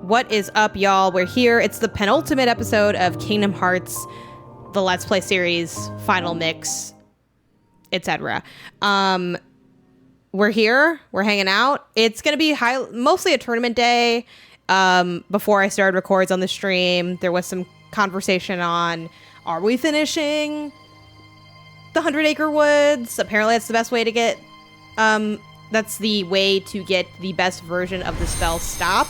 What is up, y'all? We're here. It's the penultimate episode of Kingdom Hearts, the Let's Play series, final mix, etc. We're here. We're hanging out. It's going to be mostly a tournament day. Before I started records on the stream, there was some conversation on, are we finishing the 100 Acre Woods? Apparently that's the best way to get, that's the way to get the best version of the spell Stop.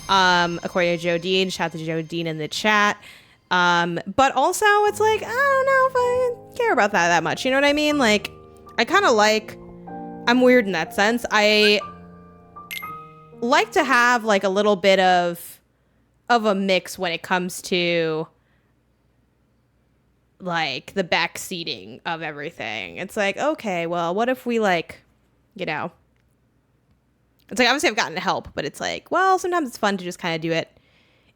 According to Joe Dean. Shout out to Joe Dean in the chat. But also it's like, I don't know if I care about that much. You know what I mean? Like, I kind of like, I'm weird in that sense. I like to have like a little bit of a mix when it comes to like the backseating of everything. It's like, okay, well, what if we like, you know, it's like, obviously I've gotten help, but it's like, well, sometimes it's fun to just kind of do it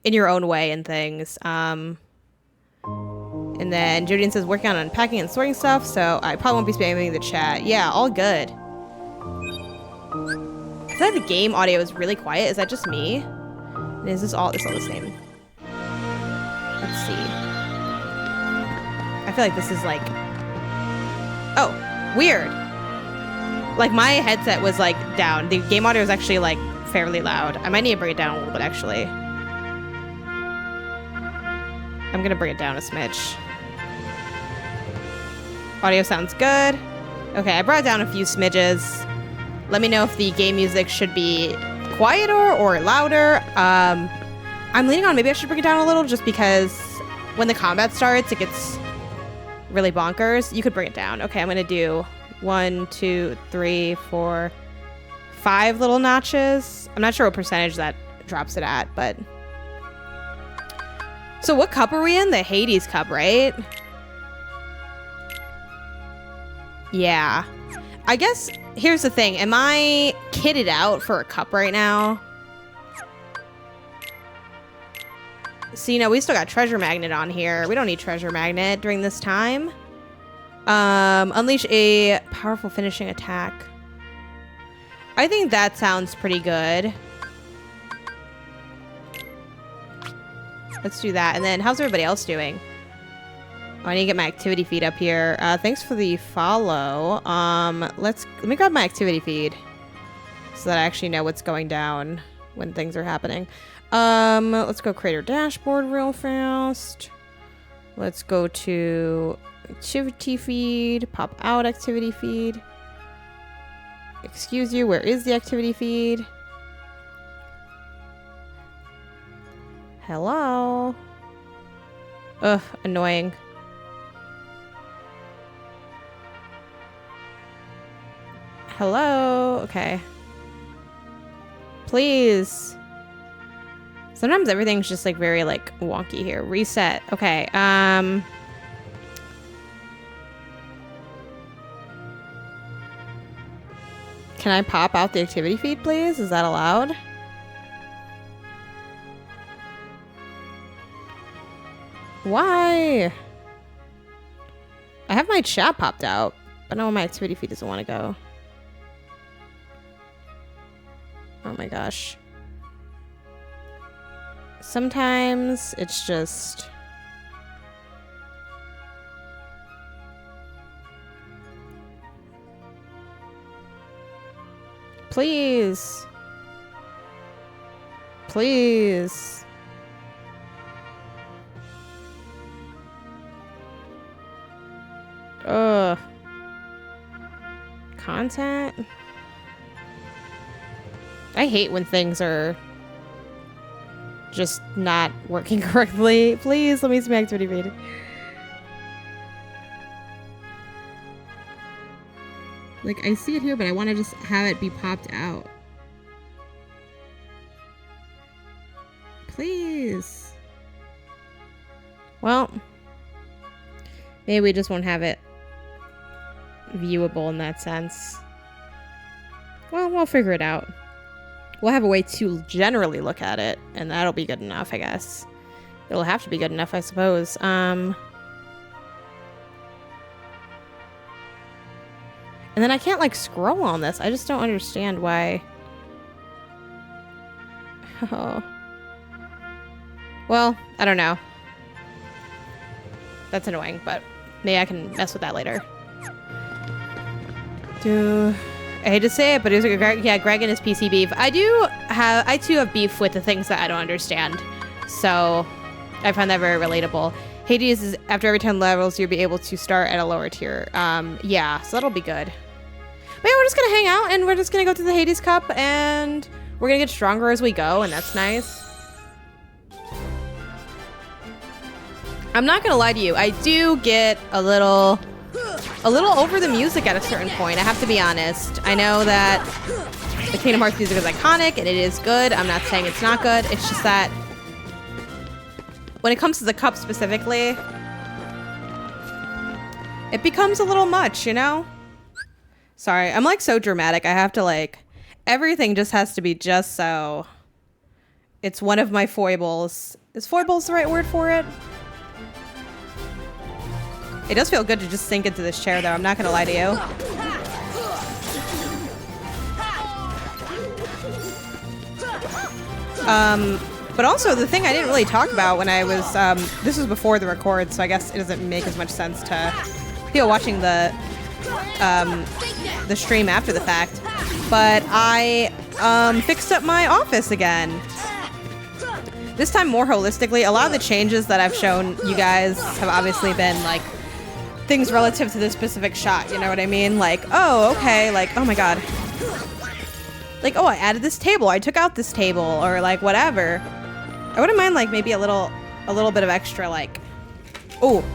in your own way and things. And then Jodian says, working on unpacking and sorting stuff, so I probably won't be spamming the chat. Yeah, all good. I feel like the game audio is really quiet. Is that just me? And is this all, it's all the same? Let's see. I feel like this is like, oh, weird. Like, my headset was, like, down. The game audio is actually, like, fairly loud. I might need to bring it down a little bit, actually. I'm gonna bring it down a smidge. Audio sounds good. Okay, I brought it down a few smidges. Let me know if the game music should be quieter or louder. I'm leaning on maybe I should bring it down a little just because when the combat starts, it gets really bonkers. You could bring it down. Okay, I'm gonna do 1, 2, 3, 4, 5 little notches. I'm not sure what percentage that drops it at, but... So what cup are we in? The Hades cup, right? Yeah. I guess, here's the thing. Am I kitted out for a cup right now? So, you know, we still got Treasure Magnet on here. We don't need Treasure Magnet during this time. Unleash a powerful finishing attack. I think that sounds pretty good. Let's do that. And then how's everybody else doing? Oh, I need to get my activity feed up here. Thanks for the follow. Let me grab my activity feed so that I actually know what's going down when things are happening. Let's go creator dashboard real fast. Let's go to activity feed, pop out activity feed. Excuse you, where is the activity feed? Hello? Ugh, annoying. Hello? Okay. Please. Sometimes everything's just like very like wonky here. Reset. Okay, can I pop out the activity feed, please? Is that allowed? Why? I have my chat popped out, but no, my activity feed doesn't want to go. Oh my gosh. Sometimes it's just... Please. Please. Ugh. Content? I hate when things are just not working correctly. Please, let me see my activity feed. Like, I see it here, but I want to just have it be popped out. Please. Well, maybe we just won't have it viewable in that sense. Well, we'll figure it out. We'll have a way to generally look at it, and that'll be good enough, I guess. It'll have to be good enough, I suppose. And then I can't, like, scroll on this. I just don't understand why. Oh. Well, I don't know. That's annoying, but maybe I can mess with that later. I hate to say it, but it was Greg and his PC beef. I too have beef with the things that I don't understand. So I find that very relatable. Hades is after every 10 levels, you'll be able to start at a lower tier. Yeah, so that'll be good. But yeah, we're just gonna hang out and we're just gonna go to the Hades Cup and we're gonna get stronger as we go, and that's nice. I'm not gonna lie to you, I do get a little over the music at a certain point, I have to be honest. I know that the Kingdom Hearts music is iconic and it is good. I'm not saying it's not good. It's just that when it comes to the cup specifically, it becomes a little much, you know? Sorry, I'm like so dramatic. I have to like, everything just has to be just so. It's one of my foibles. Is foibles the right word for it? It does feel good to just sink into this chair though, I'm not gonna lie to you. But also the thing I didn't really talk about when I was, this was before the record, so I guess it doesn't make as much sense to people watching the stream after the fact. But I fixed up my office again. This time more holistically. A lot of the changes that I've shown you guys have obviously been like things relative to this specific shot, you know what I mean? Like, oh, okay, like, oh my god. Like, oh, I added this table, I took out this table, or like whatever. I wouldn't mind like maybe a little bit of extra like, oh.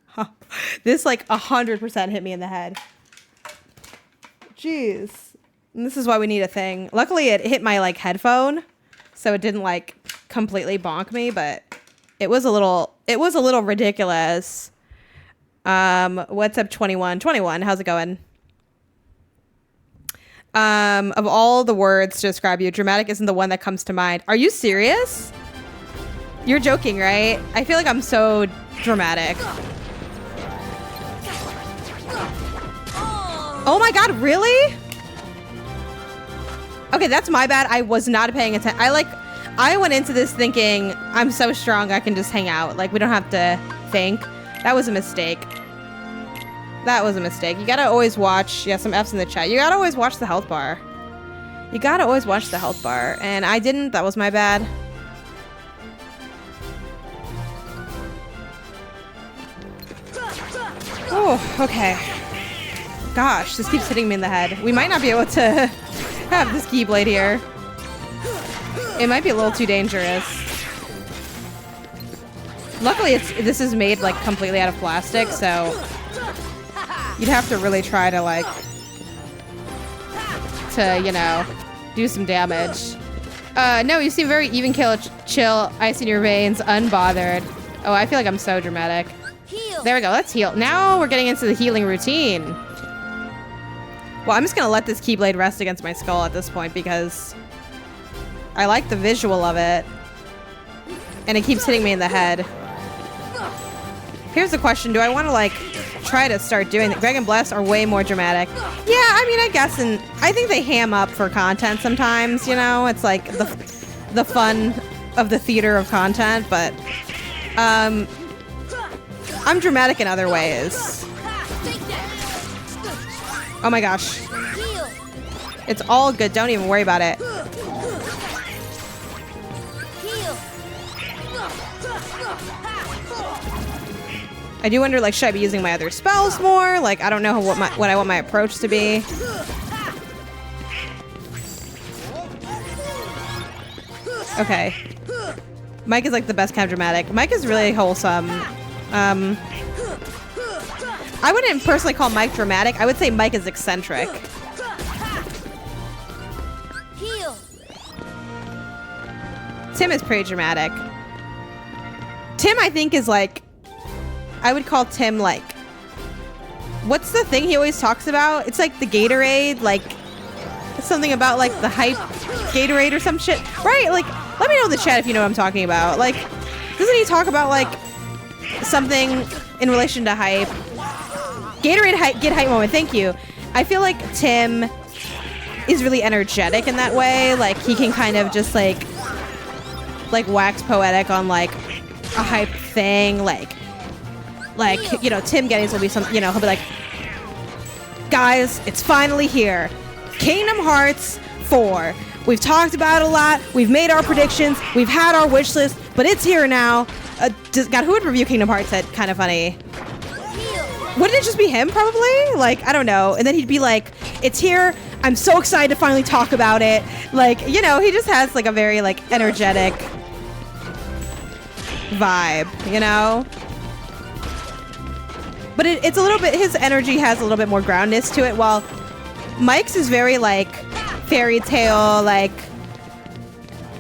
Huh. This like 100% hit me in the head. Jeez. And this is why we need a thing. Luckily it hit my like headphone, so it didn't like completely bonk me, but it was a little ridiculous. What's up 21? 21, how's it going? Of all the words to describe you, dramatic isn't the one that comes to mind. Are you serious? You're joking, right? I feel like I'm so dramatic. Oh my god, really? Okay, that's my bad. I was not paying attention. I went into this thinking I'm so strong I can just hang out. Like, we don't have to think. That was a mistake. That was a mistake. You gotta always watch. Yeah, some F's in the chat. You gotta always watch the health bar. You gotta always watch the health bar. And I didn't. That was my bad. Oh, okay. Gosh, this keeps hitting me in the head. We might not be able to have this Keyblade here. It might be a little too dangerous. Luckily, this is made like completely out of plastic, so you'd have to really try to like, you know, do some damage. No, you seem very even kill, chill, ice in your veins, unbothered. Oh, I feel like I'm so dramatic. Heal. There we go, let's heal. Now we're getting into the healing routine. Well, I'm just gonna let this Keyblade rest against my skull at this point because I like the visual of it. And it keeps hitting me in the head. Here's the question, do I want to like try to start doing it? Greg and Bless are way more dramatic. Yeah, I mean, I guess, and I think they ham up for content sometimes, you know? It's like the fun of the theater of content, but I'm dramatic in other ways. Oh my gosh. It's all good, don't even worry about it. I do wonder, like, should I be using my other spells more? Like, I don't know what I want my approach to be. Okay. Mike is, like, the best kind of dramatic. Mike is really wholesome. I wouldn't personally call Mike dramatic. I would say Mike is eccentric. Tim is pretty dramatic. Tim, I think, is, like... I would call Tim like, what's the thing he always talks about? It's like the Gatorade, like something about like the hype Gatorade or some shit, right? Like, let me know in the chat if you know what I'm talking about. Like, doesn't he talk about like something in relation to hype? Gatorade hype, get hype moment. Thank you. I feel like Tim is really energetic in that way. Like he can kind of just like like wax poetic on like a hype thing, like you know, Tim Gettys will be some, you know, he'll be like, guys, it's finally here, Kingdom Hearts 4. We've talked about it a lot. We've made our predictions. We've had our wish list, but it's here now. God, who would review Kingdom Hearts? Said kind of funny. Wouldn't it just be him, probably? Like, I don't know. And then he'd be like, it's here. I'm so excited to finally talk about it. Like, you know, he just has like a very like energetic vibe, you know? But it's a little bit, his energy has a little bit more groundness to it, while Mike's is very like fairy tale, like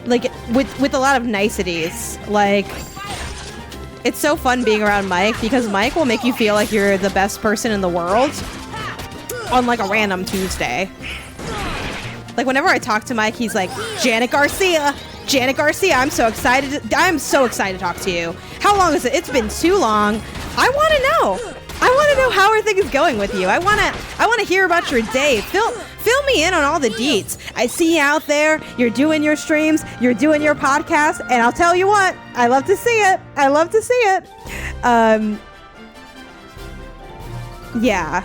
with a lot of niceties. Like, it's so fun being around Mike because Mike will make you feel like you're the best person in the world on like a random Tuesday. Like, whenever I talk to Mike, he's like, Janet Garcia, I'm so excited to talk to you. How long is it? It's been too long. I want to know how are things going with you. I want to hear about your day. Fill me in on all the deets. I see you out there. You're doing your streams. You're doing your podcast. And I'll tell you what, I love to see it. Yeah.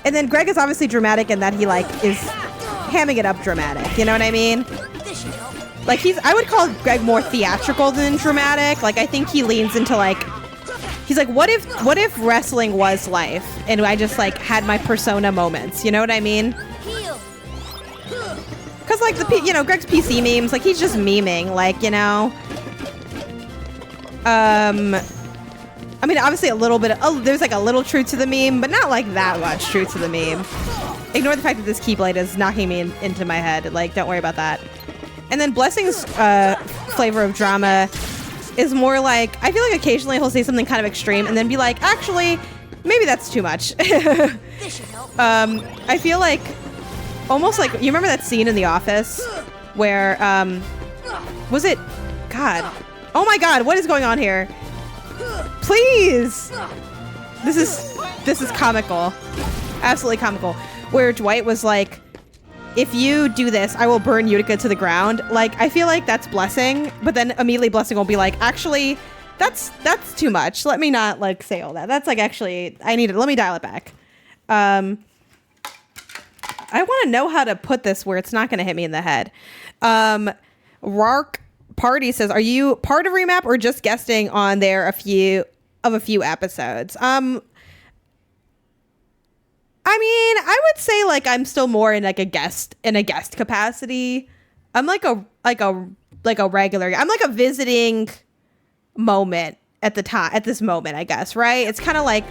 And then Greg is obviously dramatic in that he like is hamming it up dramatic. You know what I mean? Like, I would call Greg more theatrical than dramatic. Like, I think he leans into like, he's like, what if wrestling was life and I just like had my persona moments? You know what I mean? Because like Greg's PC memes, like he's just memeing, like, you know. I mean, obviously a little bit. There's like a little truth to the meme, but not like that much truth to the meme. Ignore the fact that this Keyblade is knocking me into my head. Like, don't worry about that. And then Blessing's flavor of drama is more like, I feel like occasionally he'll say something kind of extreme and then be like, actually, maybe that's too much. I feel like almost like, you remember that scene in The Office where, was it, God, oh my God, what is going on here? Please. This is comical. Absolutely comical. Where Dwight was like, if you do this, I will burn Utica to the ground. Like, I feel like that's Blessing, but then immediately Blessing will be like, actually, that's too much. Let me not like say all that. That's like, actually, let me dial it back. I want to know how to put this where it's not going to hit me in the head. Rark Party says, are you part of Remap or just guesting on there a few episodes? I mean, I would say like I'm still more in like a guest capacity. I'm like a regular. I'm like a visiting moment at this moment, I guess, right? It's kind of like,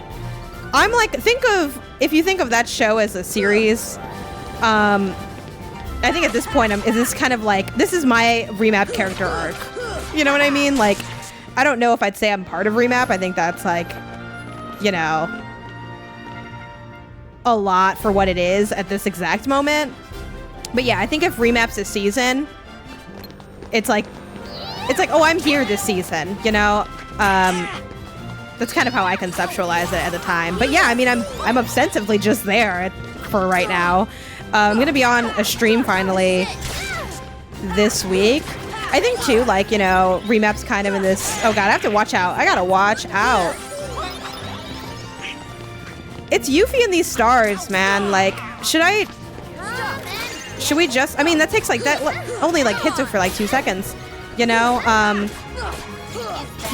I'm like, if you think of that show as a series, I think at this point this kind of like, this is my Remap character arc. You know what I mean? Like, I don't know if I'd say I'm part of Remap. I think that's like, you know, a lot for what it is at this exact moment. But yeah, I think if Remap's a season, it's like, oh, I'm here this season, you know? That's kind of how I conceptualize it at the time. But yeah, I mean, I'm ostensibly just there for right now. I'm gonna be on a stream finally this week. I think too, like, you know, Remap's kind of in this, oh God, I have to watch out. I gotta watch out. It's Yuffie and these stars, man. Like, should we just, I mean, that takes like, that only like hits her for like 2 seconds, you know?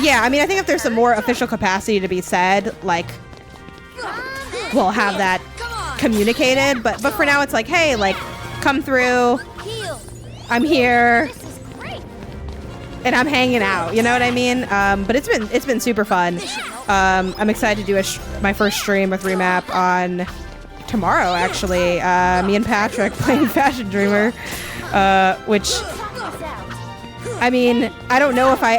Yeah, I mean, I think if there's some more official capacity to be said, like, we'll have that communicated. But for now, it's like, hey, like, come through. I'm here. And I'm hanging out, you know what I mean? But it's been super fun. I'm excited to do my first stream with Remap on tomorrow, actually. Me and Patrick playing Fashion Dreamer, which, I mean, I don't know if I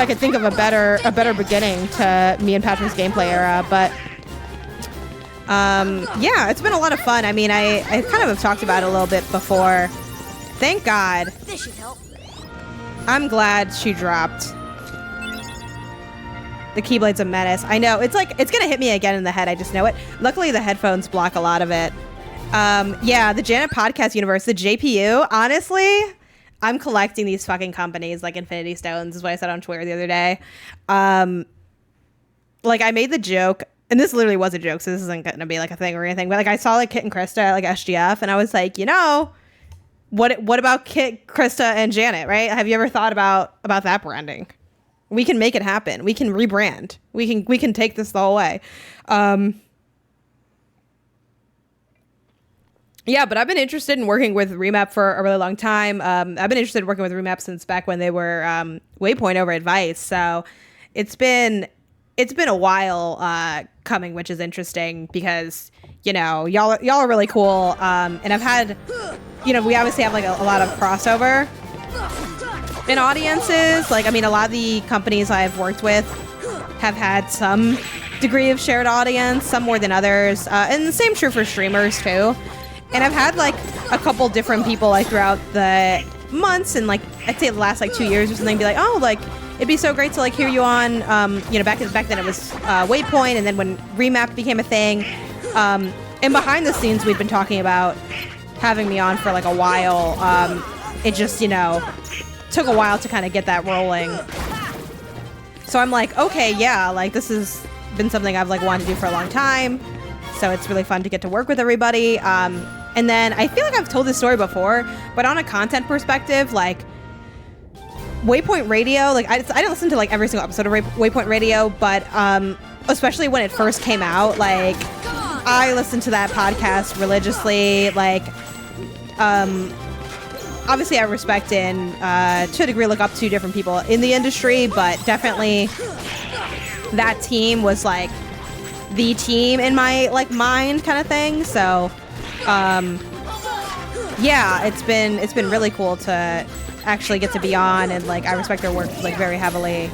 could think of a better beginning to me and Patrick's gameplay era, but yeah, it's been a lot of fun. I mean, I kind of have talked about it a little bit before. Thank God. This should help. I'm glad she dropped. The Keyblade's a menace. I know. It's like, it's gonna hit me again in the head. I just know it. Luckily, the headphones block a lot of it. Yeah, the Janet Podcast universe, the JPU, honestly, I'm collecting these fucking companies like Infinity Stones is what I said on Twitter the other day. Like I made the joke, and this literally was a joke, so this isn't going to be like a thing or anything, but like I saw like Kit and Krista at like SGF, and I was like, you know, what about Kit, Krista, and Janet, right? Have you ever thought about that branding? We can make it happen. We can rebrand. We can take this the whole way. Yeah, but I've been interested in working with Remap for a really long time. I've been interested in working with Remap since back when they were Waypoint over at Vice. So it's been a while coming, which is interesting because, you know, y'all are really cool. And I've had, you know, we obviously have like a lot of crossover in audiences. Like, I mean, a lot of the companies I've worked with have had some degree of shared audience, some more than others. And the same true for streamers too. And I've had like a couple different people like throughout the months and like I'd say the last like 2 years or something be like, oh, like it'd be so great to like hear you on, you know, back then it was Waypoint, and then when Remap became a thing, and behind the scenes we'd been talking about having me on for like a while. It just, you know, took a while to kind of get that rolling. So I'm like, okay, yeah, like this has been something I've like wanted to do for a long time. So it's really fun to get to work with everybody. And then I feel like I've told this story before, but on a content perspective, like Waypoint Radio, like I didn't listen to like every single episode of Waypoint Radio, but especially when it first came out, like I listened to that podcast religiously. Like obviously I respect and to a degree look up to different people in the industry, but definitely that team was like the team in my like mind kind of thing. So yeah, it's been really cool to actually get to be on, and like I respect their work like very heavily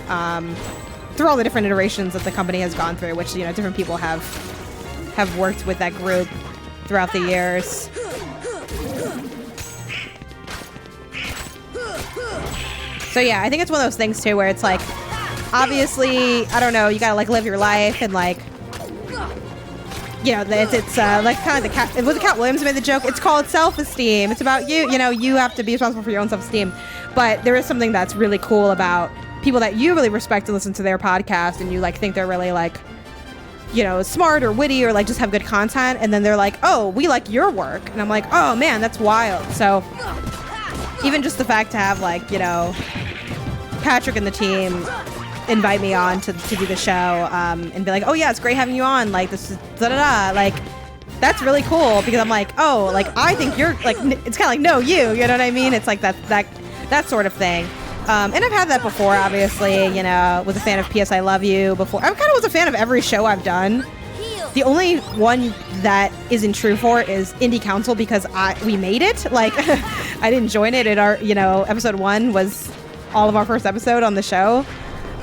through all the different iterations that the company has gone through, which, you know, different people have worked with that group throughout the years. So yeah, I think it's one of those things too where it's like, obviously, I don't know, you gotta like live your life and like, you know, it's like kind of it was Cat Williams who made the joke. It's called self-esteem. It's about you. You know, you have to be responsible for your own self-esteem. But there is something that's really cool about people that you really respect and listen to their podcast, and you like think they're really like, you know, smart or witty or like just have good content, and then they're like, oh, we like your work, and I'm like, oh man, that's wild. So even just the fact to have like, you know, Patrick and the team invite me on to do the show and be like, oh yeah, it's great having you on, like this is da-da-da, like that's really cool, because I'm like, oh, like I think you're like, it's kind of like, no, you know what I mean? It's like that sort of thing. And I've had that before, obviously, you know, was a fan of PS I Love You before. I kind of was a fan of every show I've done. The only one that isn't true for is Indie Council, because we made it, like I didn't join it. Our, you know, episode 1 was all of our first episode on the show.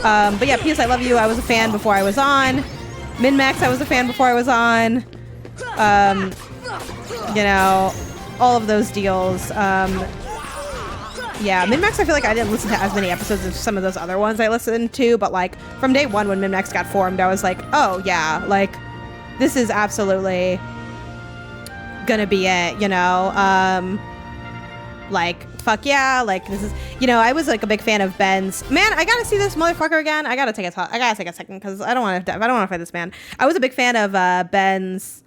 But yeah, PS I Love You, I was a fan before I was on. Min-Max, I was a fan before I was on. You know, all of those deals. Yeah, Min-Max, I feel like I didn't listen to as many episodes of some of those other ones I listened to, but like from day one when Min-Max got formed, I was like, oh yeah, like this is absolutely gonna be it, you know? Like, fuck yeah, like this is, you know, I was like a big fan of Ben's. Man, I gotta see this motherfucker again. I gotta take a second because I don't want to fight this man. I was a big fan of Ben's,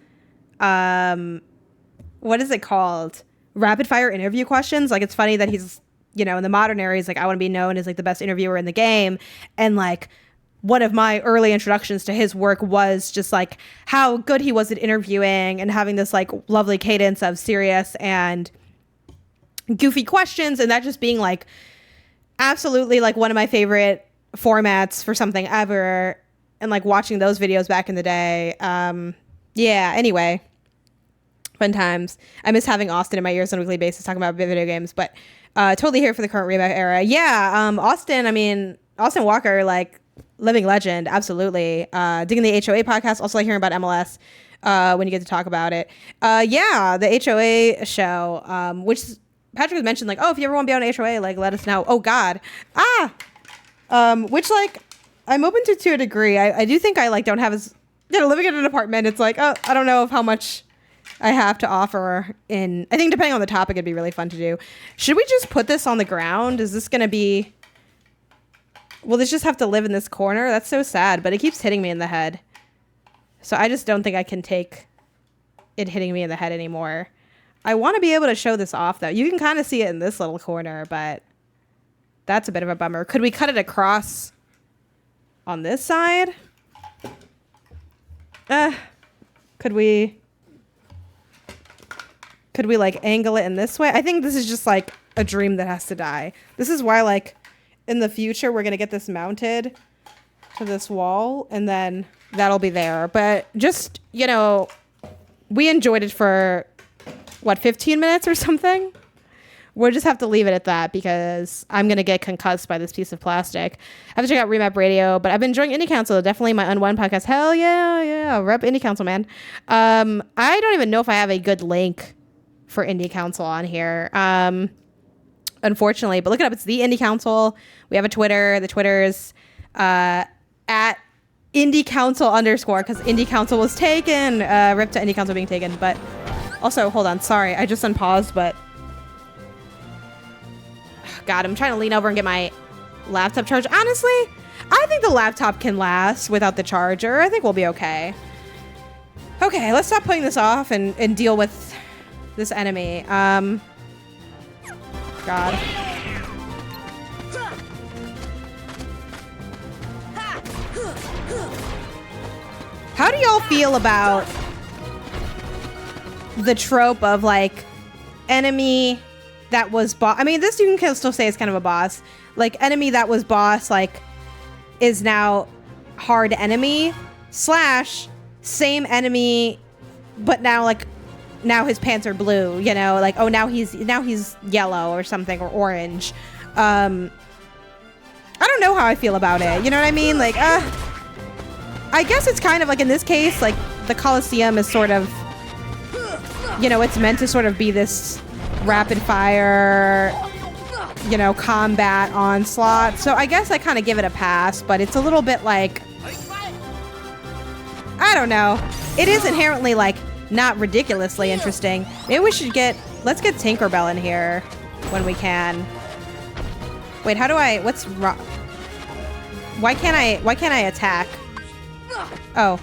what is it called? Rapid fire interview questions. Like, it's funny that he's, you know, in the modern era, he's like, I want to be known as like the best interviewer in the game. And like, one of my early introductions to his work was just like how good he was at interviewing and having this like lovely cadence of serious and goofy questions, and that just being like absolutely like one of my favorite formats for something ever, and like watching those videos back in the day. Yeah, anyway, fun times. I miss having Austin in my ears on a weekly basis talking about video games, but totally here for the current remake era. Yeah, Austin Walker, like living legend, absolutely. Digging the HOA podcast, also like hearing about MLS when you get to talk about it. Yeah, the HOA show, which Patrick has mentioned, like, oh, if you ever want to be on HOA, like, let us know. Oh, God. Which, like, I'm open to a degree. I do think I, like, don't have as, you know, living in an apartment, it's like, oh, I don't know of how much I have to offer in, I think depending on the topic, it'd be really fun to do. Should we just put this on the ground? Is this going to be, will this just have to live in this corner? That's so sad, but it keeps hitting me in the head. So I just don't think I can take it hitting me in the head anymore. I want to be able to show this off though. You can kind of see it in this little corner, but that's a bit of a bummer. Could we cut it across on this side? Could we like angle it in this way? I think this is just like a dream that has to die. This is why like in the future we're going to get this mounted to this wall and then that'll be there. But just, you know, we enjoyed it for what, 15 minutes or something? We'll just have to leave it at that because I'm going to get concussed by this piece of plastic. I have to check out Remap Radio, but I've been enjoying Indie Council. Definitely my Unwind podcast. Hell yeah. Rep Indie Council, man. I don't even know if I have a good link for Indie Council on here. Unfortunately, but look it up. It's the Indie Council. We have a Twitter. The Twitter is at Indie Council _ because Indie Council was taken. Rip to Indie Council being taken. But also, hold on. Sorry. I just unpaused, but God, I'm trying to lean over and get my laptop charged. Honestly, I think the laptop can last without the charger. I think we'll be okay. Okay, let's stop putting this off and deal with this enemy. God. How do y'all feel about the trope of like enemy that was boss? I mean, this you can still say is kind of a boss. Like enemy that was boss, like is now hard enemy / same enemy, but now like now his pants are blue. You know, like oh now he's yellow or something or orange. I don't know how I feel about it. You know what I mean? Like I guess it's kind of like in this case, like the Coliseum is sort of, you know, it's meant to sort of be this rapid fire, you know, combat onslaught. So I guess I kind of give it a pass, but it's a little bit like, I don't know. It is inherently like not ridiculously interesting. Maybe we should let's get Tinkerbell in here when we can. Wait, how do what's wrong? Why can't I attack? Oh.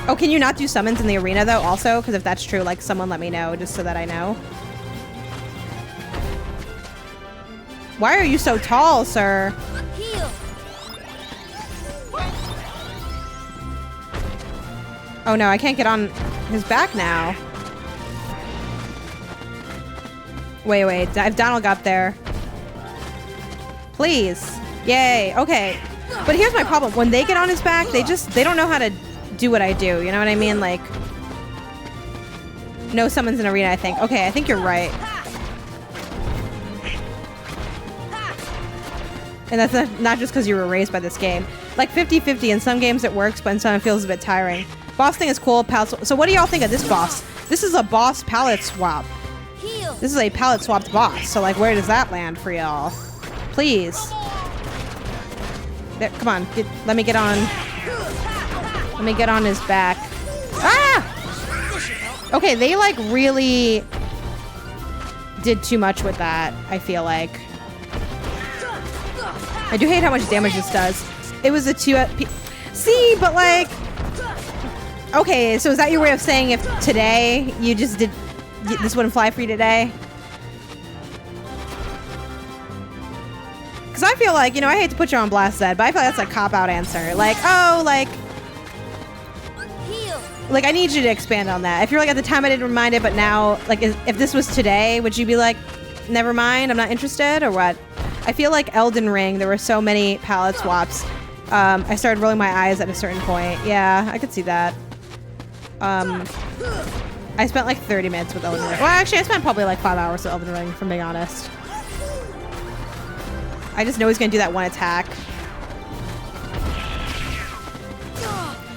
Oh, can you not do summons in the arena, though, also? Because if that's true, like, someone let me know, just so that I know. Why are you so tall, sir? Oh, no, I can't get on his back now. Wait. If Donald got there. Please. Yay. Okay. But here's my problem. When they get on his back, they don't know how to do what I do. You know what I mean? Like, no summons in arena, I think. Okay, I think you're right. And that's not just because you were raised by this game. Like 50-50. In some games it works, but in some it feels a bit tiring. Boss thing is cool. So what do y'all think of this boss? This is a boss palette swap. This is a palette swapped boss. So like, where does that land for y'all? Please. There, come on. Let me get on. Let me get on his back. Ah! Okay, they like really did too much with that, I feel like. I do hate how much damage this does. It was a 2 See, but like, okay, so is that your way of saying if today you just did, this wouldn't fly for you today? Because I feel like, you know, I hate to put you on blast, Zed, but I feel like that's a cop-out answer. Like, oh, like I need you to expand on that. If you're like, at the time I didn't remind it, but now, like, if this was today, would you be like, never mind, I'm not interested, or what? I feel like Elden Ring, there were so many palette swaps. I started rolling my eyes at a certain point. Yeah, I could see that. I spent like 30 minutes with Elden Ring. Well, actually, I spent probably like 5 hours with Elden Ring, if I'm being honest. I just know he's gonna do that one attack.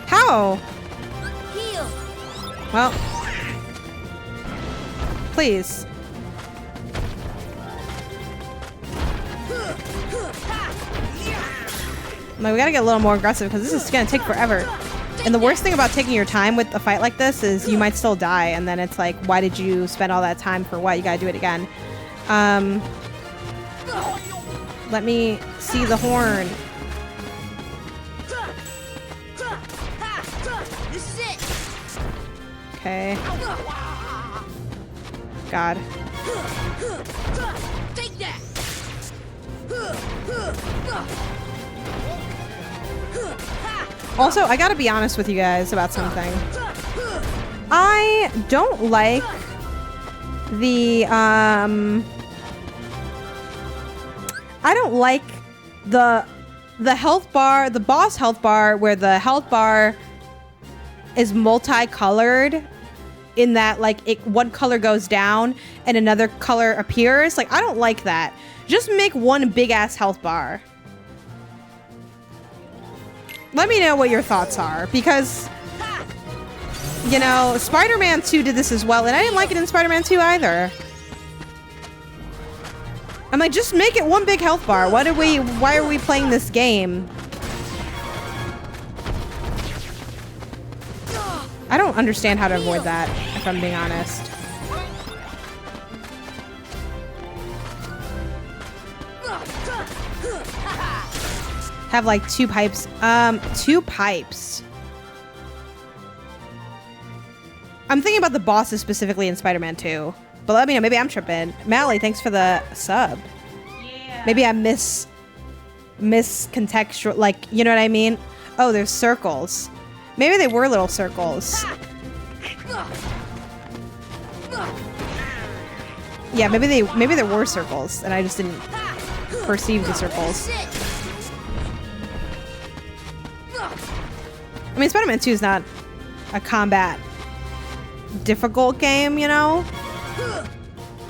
How? Well, please. Like, we gotta get a little more aggressive because this is gonna take forever. And the worst thing about taking your time with a fight like this is you might still die, and then it's like, why did you spend all that time for what? You gotta do it again. Let me see the horn. Okay. God. Take that. Also, I gotta be honest with you guys about something. I don't like the, I don't like the health bar, the boss health bar, where the health bar is multicolored in that, like, one color goes down and another color appears. Like, I don't like that. Just make one big-ass health bar. Let me know what your thoughts are, because, you know, Spider-Man 2 did this as well, and I didn't like it in Spider-Man 2 either. I'm like, just make it one big health bar. Why are we playing this game? I don't understand how to avoid that, if I'm being honest. Have like 2 pipes. 2 pipes. I'm thinking about the bosses specifically in Spider-Man 2. But let me know. Maybe I'm tripping. Mally, thanks for the sub. Yeah. Maybe I miscontextual. Like, you know what I mean? Oh, there's circles. Maybe they were little circles. Yeah, maybe there were circles, and I just didn't perceive the circles. I mean, Spider-Man 2 is not a combat difficult game, you know?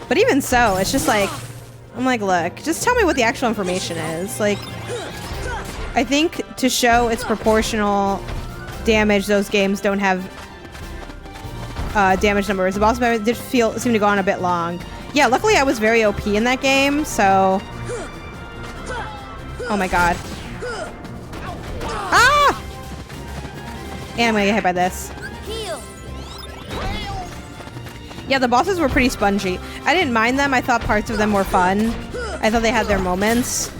But even so, it's just like, I'm like, look, just tell me what the actual information is. Like, I think to show its proportional damage, those games don't have damage numbers. The boss battle did seem to go on a bit long. Yeah, luckily I was very OP in that game, so... Oh my god. Ah! And I'm gonna get hit by this. Yeah, the bosses were pretty spongy. I didn't mind them. I thought parts of them were fun. I thought they had their moments.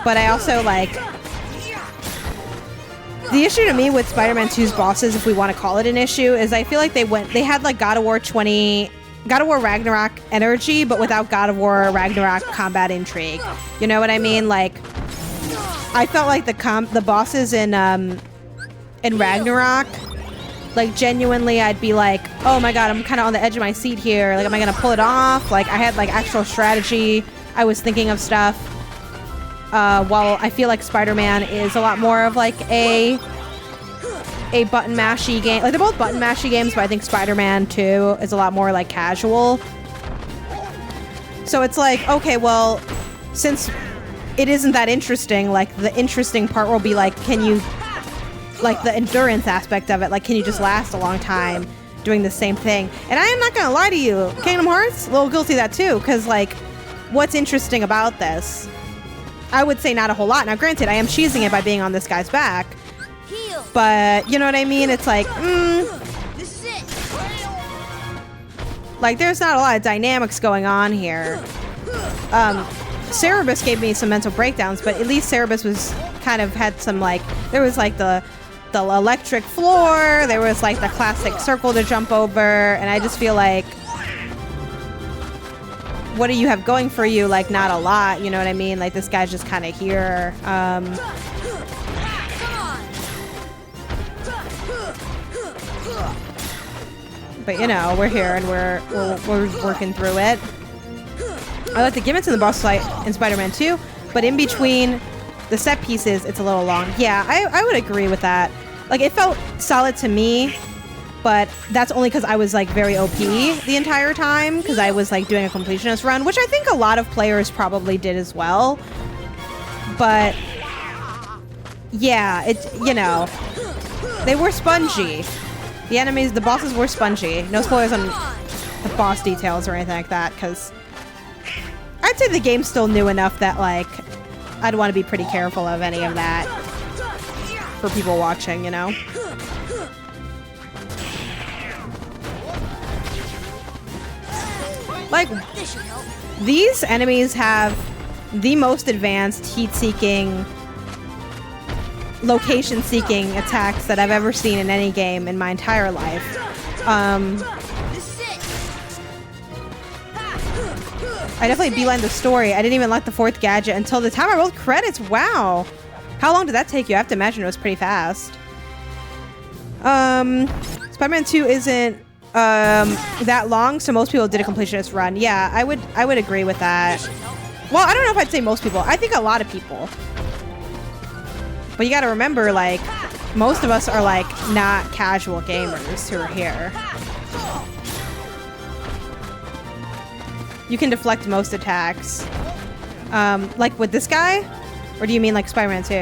But I also, like... The issue to me with Spider-Man 2's bosses, if we want to call it an issue, is I feel like they had like God of War Ragnarok energy, but without God of War Ragnarok combat intrigue. You know what I mean? Like, I felt like the bosses in Ragnarok, like, genuinely, I'd be like, oh my god, I'm kind of on the edge of my seat here. Like, am I gonna pull it off? Like, I had like actual strategy. I was thinking of stuff. While I feel like Spider-Man is a lot more of like a button mashy game. Like, they're both button mashy games, but I think Spider-Man 2 is a lot more like casual. So it's like, okay, well, since it isn't that interesting, like, the interesting part will be like, can you, like, the endurance aspect of it, like, can you just last a long time doing the same thing? And I am not gonna lie to you, Kingdom Hearts, a little guilty of that too, because, like, what's interesting about this? I would say not a whole lot. Now, granted, I am cheesing it by being on this guy's back. But, you know what I mean? It's like, like, there's not a lot of dynamics going on here. Cerberus gave me some mental breakdowns, but at least Cerberus was kind of had some, like, there was, like, the electric floor. There was, like, the classic circle to jump over. And I just feel like, what do you have going for you? Like, not a lot, you know what I mean? Like, this guy's just kind of here. But, you know, we're here and we're working through it. I like the gimmicks in the boss fight in Spider-Man 2, but in between the set pieces, it's a little long. Yeah, I would agree with that. Like, it felt solid to me, but that's only because I was, like, very OP the entire time, because I was, like, doing a completionist run, which I think a lot of players probably did as well. But, yeah, you know, they were spongy. The enemies, the bosses were spongy. No spoilers on the boss details or anything like that, because I'd say the game's still new enough that, like, I'd want to be pretty careful of any of that for people watching, you know? Like, these enemies have the most advanced heat-seeking, location-seeking attacks that I've ever seen in any game in my entire life. I definitely beelined the story. I didn't even unlock the 4th gadget until the time I rolled credits. Wow. How long did that take you? I have to imagine it was pretty fast. Spider-Man 2 isn't that long, so most people did a completionist run. Yeah, I would agree with that. Well, I don't know if I'd say most people. I think a lot of people. But you gotta remember, like, most of us are, like, not casual gamers who are here. You can deflect most attacks. Like with this guy? Or do you mean like Spider-Man 2?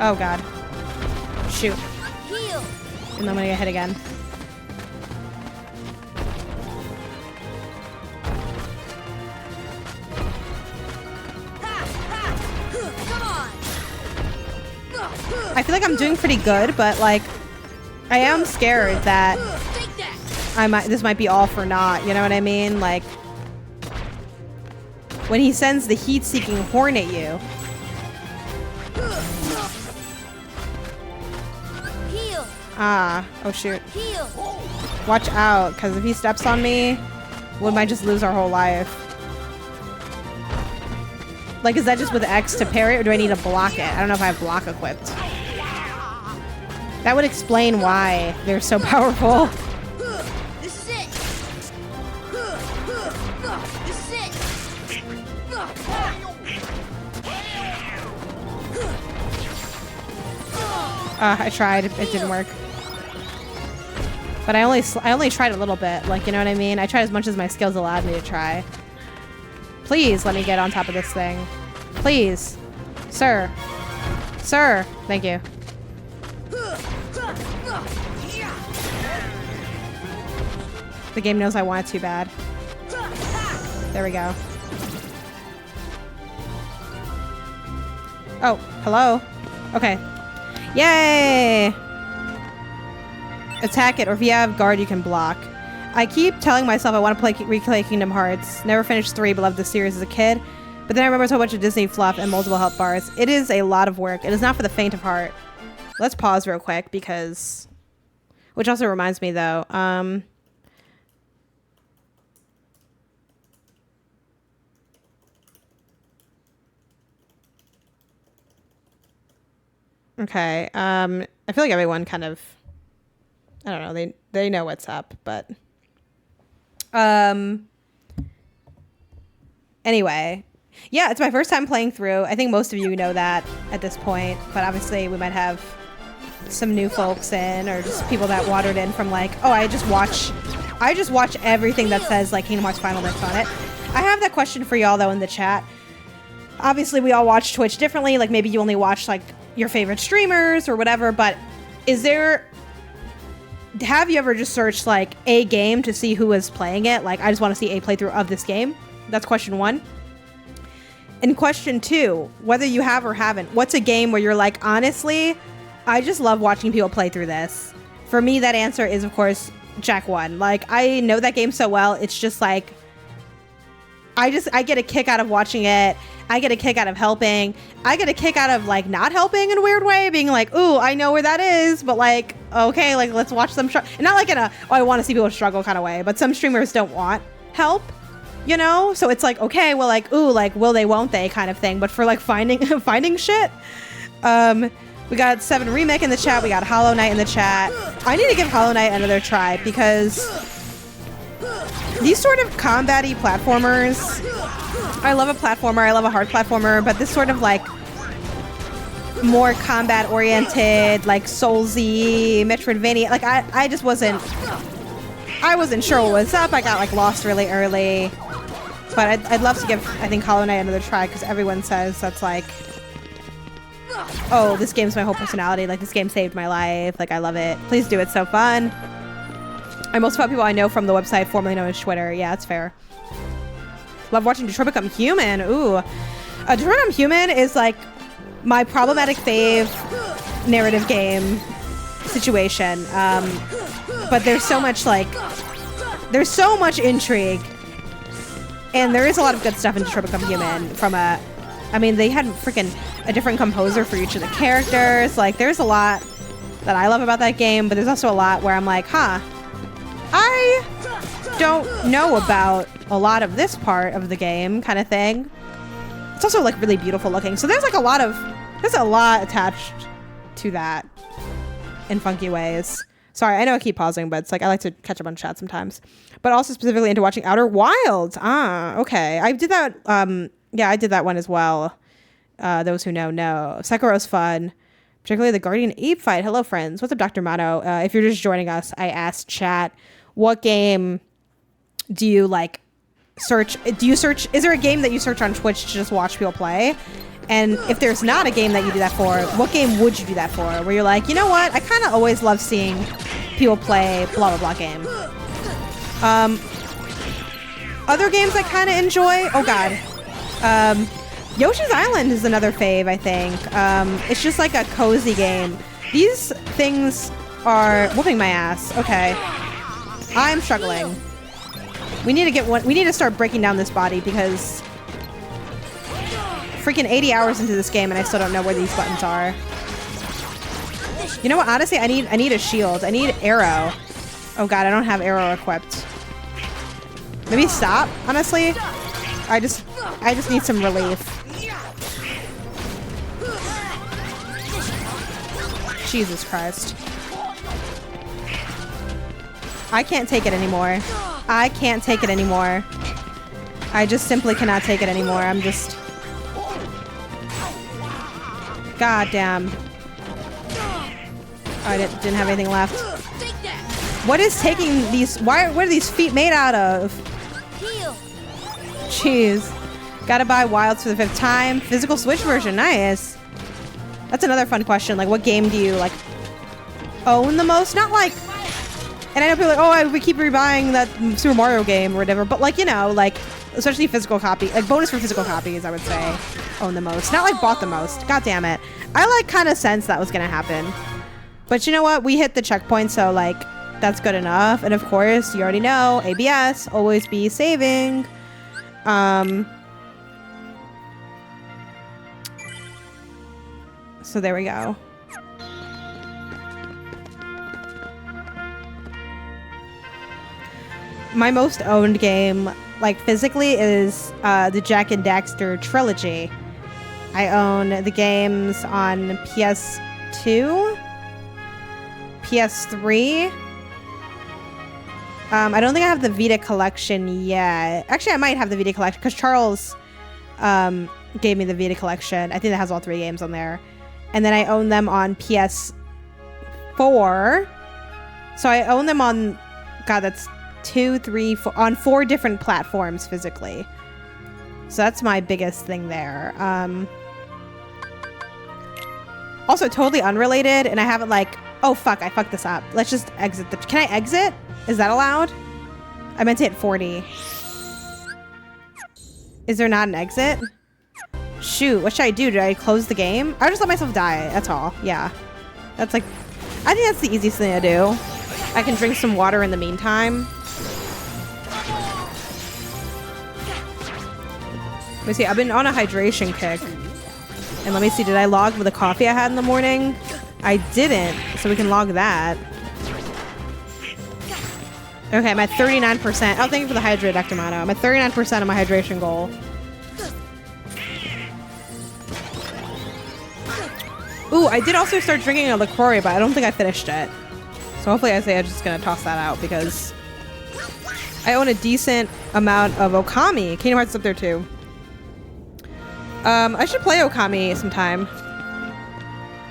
Oh god. Shoot. And I'm gonna get hit again. I feel like I'm doing pretty good, but like I am scared that this might be all for naught, you know what I mean? Like when he sends the heat-seeking horn at you. Ah, oh shoot. Watch out, because if he steps on me, we might just lose our whole life. Like, is that just with X to parry, or do I need to block it? I don't know if I have block equipped. That would explain why they're so powerful. This is it. This is it. I tried. It didn't work. But I only tried a little bit. Like, you know what I mean? I tried as much as my skills allowed me to try. Please let me get on top of this thing. Please. Sir. Sir. Thank you. The game knows I want it too bad. There we go. Oh, hello. Okay. Yay! Attack it, or if you have guard, you can block. I keep telling myself I want to replay Kingdom Hearts. Never finished 3, but loved the series as a kid. But then I remember so much of Disney fluff and multiple health bars. It is a lot of work. It is not for the faint of heart. Let's pause real quick because... Which also reminds me, though. Okay. I feel like everyone kind of... I don't know. They know what's up, but... Anyway. Yeah, it's my first time playing through. I think most of you know that at this point, but obviously we might have some new folks in, or just people that wandered in from like, oh, I just watch everything that says like Kingdom Hearts Final Mix on it. I have that question for y'all though in the chat. Obviously we all watch Twitch differently, like maybe you only watch like your favorite streamers or whatever, but have you ever just searched like a game to see who is playing it? Like, I just want to see a playthrough of this game. That's question 1. And question 2, whether you have or haven't, what's a game where you're like, honestly, I just love watching people play through this? For me, that answer is, of course, Jack 1. Like, I know that game so well. It's just like, I get a kick out of watching it. I get a kick out of helping. I get a kick out of like not helping in a weird way, being like, ooh, I know where that is, but like, okay, like let's watch them struggle. Not like in a, oh, I want to see people struggle kind of way, but some streamers don't want help, you know? So it's like, okay, well, like, ooh, like, will they, won't they kind of thing. But for like finding shit, we got 7 Remake in the chat. We got Hollow Knight in the chat. I need to give Hollow Knight another try because these sort of combat-y platformers, I love a platformer, I love a hard platformer, but this sort of like more combat-oriented, like Soulsy, Metroidvania, like I just wasn't sure what was up. I got like lost really early, but I'd love to give, I think, Hollow Knight another try because everyone says that's like, oh, this game's my whole personality, like this game saved my life, like I love it. Please do, it's so fun. And most of the people I know from the website formerly known as Twitter. Yeah, it's fair. Love watching Detroit Become Human. Ooh. Detroit Become Human is like my problematic fave narrative game situation. But there's so much there's so much intrigue. And there is a lot of good stuff in Detroit Become Human I mean, they had freaking a different composer for each of the characters. Like, there's a lot that I love about that game, but there's also a lot where I'm like, huh, I don't know about a lot of this part of the game kind of thing. It's also like really beautiful looking. So there's like there's a lot attached to that in funky ways. Sorry, I know I keep pausing, but it's like I like to catch up on chat sometimes. But also specifically into watching Outer Wilds. Ah, okay. I did that. Yeah, I did that one as well. Those who know. Sekiro's fun. Particularly the Guardian Ape fight. Hello, friends. What's up, Dr. Mano? If you're just joining us, I asked chat, what game do you like search? Is there a game that you search on Twitch to just watch people play? And if there's not a game that you do that for, what game would you do that for? Where you're like, you know what? I kind of always love seeing people play blah, blah, blah game. Other games I kind of enjoy. Oh, God. Yoshi's Island is another fave, I think. It's just like a cozy game. These things are whooping my ass. Okay. I'm struggling. We need to start breaking down this body because freaking 80 hours into this game and I still don't know where these buttons are. You know what? Honestly, I need a shield. I need arrow. Oh God, I don't have arrow equipped. Maybe stop, honestly. I just need some relief. Jesus Christ. I can't take it anymore. I can't take it anymore. I just simply cannot take it anymore. I'm just... God damn. I didn't have anything left. What is taking these... What are these feet made out of? Jeez. Gotta buy Wilds for the 5th time. Physical Switch version. Nice. That's another fun question. Like, what game do you, like, own the most? Not like... And I know people are like, oh, we keep rebuying that Super Mario game or whatever. But, like, you know, like, especially physical copy. Like, bonus for physical copies, I would say, own the most. Not, like, bought the most. God damn it. I, like, kind of sensed that was going to happen. But you know what? We hit the checkpoint, so, like, that's good enough. And, of course, you already know, ABS, always be saving. So there we go. My most owned game, like physically, is the Jak and Daxter trilogy. I own the games on PS2, PS3. I don't think I have the Vita collection yet. Actually, I might have the Vita collection because Charles gave me the Vita collection. I think that has all 3 games on there. And then I own them on PS4. So I own them on, God, that's 2, 3, 4, on 4 different platforms physically. So that's my biggest thing there. Also totally unrelated, and I haven't like, oh fuck, I fucked this up. Let's just exit the, can I exit? Is that allowed? I meant to hit 40. Is there not an exit? Shoot, what should I do? Did I close the game? I just let myself die, that's all. Yeah. That's like, I think that's the easiest thing to do. I can drink some water in the meantime. Let me see, I've been on a hydration kick. And let me see, did I log with the coffee I had in the morning? I didn't, so we can log that. Okay, I'm at 39%. Oh, thank you for the hydrate, Dr. Mano. I'm at 39% of my hydration goal. Ooh, I did also start drinking a LaCroix, but I don't think I finished it. So hopefully Isaiah's just gonna toss that out because I own a decent amount of Okami. Kingdom Hearts is up there too. I should play Okami sometime.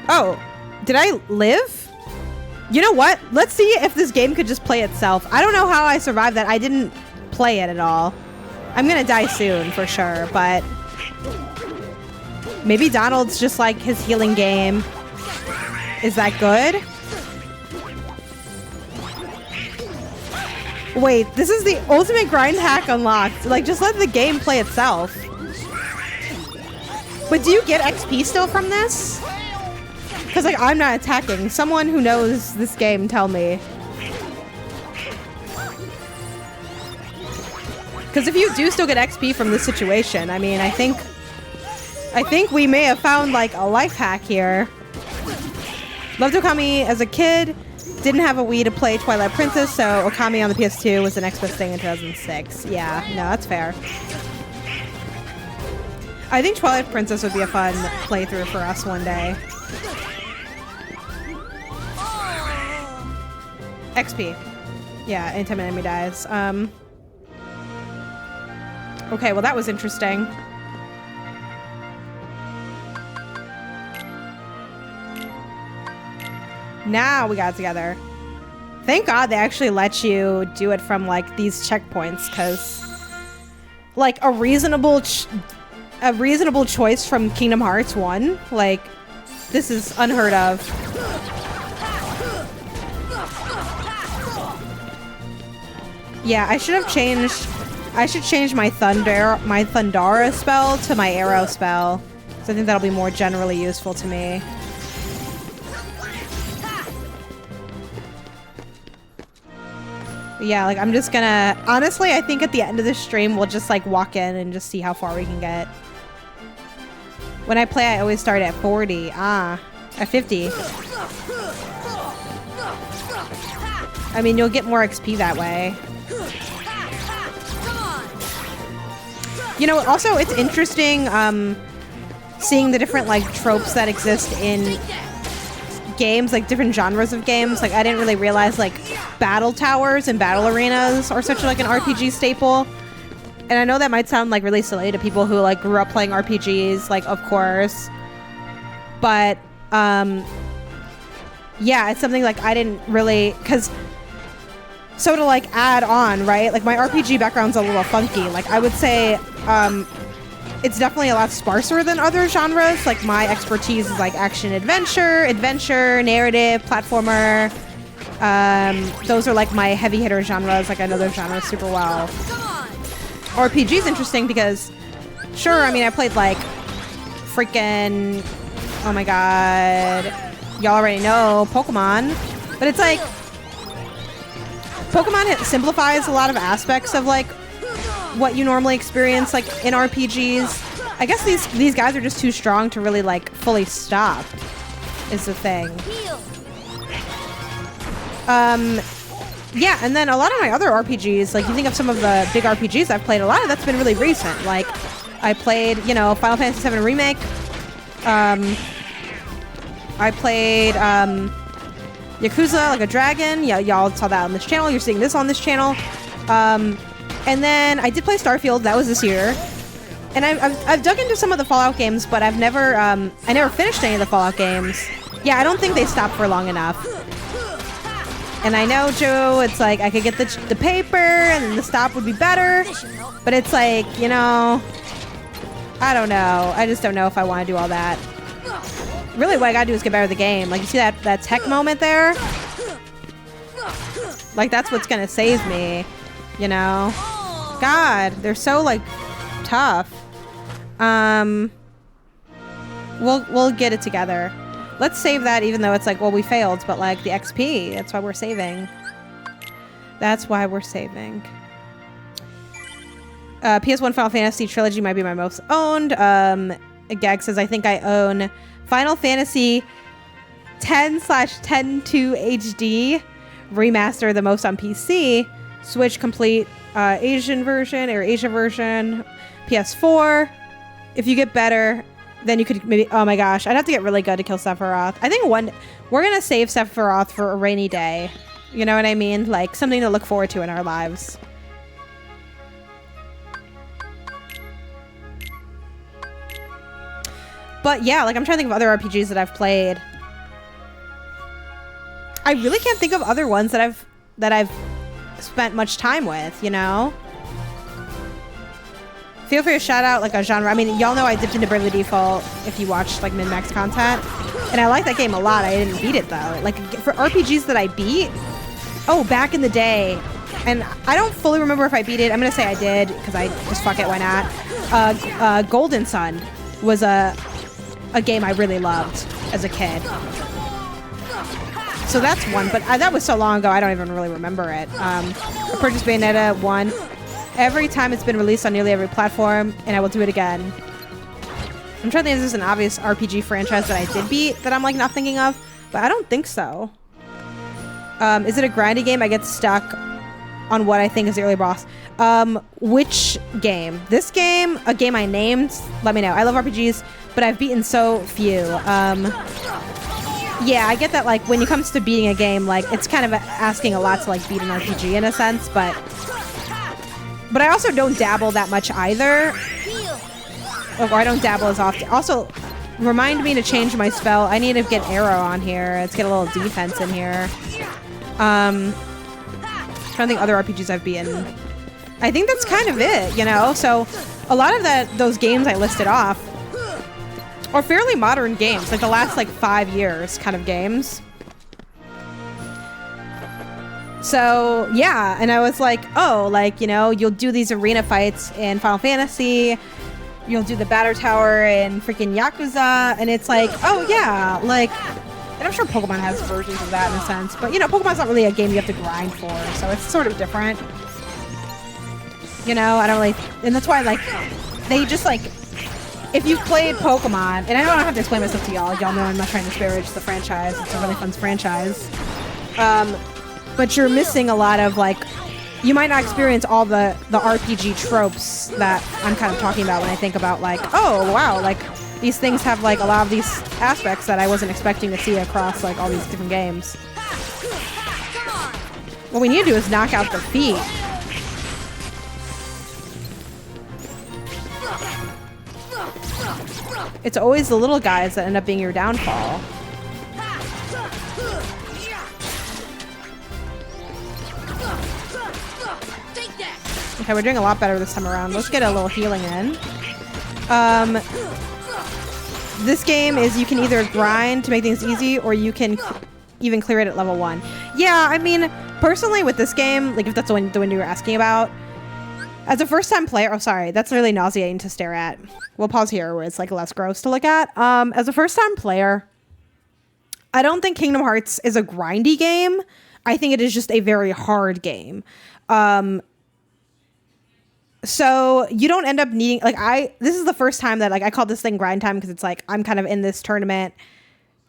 Oh, did I live? You know what? Let's see if this game could just play itself. I don't know how I survived that. I didn't play it at all. I'm gonna die soon for sure, but maybe Donald's just like his healing game. Is that good? Wait, this is the ultimate grind hack unlocked. Like, just let the game play itself. But do you get XP still from this? Because, like, I'm not attacking. Someone who knows this game, tell me. Because if you do still get XP from this situation, I mean, I think we may have found, like, a life hack here. Loved Okami as a kid. Didn't have a Wii to play Twilight Princess, so Okami on the PS2 was the next best thing in 2006. Yeah, no, that's fair. I think Twilight Princess would be a fun playthrough for us one day. XP. Yeah, anytime an enemy dies. Okay, well that was interesting. Now we got it together. Thank God they actually let you do it from like these checkpoints, because like a reasonable choice from Kingdom Hearts 1, like this is unheard of. Yeah, I should change my Thundara spell to my arrow spell. So I think that'll be more generally useful to me. Yeah, like I'm just gonna... Honestly, I think at the end of the stream, we'll just like walk in and just see how far we can get. When I play, I always start at 40. At 50. I mean, you'll get more XP that way. You know, also, it's interesting seeing the different like tropes that exist in games, like different genres of games. Like I didn't really realize like battle towers and battle arenas are such like an RPG staple. And I know that might sound like really silly to people who like grew up playing RPGs, like of course. But yeah, it's something like I didn't really, because so to like add on, right? Like my RPG background's a little funky. Like I would say it's definitely a lot sparser than other genres. Like my expertise is like action adventure, narrative, platformer. Those are like my heavy hitter genres. Like I know those genres super well. RPG is interesting because, sure, I mean I played like freaking, oh my god, y'all already know Pokemon, but it's like Pokemon simplifies a lot of aspects of like what you normally experience like in RPGs. I guess these guys are just too strong to really like fully stop is the thing. Yeah, and then a lot of my other RPGs, like you think of some of the big RPGs I've played, a lot of that's been really recent. Like I played, you know, Final Fantasy VII Remake. I played Yakuza Like a Dragon. Yeah, y'all saw that on this channel. You're seeing this on this channel. And then I did play Starfield. That was this year. And I've dug into some of the Fallout games, but I've never I never finished any of the Fallout games. Yeah, I don't think they stopped for long enough. And I know, Joe, it's like I could get the paper and then the stop would be better. But it's like, you know, I don't know. I just don't know if I want to do all that. Really, what I gotta do is get better at the game. Like, you see that tech moment there? Like, that's what's gonna save me, you know? God, they're so, like, tough. We'll get it together. Let's save that even though it's like, well, we failed, but like the XP, that's why we're saving. That's why we're saving. PS1 Final Fantasy Trilogy might be my most owned. Gag says, I think I own Final Fantasy 10/10-2 HD remaster, the most on PC. Switch complete Asian version or Asia version. PS4. If you get better, then you could maybe... Oh my gosh, I'd have to get really good to kill Sephiroth. I think we're gonna save Sephiroth for a rainy day. You know what I mean? Like, something to look forward to in our lives. But yeah, like, I'm trying to think of other RPGs that I've played. I really can't think of other ones that I've spent much time with, you know? Feel free to shout out like a genre. I mean, y'all know I dipped into Bravely Default if you watched like min-max content. And I like that game a lot. I didn't beat it though. Like for RPGs that I beat, oh, back in the day, and I don't fully remember if I beat it. I'm gonna say I did because I just fuck it, why not? Golden Sun was a game I really loved as a kid. So that's one, but that was so long ago I don't even really remember it. I purchased Bayonetta 1 every time it's been released on nearly every platform, and I will do it again. I'm trying to think if there's an obvious RPG franchise that I did beat that I'm like not thinking of, but I don't think so. Is it a grindy game? I get stuck on what I think is the early boss. Which game? This game? A game I named? Let me know. I love RPGs, but I've beaten so few. Yeah, I get that, like, when it comes to beating a game, like, it's kind of asking a lot to, like, beat an RPG in a sense, but I also don't dabble that much either. Or I don't dabble as often. Also, remind me to change my spell. I need to get arrow on here. Let's get a little defense in here. Trying to think other RPGs I've beaten. I think that's kind of it, you know? So, a lot of those games I listed off are fairly modern games, like the last, like, 5 years kind of games. So, yeah, and I was like, oh, like, you know, you'll do these arena fights in Final Fantasy, you'll do the Batter Tower in freaking Yakuza, and it's like, oh, yeah, like, and I'm sure Pokemon has versions of that in a sense, but, you know, Pokemon's not really a game you have to grind for, so it's sort of different. You know, I don't really, and that's why, like, they just, like, if you've played Pokemon, and I don't have to explain myself to y'all know I'm not trying to disparage the franchise, it's a really fun franchise, but you're missing a lot of, like, you might not experience all the RPG tropes that I'm kind of talking about when I think about, like, oh, wow, like, these things have, like, a lot of these aspects that I wasn't expecting to see across, like, all these different games. What we need to do is knock out the feet. It's always the little guys that end up being your downfall. Okay, we're doing a lot better this time around. Let's get a little healing in. This game is you can either grind to make things easy, or you can even clear it at level 1. Yeah, I mean, personally with this game, like if that's the one you were asking about, as a first-time player, oh sorry, that's really nauseating to stare at. We'll pause here where it's like less gross to look at. As a first-time player, I don't think Kingdom Hearts is a grindy game. I think it is just a very hard game. So you don't end up needing, like this is the first time that like I call this thing grind time because it's like I'm kind of in this tournament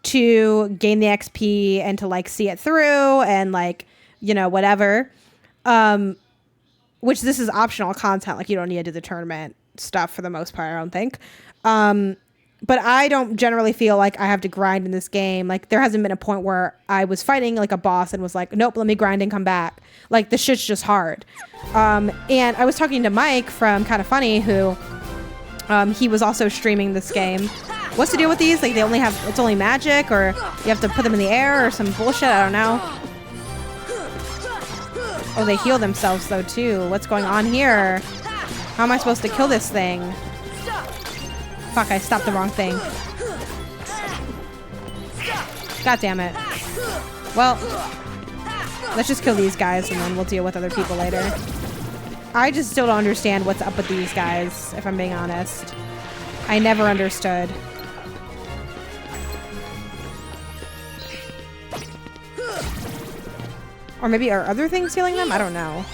to gain the XP and to like see it through and like, you know, whatever. Which this is optional content. Like you don't need to do the tournament stuff for the most part, I don't think. But I don't generally feel like I have to grind in this game. Like there hasn't been a point where I was fighting like a boss and was like, nope, let me grind and come back. Like the shit's just hard. And I was talking to Mike from Kinda Funny who, he was also streaming this game. What's the deal with these? Like they only have, it's only magic or you have to put them in the air or some bullshit. I don't know. Oh, they heal themselves though too. What's going on here? How am I supposed to kill this thing? Fuck, I stopped the wrong thing. God damn it. Well, let's just kill these guys and then we'll deal with other people later. I just still don't understand what's up with these guys, if I'm being honest. I never understood. Or maybe are other things healing them? I don't know.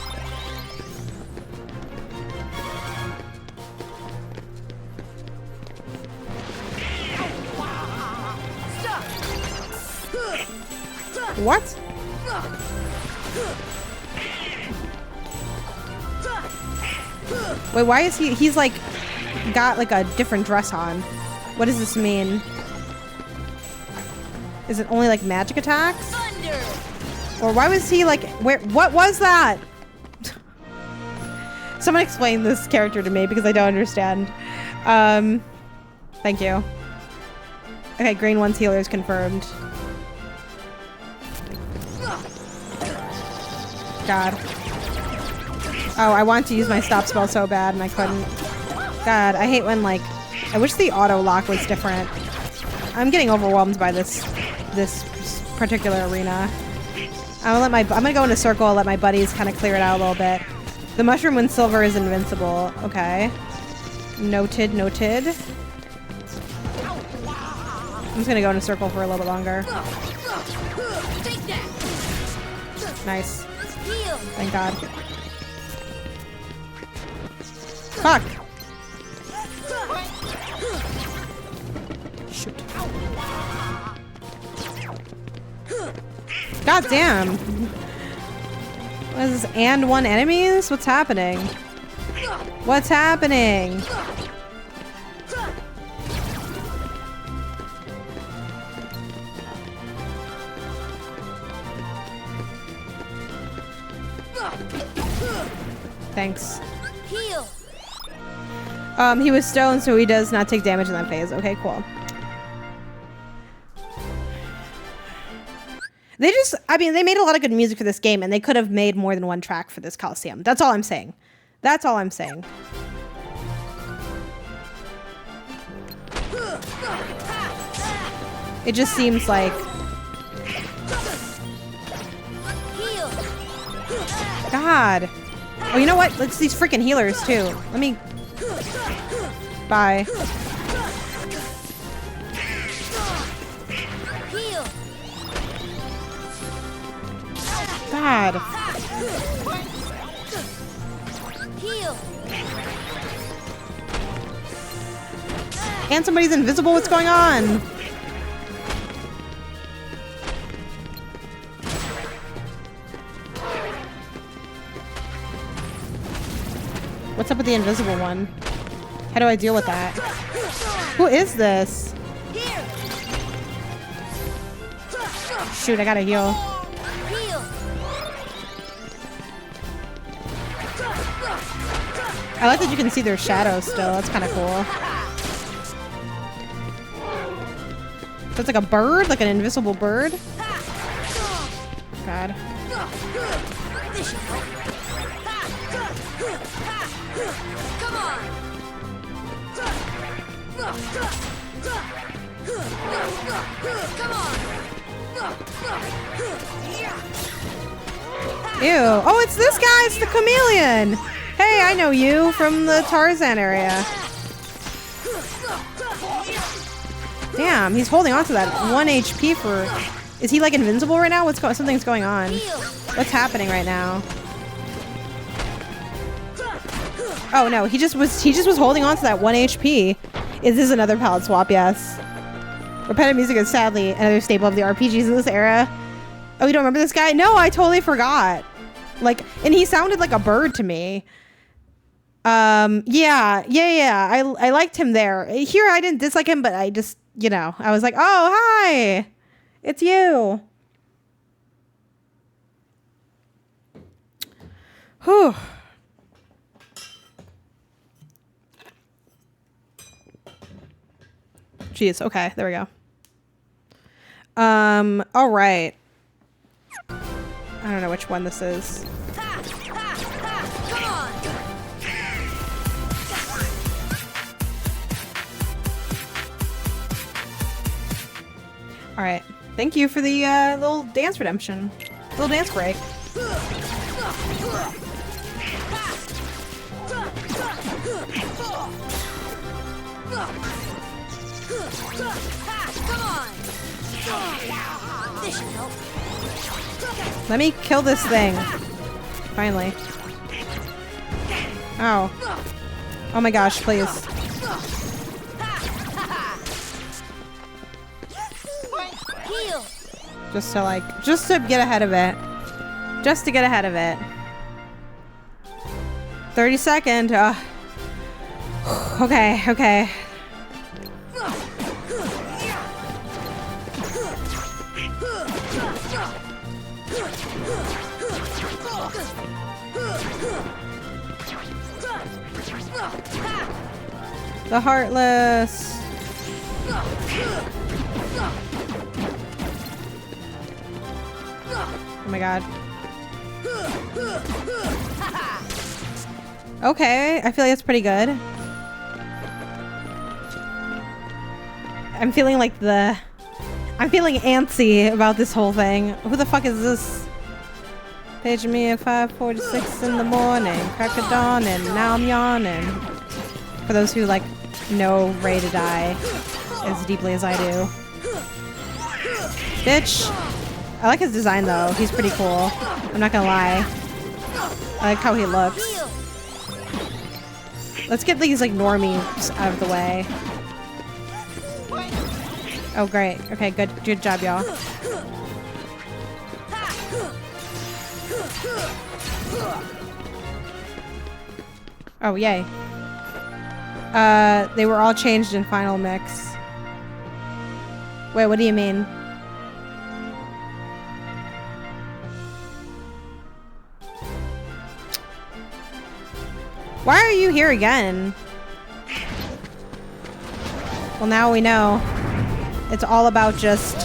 What? Wait, why is he's like got like a different dress on? What does this mean? Is it only like magic attacks? Or why was he like, what was that? Someone explain this character to me because I don't understand. Thank you. Okay, green one's healer is confirmed. God. Oh, I want to use my stop spell so bad and I couldn't. God, I hate when like, I wish the auto lock was different. I'm getting overwhelmed by this particular arena. I'm gonna go in a circle and let my buddies kind of clear it out a little bit. The mushroom when silver is invincible. Okay. Noted, noted. I'm just gonna go in a circle for a little bit longer. Nice. Thank God. Fuck! Shoot. God damn! What is this? And one enemies? What's happening? What's happening? Thanks. Heal. He was stoned, so he does not take damage in that phase. Okay, cool. They just, I mean, they made a lot of good music for this game, and they could have made more than one track for this Coliseum. That's all I'm saying. That's all I'm saying. It just seems like... God. Oh, you know what? It's these freaking healers, too. Let me... Bye. God. And somebody's invisible. What's going on? What's up with the invisible one? How do I deal with that? Who is this? Shoot, I gotta heal. I like that you can see their shadows still. That's kind of cool. So it's like a bird? Like an invisible bird? God. Come on. Come on. Ew. Oh, it's this guy. It's the chameleon. Hey, I know you from the Tarzan area. Damn, he's holding on to that 1 HP for... Is he like invincible right now? Something's going on. What's happening right now? Oh no, he just was holding on to that 1 HP. Is this another palette swap? Yes. Repetitive music is sadly another staple of the RPGs in this era. Oh, you don't remember this guy? No, I totally forgot. Like, and he sounded like a bird to me. Yeah. I liked him there. Here, I didn't dislike him, but I just, you know, I was like, oh, hi, it's you. Whew. Jeez, okay, there we go. All right. I don't know which one this is. All right. Thank you for the little dance redemption. Little dance break. Let me kill this thing. Finally. Oh. Oh my gosh, please. Just to get ahead of it. Just to get ahead of it. 30-second. Okay. The Heartless. Oh my god. Okay, I feel like it's pretty good. I'm feeling like I'm feeling antsy about this whole thing. Who the fuck is this? Page me at 5:46 in the morning. Crack of dawn and now I'm yawning. For those who like know Ray to Die as deeply as I do. Bitch. I like his design though. He's pretty cool. I'm not gonna lie. I like how he looks. Let's get these like normies out of the way. Oh great. Okay, good job, y'all. Oh yay. They were all changed in final mix. Wait, what do you mean? Why are you here again? Well, now we know. It's all about just...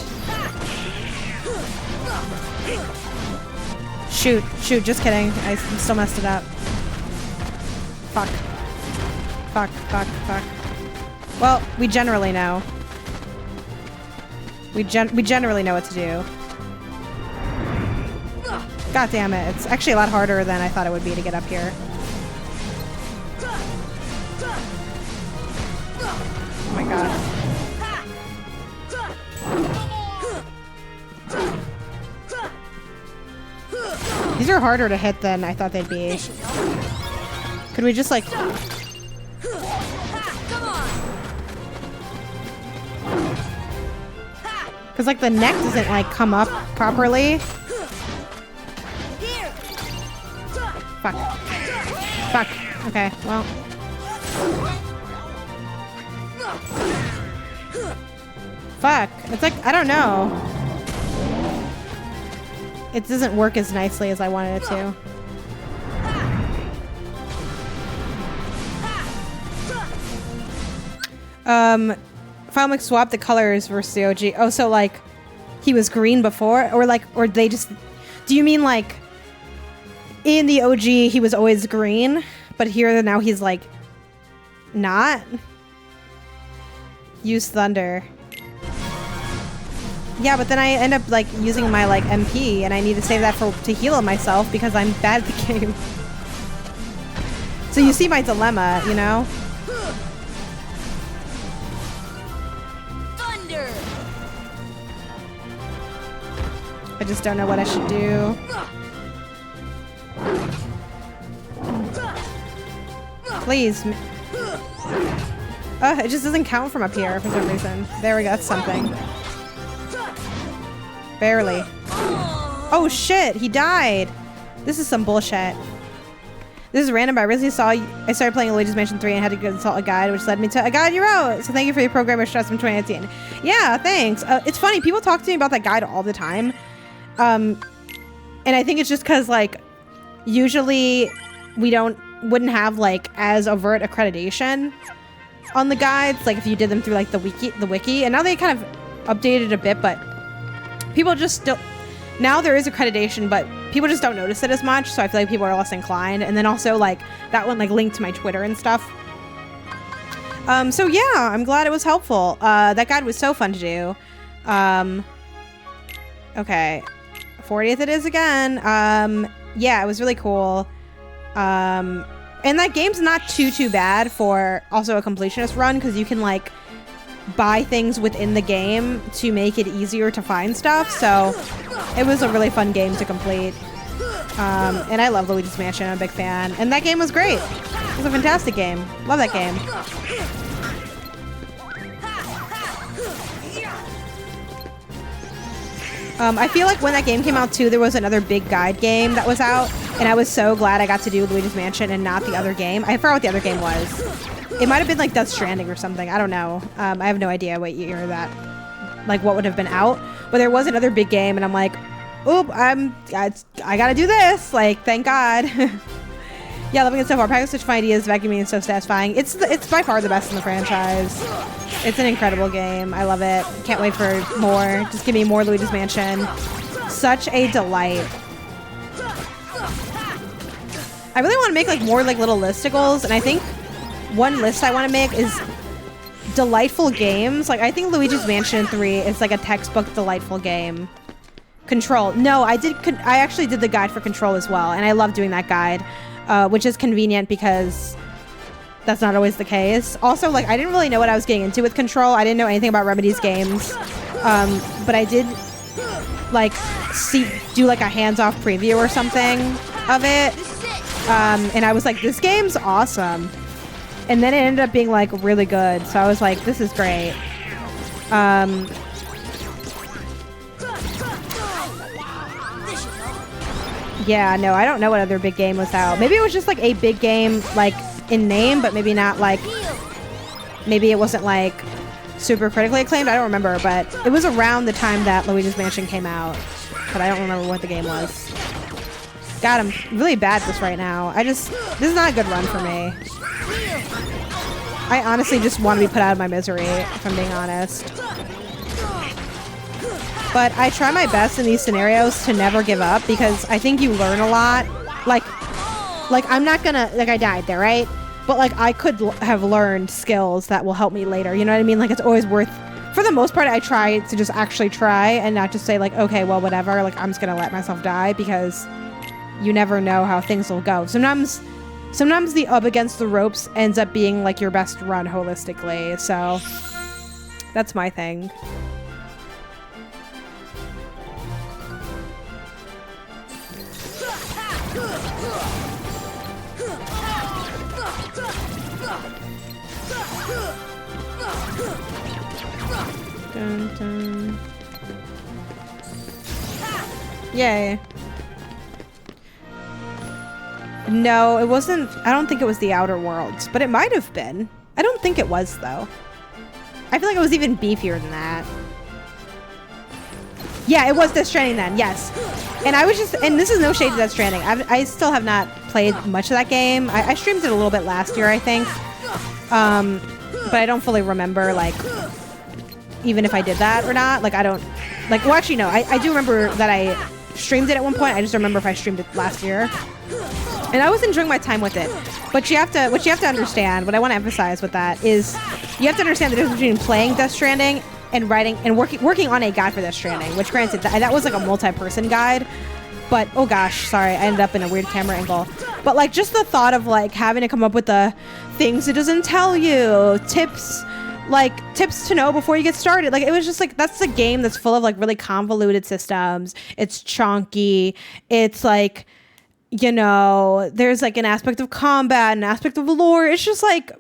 Shoot, just kidding. I still messed it up. Fuck. Well, we generally know. We generally know what to do. God damn it. It's actually a lot harder than I thought it would be to get up here. Oh my god. These are harder to hit than I thought they'd be. Could we just like... Because like the neck doesn't like come up properly. Fuck. Okay, well. Fuck. It's like, I don't know. It doesn't work as nicely as I wanted it to. Final Mix swapped the colors versus the OG. Oh, so like he was green before, or they just... Do you mean like in the OG he was always green, but here now he's like not? Use Thunder. Yeah, but then I end up like using my like MP, and I need to save that to heal myself because I'm bad at the game. So you see my dilemma, you know? Thunder. I just don't know what I should do. Please. It just doesn't count from up here for some reason. There we go, that's something. Barely. Oh shit, he died. This is some bullshit. This is random, but I recently saw I started playing Luigi's Mansion 3 and had to consult a guide, which led me to a guide you wrote. So thank you for your programmer stress from 2018. Yeah, thanks. It's funny, people talk to me about that guide all the time. And I think it's just because like usually we wouldn't have like as overt accreditation on the guides, like if you did them through like the wiki, and now they kind of updated a bit, but people just still, now there is accreditation, but people just don't notice it as much, so I feel like people are less inclined. And then also like that one like linked to my Twitter and stuff. So yeah, I'm glad it was helpful. That guide was so fun to do. Okay, 40th it is again. Yeah, it was really cool. And that game's not too bad for also a completionist run, because you can like buy things within the game to make it easier to find stuff. So it was a really fun game to complete. And I love Luigi's Mansion. I'm a big fan. And that game was great. It was a fantastic game. Love that game. I feel like when that game came out too, there was another big guide game that was out, and I was so glad I got to do Luigi's Mansion and not the other game. I forgot what the other game was. It might have been like Death Stranding or something. I don't know. I have no idea what year that, like what would have been out. But there was another big game, and I'm like, oop, I gotta do this. Like, thank God. Yeah, loving it so far. Practice such fun ideas, vacuuming is so satisfying. It's by far the best in the franchise. It's an incredible game. I love it. Can't wait for more. Just give me more Luigi's Mansion. Such a delight. I really want to make like more like little listicles, and I think one list I want to make is delightful games. Like, I think Luigi's Mansion 3 is like a textbook delightful game. Control. No, I actually did the guide for Control as well, and I love doing that guide, which is convenient because that's not always the case. Also, like, I didn't really know what I was getting into with Control. I didn't know anything about Remedy's games, but I did like do like a hands-off preview or something of it, and I was like, this game's awesome. And then it ended up being like really good, so I was like, this is great. Yeah, no, I don't know what other big game was out. Maybe it was just like a big game, like in name, but maybe not like, maybe it wasn't like super critically acclaimed. I don't remember, but it was around the time that Luigi's Mansion came out, but I don't remember what the game was. God, I'm really bad at this right now. This is not a good run for me. I honestly just want to be put out of my misery, if I'm being honest. But I try my best in these scenarios to never give up because I think you learn a lot. Like I'm not gonna, like, I died there, right? But like I could have learned skills that will help me later. You know what I mean? Like, it's always worth, for the most part, I try to just actually try and not just say like, okay, well, whatever. Like, I'm just gonna let myself die because you never know how things will go. Sometimes the up against the ropes ends up being like your best run holistically. So that's my thing. Dun, dun. Yay. No, it wasn't. I don't think it was the Outer Worlds, but it might have been. I don't think it was, though. I feel like it was even beefier than that. Yeah, it was Death Stranding then, yes. And I was just, and this is no shade to Death Stranding. I still have not played much of that game. I streamed it a little bit last year, I think. But I don't fully remember, like, even if I did that or not. Like, I don't, like, well, actually, no. I do remember that I streamed it at one point. I just don't remember if I streamed it last year. And I was enjoying my time with it. But what you have to understand, what I want to emphasize with that is you have to understand the difference between playing Death Stranding and writing and working on a guide for Death Stranding, which granted, that was like a multi-person guide. But, oh gosh, sorry, I ended up in a weird camera angle. But like, just the thought of like having to come up with the things it doesn't tell you, tips to know before you get started. Like, it was just like, that's a game that's full of like really convoluted systems. It's chunky. It's like, you know, there's like an aspect of combat, an aspect of lore. It's just like,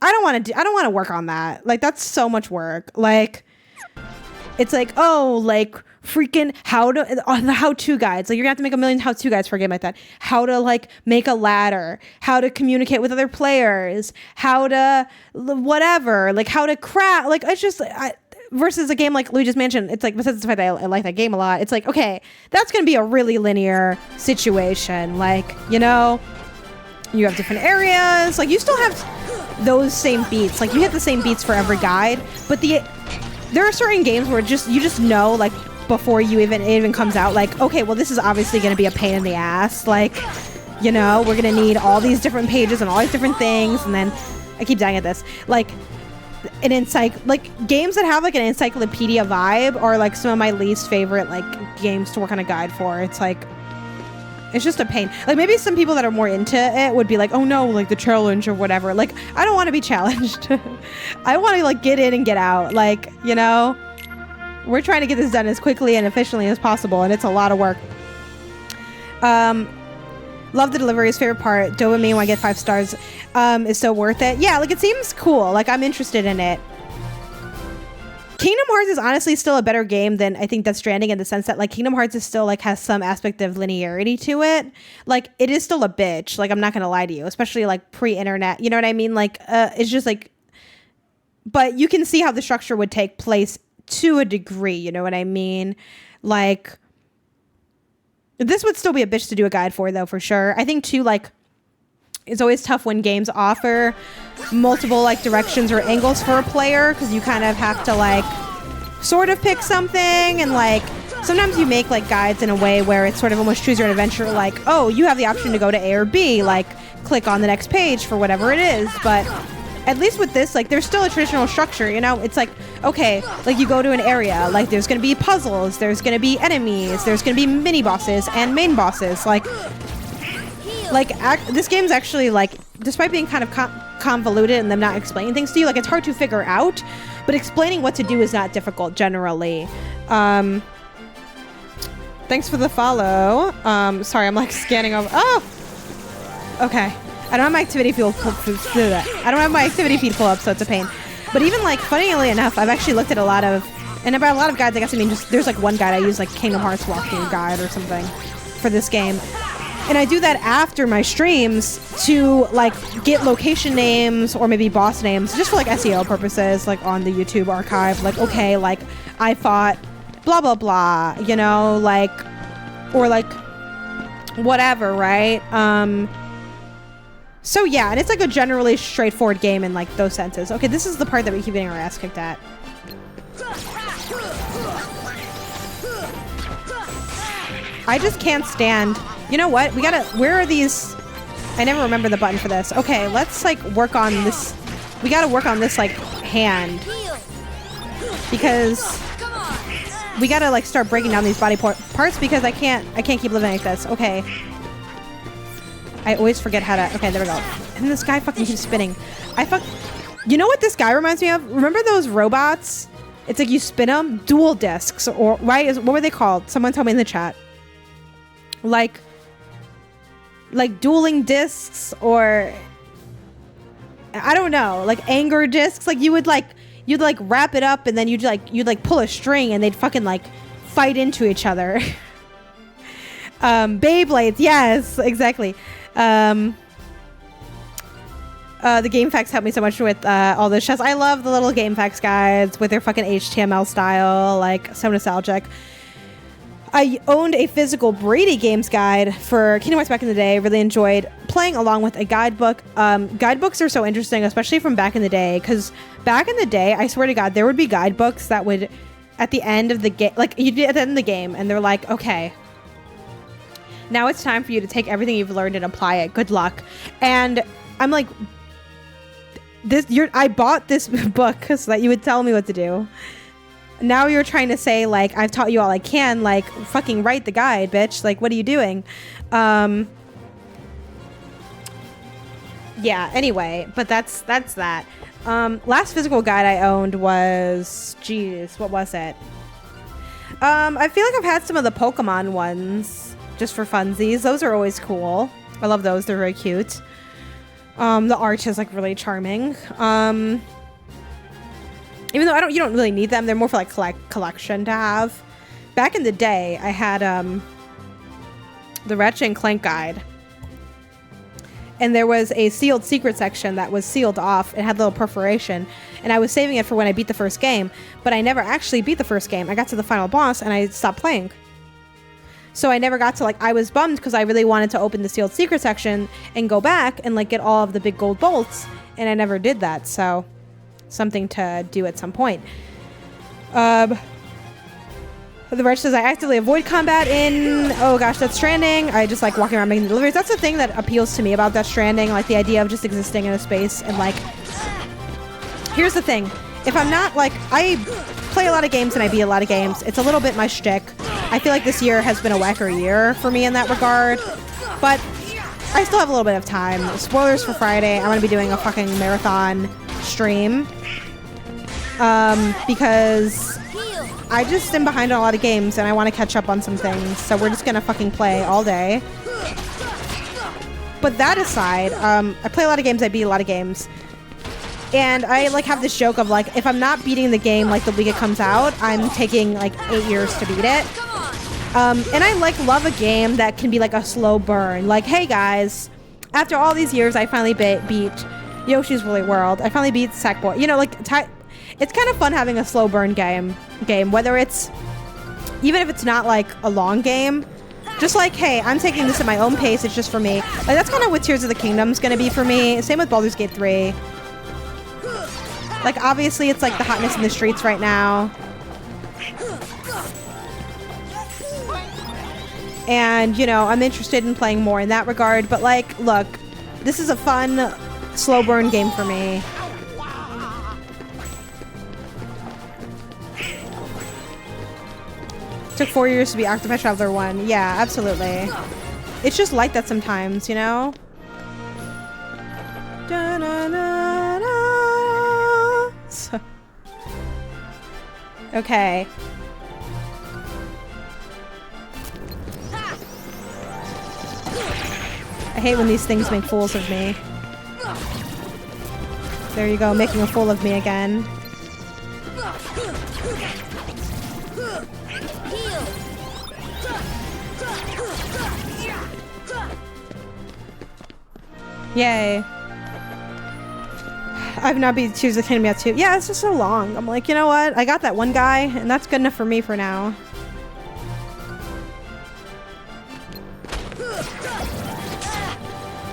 I don't want to work on that. Like, that's so much work. Like, it's like, oh, like freaking the how-to guides. Like, you're gonna have to make a million how-to guides for a game like that. How to like make a ladder, how to communicate with other players, how to whatever, like how to craft. Like, it's just versus a game like Luigi's Mansion. It's like, besides the fact that I like that game a lot, it's like, okay, that's gonna be a really linear situation. Like, you know, you have different areas. Like, you still have those same beats. Like, you hit the same beats for every guide, but there are certain games where you just know, like, before it even comes out, like, okay, well, this is obviously going to be a pain in the ass. Like, you know, we're going to need all these different pages and all these different things. And then I keep dying at this. Like, like games that have like an encyclopedia vibe are like some of my least favorite like games to work on a guide for. It's like, it's just a pain. Like, maybe some people that are more into it would be like, oh no, like the challenge or whatever. Like, I don't want to be challenged. I want to like get in and get out. Like, you know, we're trying to get this done as quickly and efficiently as possible, and it's a lot of work. Love the delivery. His favorite part, dopamine when I get 5 stars, is so worth it. Yeah, like, it seems cool. Like, I'm interested in it. Kingdom Hearts is honestly still a better game than I think Death Stranding, in the sense that like Kingdom Hearts is still like has some aspect of linearity to it. Like, it is still a bitch. Like, I'm not gonna lie to you, especially like pre-internet. You know what I mean? Like, it's just like, but you can see how the structure would take place to a degree. You know what I mean? Like, this would still be a bitch to do a guide for, though, for sure. I think too, like, it's always tough when games offer multiple like directions or angles for a player, because you kind of have to like sort of pick something, and like sometimes you make like guides in a way where it's sort of almost choose your own adventure, like, oh, you have the option to go to A or B, like click on the next page for whatever it is. But at least with this, like, there's still a traditional structure, you know? It's like, okay, like, you go to an area, like, there's gonna be puzzles, there's gonna be enemies, there's gonna be mini bosses and main bosses. Like, this game's actually, like, despite being kind of convoluted and them not explaining things to you, like, it's hard to figure out, but explaining what to do is not difficult generally. Thanks for the follow. Sorry, I'm, like, scanning over. Oh! Okay. I don't have my activity feed pull up, so it's a pain. But even, like, funnily enough, I've actually looked at a lot of, and by a lot of guides, I guess I mean just, there's, like, one guide I use, like, Kingdom Hearts walkthrough guide or something for this game. And I do that after my streams to, like, get location names or maybe boss names, just for, like, SEO purposes, like, on the YouTube archive. Like, okay, like, I fought blah, blah, blah, you know, like, or, like, whatever, right? So, yeah, and it's, like, a generally straightforward game in, like, those senses. Okay, this is the part that we keep getting our ass kicked at. I just can't stand... You know what? We gotta... Where are these... I never remember the button for this. Okay, let's, like, work on this... We gotta work on this, like, hand. Because... We gotta, like, start breaking down these body parts because I can't keep living like this. Okay. I always forget how to... Okay, there we go. And this guy fucking keeps spinning. You know what this guy reminds me of? Remember those robots? It's like you spin them? Dual discs. Or... Right? What were they called? Someone tell me in the chat. Like dueling discs, or I don't know, like anger discs. Like you'd wrap it up and then you'd pull a string and they'd fucking like fight into each other. Beyblades, yes, exactly. The Game Facts helped me so much with all those shows. I love the little Game Facts guides with their fucking HTML style, like so nostalgic. I owned a physical Brady Games guide for Kingdom Hearts back in the day. Really enjoyed playing along with a guidebook. Guidebooks are so interesting, especially from back in the day, because back in the day, I swear to God, there would be guidebooks that would, at the end of the game, like you'd be at the end of the game, and they're like, okay, now it's time for you to take everything you've learned and apply it. Good luck. And I'm like, I bought this book so that you would tell me what to do. Now you're trying to say, like, I've taught you all I can, like, fucking write the guide, bitch. Like, what are you doing? Yeah, anyway, but that's that. Last physical guide I owned was, geez, what was it? I feel like I've had some of the Pokemon ones, just for funsies. Those are always cool. I love those. They're very cute. The art is, like, really charming. Even though you don't really need them, they're more for like collection to have. Back in the day, I had the Ratchet and Clank guide, and there was a sealed secret section that was sealed off. It had a little perforation, and I was saving it for when I beat the first game, but I never actually beat the first game. I got to the final boss and I stopped playing. So I never got to, like, I was bummed because I really wanted to open the sealed secret section and go back and, like, get all of the big gold bolts, and I never did that. So something to do at some point. The Wretch says, I actively avoid combat in, oh gosh, Death Stranding. I just like walking around making deliveries. That's the thing that appeals to me about Death Stranding, like the idea of just existing in a space. And like, here's the thing, if I'm not, like, I play a lot of games and I beat a lot of games. It's a little bit my shtick. I feel like this year has been a whacker year for me in that regard, but I still have a little bit of time. Spoilers for Friday, I'm gonna be doing a fucking marathon stream, because I just am behind on a lot of games and I want to catch up on some things, so we're just gonna fucking play all day. But that aside, I play a lot of games, I beat a lot of games, and I like have this joke of like, if I'm not beating the game like the week it comes out, I'm taking like 8 years to beat it. And I like love a game that can be like a slow burn, like, hey guys, after all these years I finally beat Yoshi's Woolly World. I finally beat Sackboy. You know, like, it's kind of fun having a slow burn game, whether it's, even if it's not like a long game, just like, hey, I'm taking this at my own pace, it's just for me. Like, that's kind of what Tears of the Kingdom's gonna be for me. Same with Baldur's Gate 3. Like, obviously it's like the hotness in the streets right now. And, you know, I'm interested in playing more in that regard, but like, look, this is a fun slow burn game for me. Took 4 years to be Octopath Traveler 1. Yeah, absolutely. It's just like that sometimes, you know? So, okay. I hate when these things make fools of me. There you go, making a fool of me again. Yay. I've not been choose the kingdom yet too. Yeah, it's just so long. I'm like, you know what? I got that one guy, and that's good enough for me for now.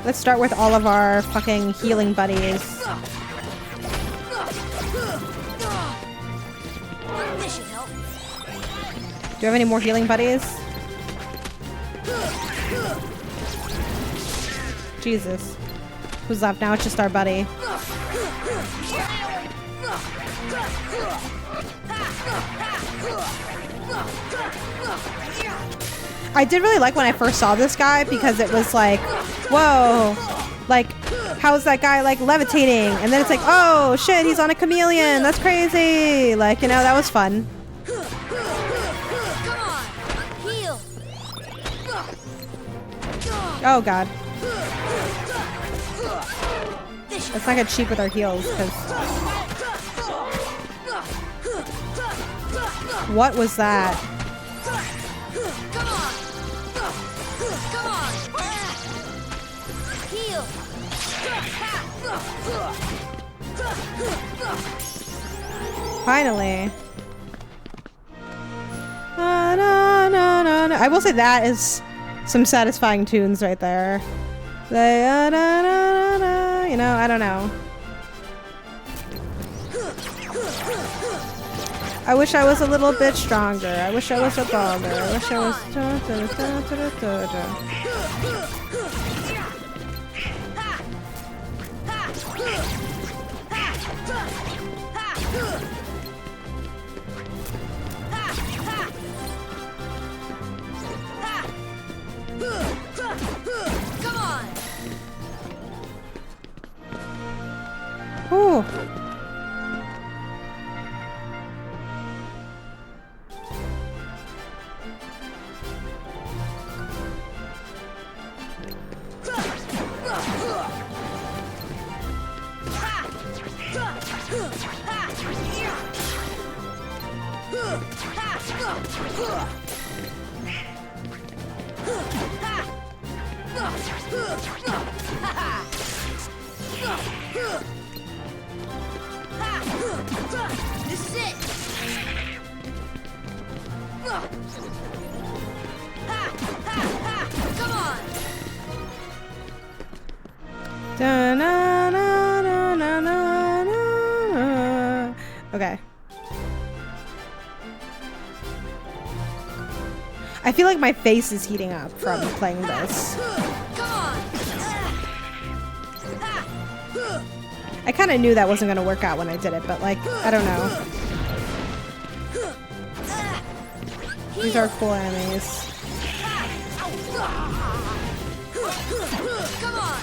Let's start with all of our fucking healing buddies. Do you have any more healing buddies? Jesus. Who's left now? It's just our buddy. I did really like when I first saw this guy because it was like, whoa, like, how's that guy like levitating? And then it's like, oh shit, he's on a chameleon. That's crazy. Like, you know, that was fun. Oh god. Let's not get cheap with our heals, because... What was that? Finally. I will say that is some satisfying tunes right there. You know, I don't know. I wish I was a little bit stronger. I wish I was a stronger. I wish I was... Ooh. This is it. Come on. Okay. I feel like my face is heating up from playing this. I kind of knew that wasn't going to work out when I did it, but like, I don't know. These are cool enemies. Come on.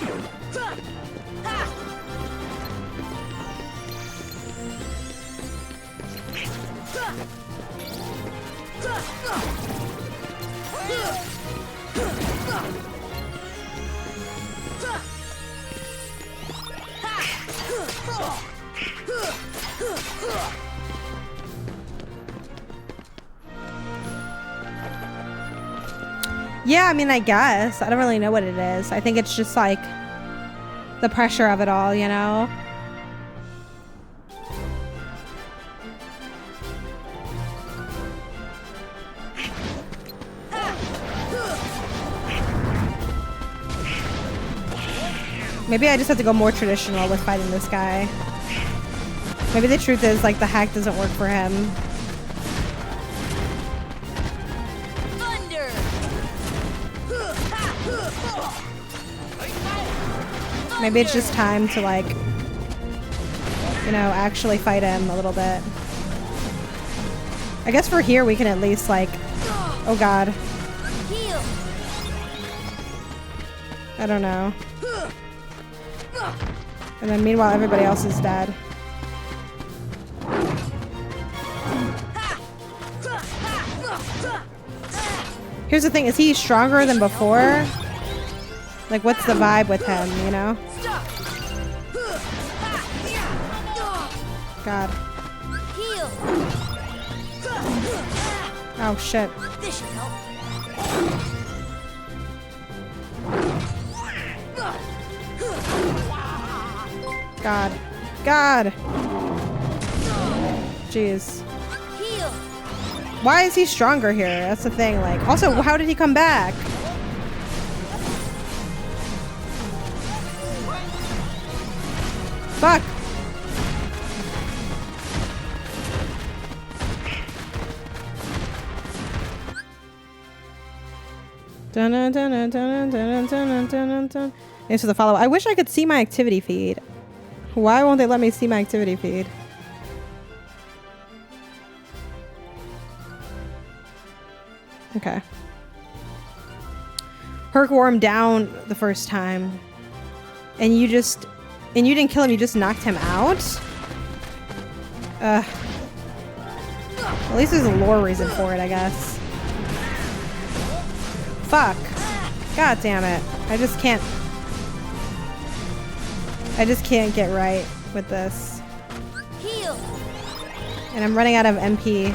Yeah, I mean, I guess. I don't really know what it is. I think it's just like the pressure of it all, you know? Maybe I just have to go more traditional with fighting this guy. Maybe the truth is, like, the hack doesn't work for him. Thunder. Maybe it's just time to, like, you know, actually fight him a little bit. I guess for here we can at least, like, Oh god. Heal. I don't know. And then meanwhile everybody else is dead. Here's the thing, is he stronger than before? Like, what's the vibe with him, you know? God. Heal. Oh, shit. This should help. God. God! Jeez. Heal. Why is he stronger here? That's the thing, like... Also, how did he come back? Fuck! Dun dun dun dun dun dun dun dun dun. Thanks for the follow. I wish I could see my activity feed. Why won't they let me see my activity feed? Okay. Herc wore him down the first time. And you didn't kill him, you just knocked him out? At least there's a lore reason for it, I guess. Fuck. God damn it. I just can't get right with this. Heal. And I'm running out of MP.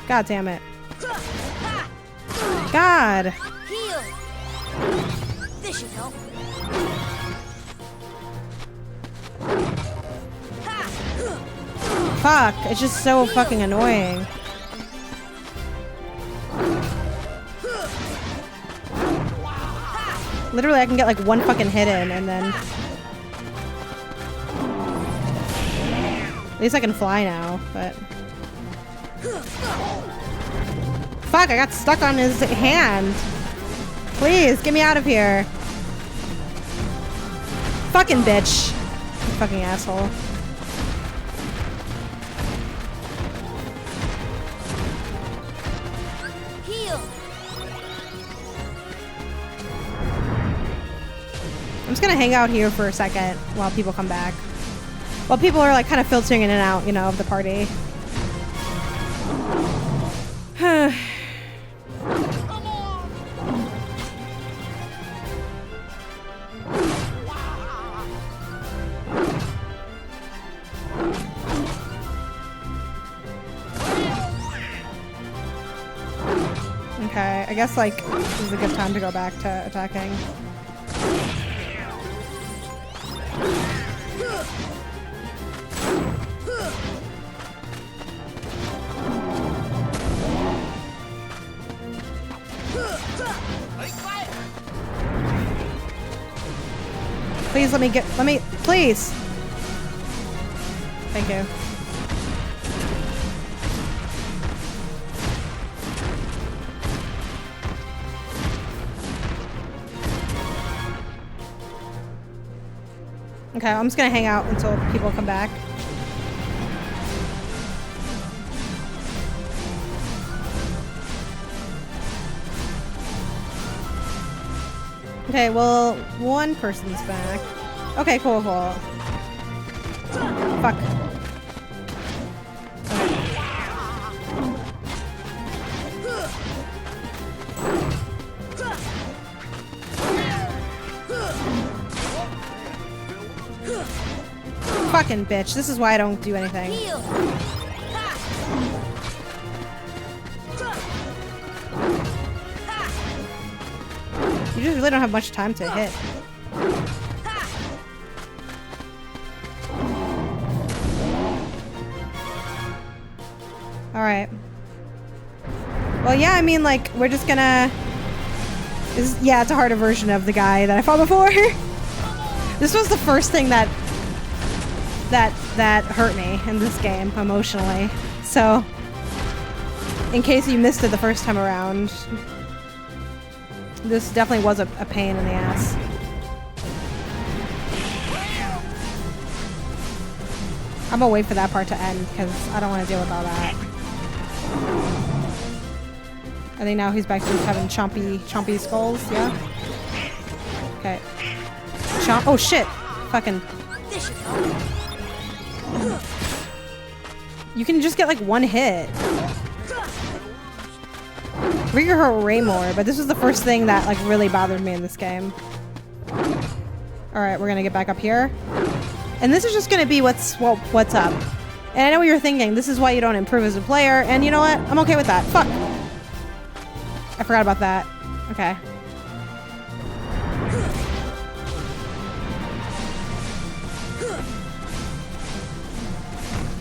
God damn it. God. Heal. This should help. Fuck. It's just so fucking annoying. Literally, I can get like one fucking hit in and then... At least I can fly now, but... Fuck, I got stuck on his hand. Please, get me out of here. Fucking bitch. You fucking asshole. Heal. I'm just gonna hang out here for a second while people come back. While people are like kind of filtering in and out, you know, of the party. Okay, I guess like this is a good time to go back to attacking. Please please. Thank you. Okay, I'm just gonna hang out until people come back. Okay, well, one person's back. Okay, cool. Fuck. Fucking bitch. This is why I don't do anything. Heal. You just really don't have much time to hit. Alright. Well, yeah, I mean, like, we're just gonna... yeah, it's a harder version of the guy that I fought before. This was the first thing that hurt me in this game, emotionally. So, in case you missed it the first time around, this definitely was a pain in the ass. I'm gonna wait for that part to end because I don't want to deal with all that. I think now he's back to having chompy skulls, yeah? Okay. Oh shit! Fucking. This should help. You can just get like one hit. Rigger hurt way more, but this was the first thing that like really bothered me in this game. Alright, we're gonna get back up here. And this is just gonna be what's up. And I know what you're thinking, this is why you don't improve as a player, and you know what? I'm okay with that. Fuck! I forgot about that. Okay.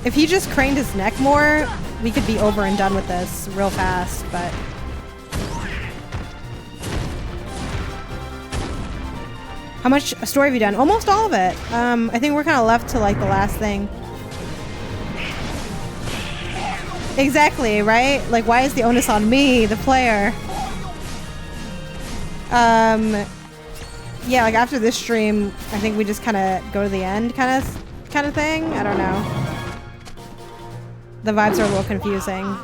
If he just craned his neck more, we could be over and done with this real fast, but... How much story have you done? Almost all of it. I think we're kind of left to like the last thing. Exactly, right? Like, why is the onus on me, the player? Yeah, like after this stream, I think we just kind of go to the end kind of thing. I don't know. The vibes are a little confusing.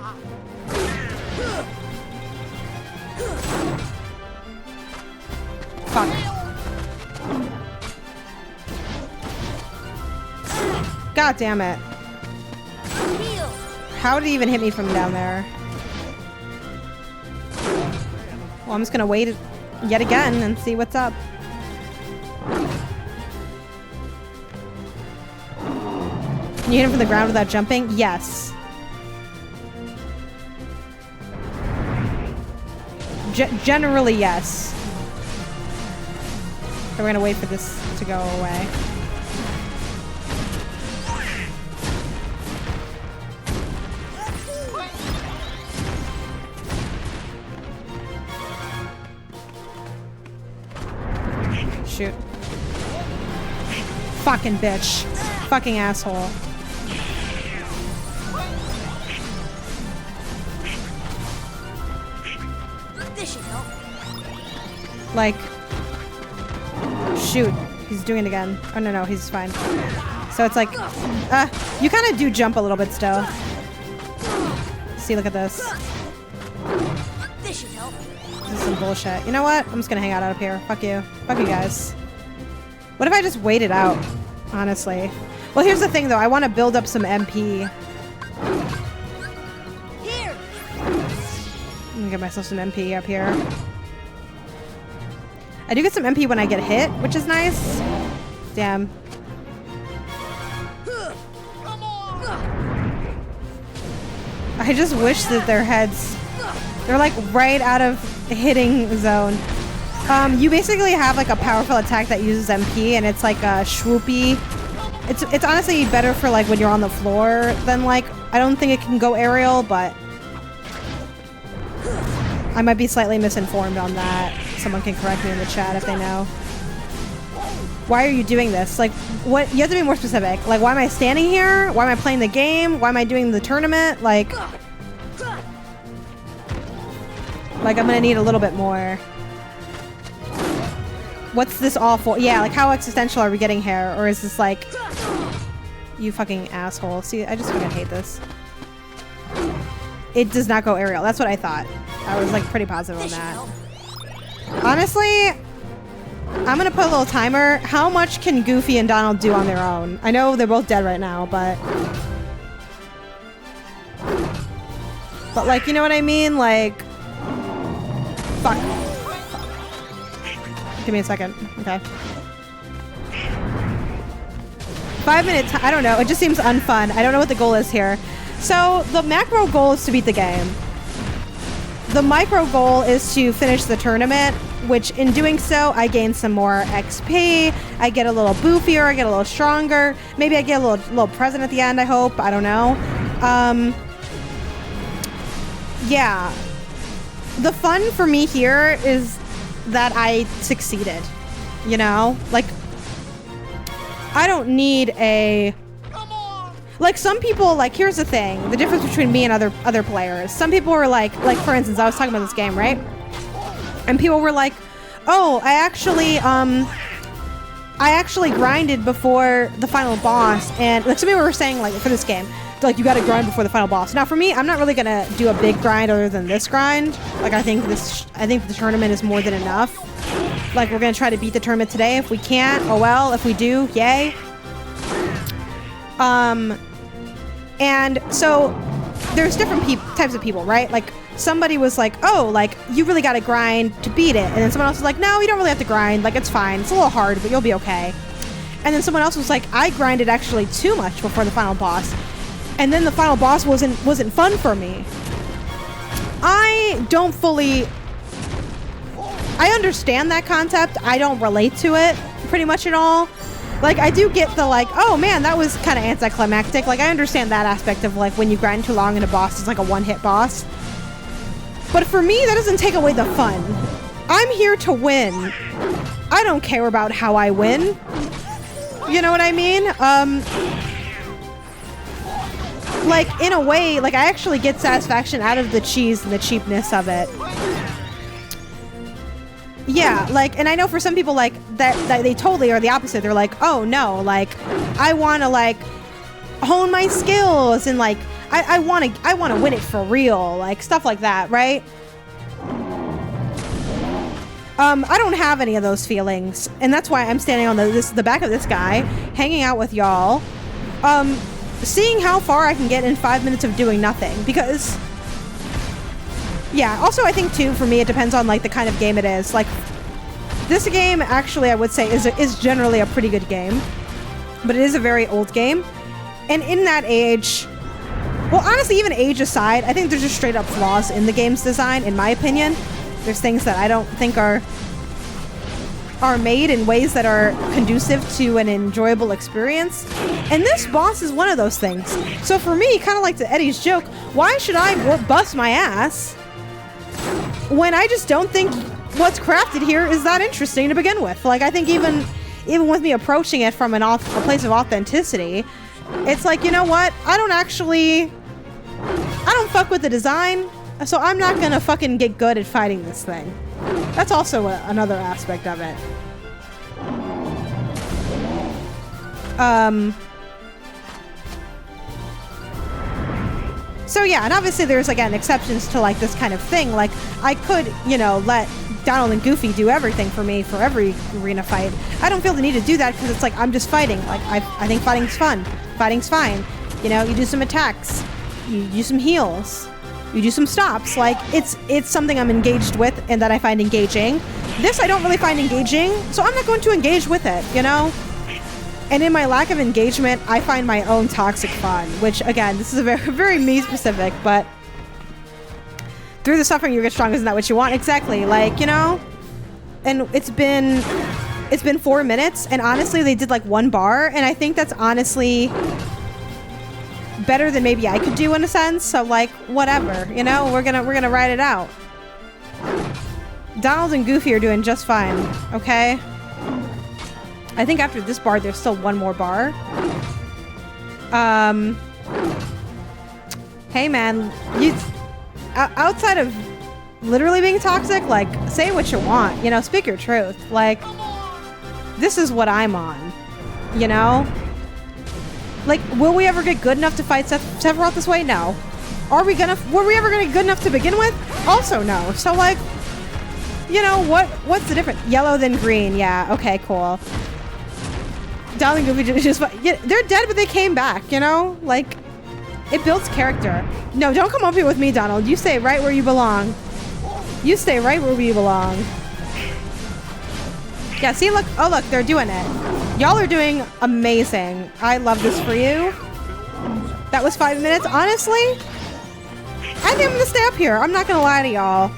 Fuck. God damn it. How did he even hit me from down there? Well, I'm just gonna wait yet again and see what's up. Can you hit him from the ground without jumping? Yes. Generally, yes. So we're gonna wait for this to go away. Shoot. Fucking bitch. Fucking asshole. This should help. Like, shoot. He's doing it again. Oh, no, he's fine. So it's like, you kind of do jump a little bit still. See, look at this. This should help. This is some bullshit. You know what? I'm just gonna hang out up here. Fuck you. Fuck you guys. What if I just wait it out? Honestly. Well, here's the thing, though. I want to build up some MP. Here. I'm gonna get myself some MP up here. I do get some MP when I get hit, which is nice. Damn. Come on. I just wish that their heads... They're like right out of hitting zone. You basically have like a powerful attack that uses MP, and it's like a swoopy. It's honestly better for like when you're on the floor than like, I don't think it can go aerial, but I might be slightly misinformed on that. Someone can correct me in the chat if they know. Why are you doing this? Like, what? You have to be more specific. Like, why am I standing here? Why am I playing the game? Why am I doing the tournament? Like I'm gonna need a little bit more. What's this all for? Yeah, like how existential are we getting here? Or is this like, you fucking asshole. See, I just fucking hate this. It does not go aerial. That's what I thought. I was like pretty positive on that. Honestly, I'm gonna put a little timer. How much can Goofy and Donald do on their own? I know they're both dead right now, but like, you know what I mean? Like, fuck. Give me a second. Okay. 5 minutes. I don't know. It just seems unfun. I don't know what the goal is here. So the macro goal is to beat the game. The micro goal is to finish the tournament, which in doing so, I gain some more XP. I get a little boofier. I get a little stronger. Maybe I get a little present at the end, I hope. I don't know. Yeah. The fun for me here is that I succeeded, you know? Like, I don't need a... Like, some people, like, here's the thing. The difference between me and other players. Some people were like, for instance, I was talking about this game, right? And people were like, oh, I actually, I actually grinded before the final boss, and like some people were saying, like for this game, like you got to grind before the final boss. Now for me, I'm not really gonna do a big grind other than this grind. Like I think the tournament is more than enough. Like we're gonna try to beat the tournament today. If we can't, oh well. If we do, yay. And so there's different types of people, right? Like somebody was like, oh, like you really got to grind to beat it. And then someone else was like, no, you don't really have to grind. Like it's fine. It's a little hard, but you'll be okay. And then someone else was like, I grinded actually too much before the final boss. And then the final boss wasn't fun for me. I don't fully... I understand that concept. I don't relate to it pretty much at all. Like, I do get the, like, oh, man, that was kind of anticlimactic. Like, I understand that aspect of, like, when you grind too long and a boss is, like, a one-hit boss. But for me, that doesn't take away the fun. I'm here to win. I don't care about how I win. You know what I mean? Like, in a way, like, I actually get satisfaction out of the cheese and the cheapness of it. Yeah, like, and I know for some people, like, that they totally are the opposite. They're like, oh, no, like, I want to, like, hone my skills and, like, I want to win it for real, like, stuff like that, right? I don't have any of those feelings, and that's why I'm standing on the back of this guy, hanging out with y'all, seeing how far I can get in 5 minutes of doing nothing, because... Yeah, also I think too, for me, it depends on like the kind of game it is. Like, this game actually I would say is generally a pretty good game, but it is a very old game. And in that age, well honestly even age aside, I think there's just straight up flaws in the game's design, in my opinion. There's things that I don't think are made in ways that are conducive to an enjoyable experience. And this boss is one of those things. So for me, kind of like to Eddie's joke, why should I bust my ass when I just don't think what's crafted here is that interesting to begin with? Like, I think even with me approaching it from a place of authenticity, it's like, you know what? I don't fuck with the design, so I'm not gonna fucking get good at fighting this thing. That's also another aspect of it. So yeah, and obviously there's, again, exceptions to, like, this kind of thing. Like, I could, you know, let Donald and Goofy do everything for me for every arena fight. I don't feel the need to do that because it's like, I'm just fighting. Like, I think fighting's fun. Fighting's fine. You know, you do some attacks. You do some heals. You do some stops. Like, it's something I'm engaged with and that I find engaging. This I don't really find engaging, so I'm not going to engage with it, you know? And in my lack of engagement, I find my own toxic fun, which, again, this is a very, very me-specific, but through the suffering you get strong, isn't that what you want? Exactly, like, you know? And it's been 4 minutes, and honestly, they did, like, 1 bar, and I think that's honestly better than maybe I could do in a sense, so, like, whatever, you know? We're gonna ride it out. Donald and Goofy are doing just fine, okay? I think after this bar, there's still 1 more bar. Hey man, outside of literally being toxic, like, say what you want, you know, speak your truth. Like, this is what I'm on, you know? Like, will we ever get good enough to fight Sephiroth this way? No. Were we ever gonna get good enough to begin with? Also no. So, like, you know, what's the difference? Yellow than green, yeah, okay, cool. Donald and Goofy just, yeah, they're dead, but they came back, you know? Like, it builds character. No, don't come up here with me, Donald. You stay right where you belong. You stay right where you belong. Yeah, see, look. Oh, look, they're doing it. Y'all are doing amazing. I love this for you. That was 5 minutes. Honestly, I think I'm gonna stay up here. I'm not gonna lie to y'all.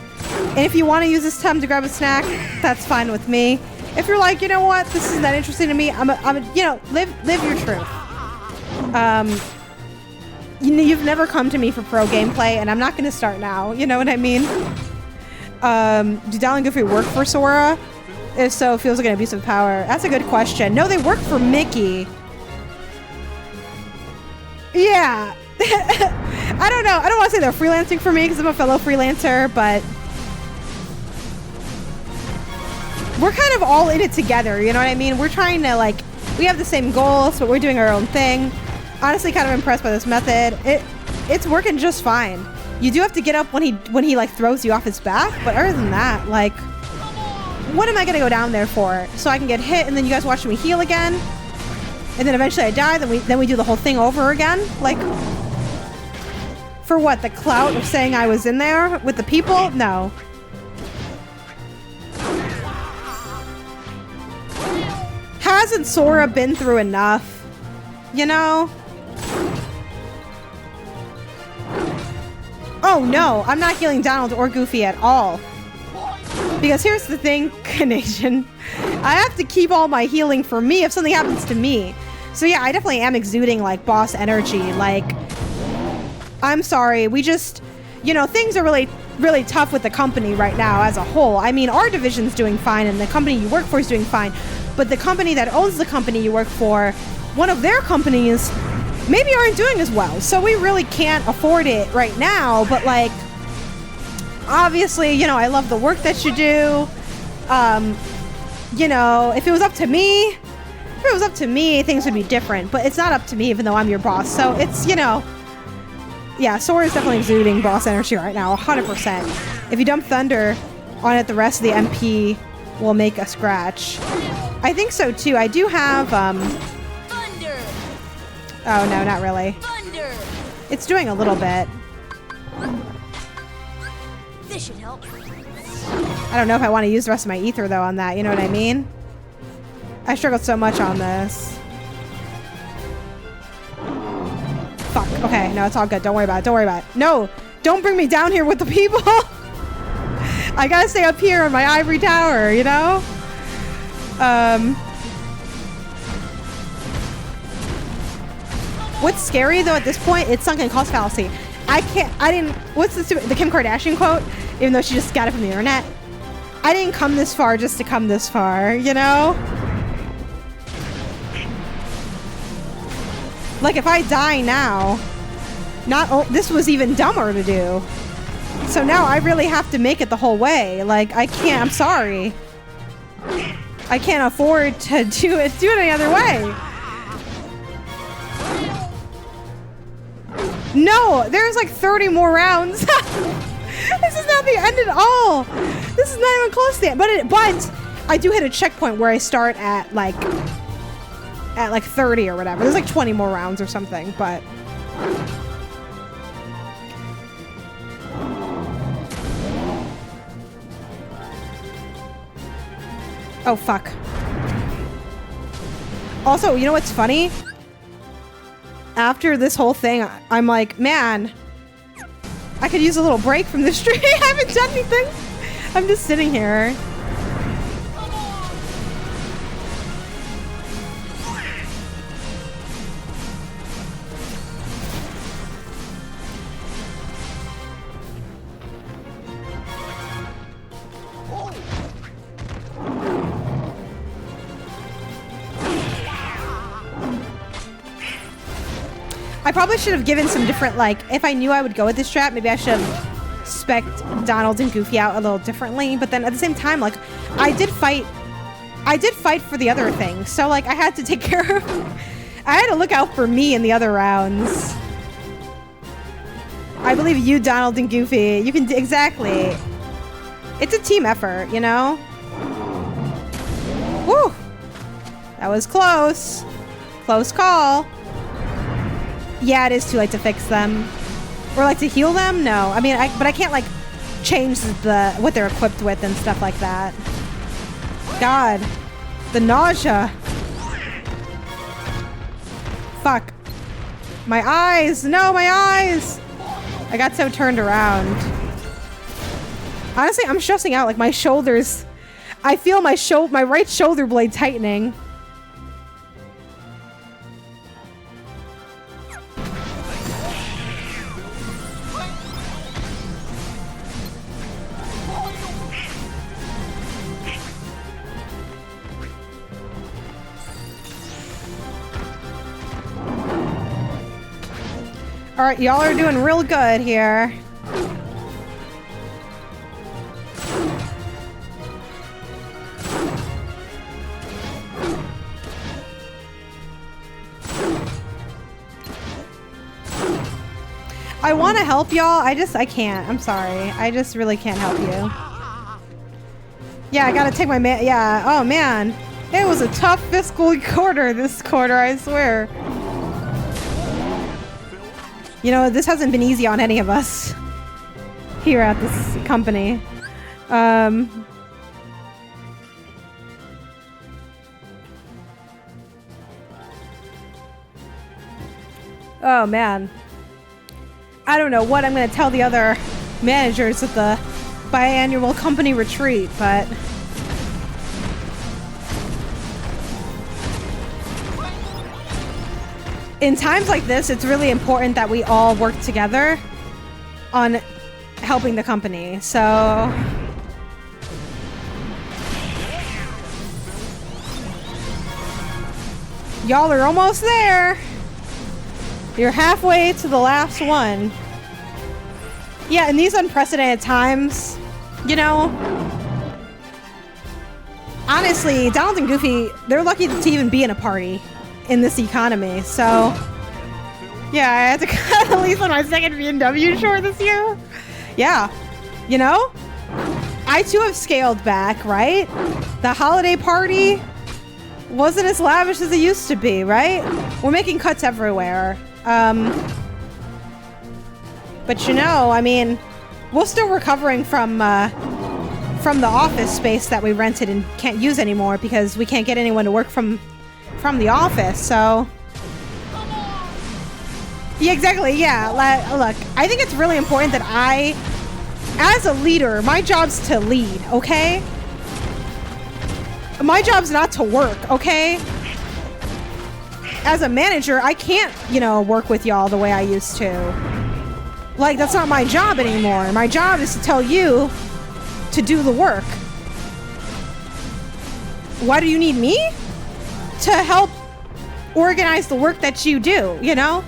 And if you want to use this time to grab a snack, that's fine with me. If you're like, you know what, this isn't that interesting to me, I'm you know, live your truth. You know, you've never come to me for pro gameplay, and I'm not going to start now. You know what I mean? Do Donald and Goofy work for Sora? If so, it feels like an abuse of power. That's a good question. No, they work for McKee. Yeah. I don't know. I don't want to say they're freelancing for me because I'm a fellow freelancer, but we're kind of all in it together, you know what I mean? We're trying to, like, we have the same goals, but we're doing our own thing. Honestly, kind of impressed by this method. It's working just fine. You do have to get up when he like throws you off his back, but other than that, like, what am I gonna go down there for? So I can get hit and then you guys watch me heal again? And then eventually I die, then we do the whole thing over again? Like, for what, the clout of saying I was in there with the people? No. Hasn't Sora been through enough? You know? Oh no, I'm not healing Donald or Goofy at all. Because here's the thing, Canadian. I have to keep all my healing for me if something happens to me. So yeah, I definitely am exuding like boss energy. Like, I'm sorry, we just, you know, things are really, really tough with the company right now as a whole. I mean, our division's doing fine and the company you work for is doing fine. But the company that owns the company you work for, one of their companies, maybe aren't doing as well. So we really can't afford it right now. But like, obviously, you know, I love the work that you do. You know, if it was up to me, things would be different. But it's not up to me, even though I'm your boss. So it's, you know, yeah, Sora's definitely exuding boss energy right now, 100%. If you dump Thunder on it, the rest of the MP will make a scratch. I think so too. I do have, Thunder. Oh no, not really. Thunder. It's doing a little bit. This should help. I don't know if I want to use the rest of my ether though on that, you know what I mean? I struggled so much on this. Fuck. Okay, no, it's all good. Don't worry about it. Don't worry about it. No! Don't bring me down here with the people! I gotta stay up here in my ivory tower, you know? What's scary though at this point, it's sunken cost fallacy. What's the Kim Kardashian quote? Even though she just got it from the internet. I didn't come this far just to come this far, you know? Like if I die now, this was even dumber to do. So now I really have to make it the whole way. Like I can't, I'm sorry. I can't afford to do it any other way. No, there's like 30 more rounds. This is not the end at all. This is not even close to the end. But I do hit a checkpoint where I start at like 30 or whatever. There's like 20 more rounds or something, but oh fuck. Also, you know what's funny? After this whole thing, I'm like, man, I could use a little break from this stream. I haven't done anything. I'm just sitting here. I probably should have given some different, like, if I knew I would go with this strat, maybe I should have spec'd Donald and Goofy out a little differently. But then at the same time, like, I did fight for the other thing. So, like, I had to take care of, I had to look out for me in the other rounds. I believe you, Donald and Goofy. You can, exactly. It's a team effort, you know? Woo! That was close. Close call. Yeah, it is too late to fix them. Or like to heal them? No. I mean, but I can't like change what they're equipped with and stuff like that. God. The nausea. Fuck. My eyes. No, my eyes. I got so turned around. Honestly, I'm stressing out. Like my shoulders. I feel my right shoulder blade tightening. All right, y'all are doing real good here. I want to help y'all. I can't. I'm sorry. I just really can't help you. Yeah, I gotta take my man. Yeah. Oh man, it was a tough fiscal quarter this quarter. I swear. You know, this hasn't been easy on any of us here at this company. Oh man. I don't know what I'm going to tell the other managers at the biannual company retreat, but in times like this, it's really important that we all work together on helping the company. So y'all are almost there. You're halfway to the last one. Yeah, in these unprecedented times, you know, honestly, Donald and Goofy, they're lucky to even be in a party in this economy. So, yeah, I had to cut at least on my second B&W short this year. Yeah, you know, I too have scaled back, right? The holiday party wasn't as lavish as it used to be, right? We're making cuts everywhere. But you know, I mean, we're still recovering from the office space that we rented and can't use anymore because we can't get anyone to work from the office. So, yeah, exactly. Yeah, look, I think it's really important that I, as a leader, my job's to lead. Okay, my job's not to work. Okay. As a manager, I can't, you know, work with y'all the way I used to. Like, that's not my job anymore. My job is to tell you to do the work. Why do you need me? To help organize the work that you do, you know?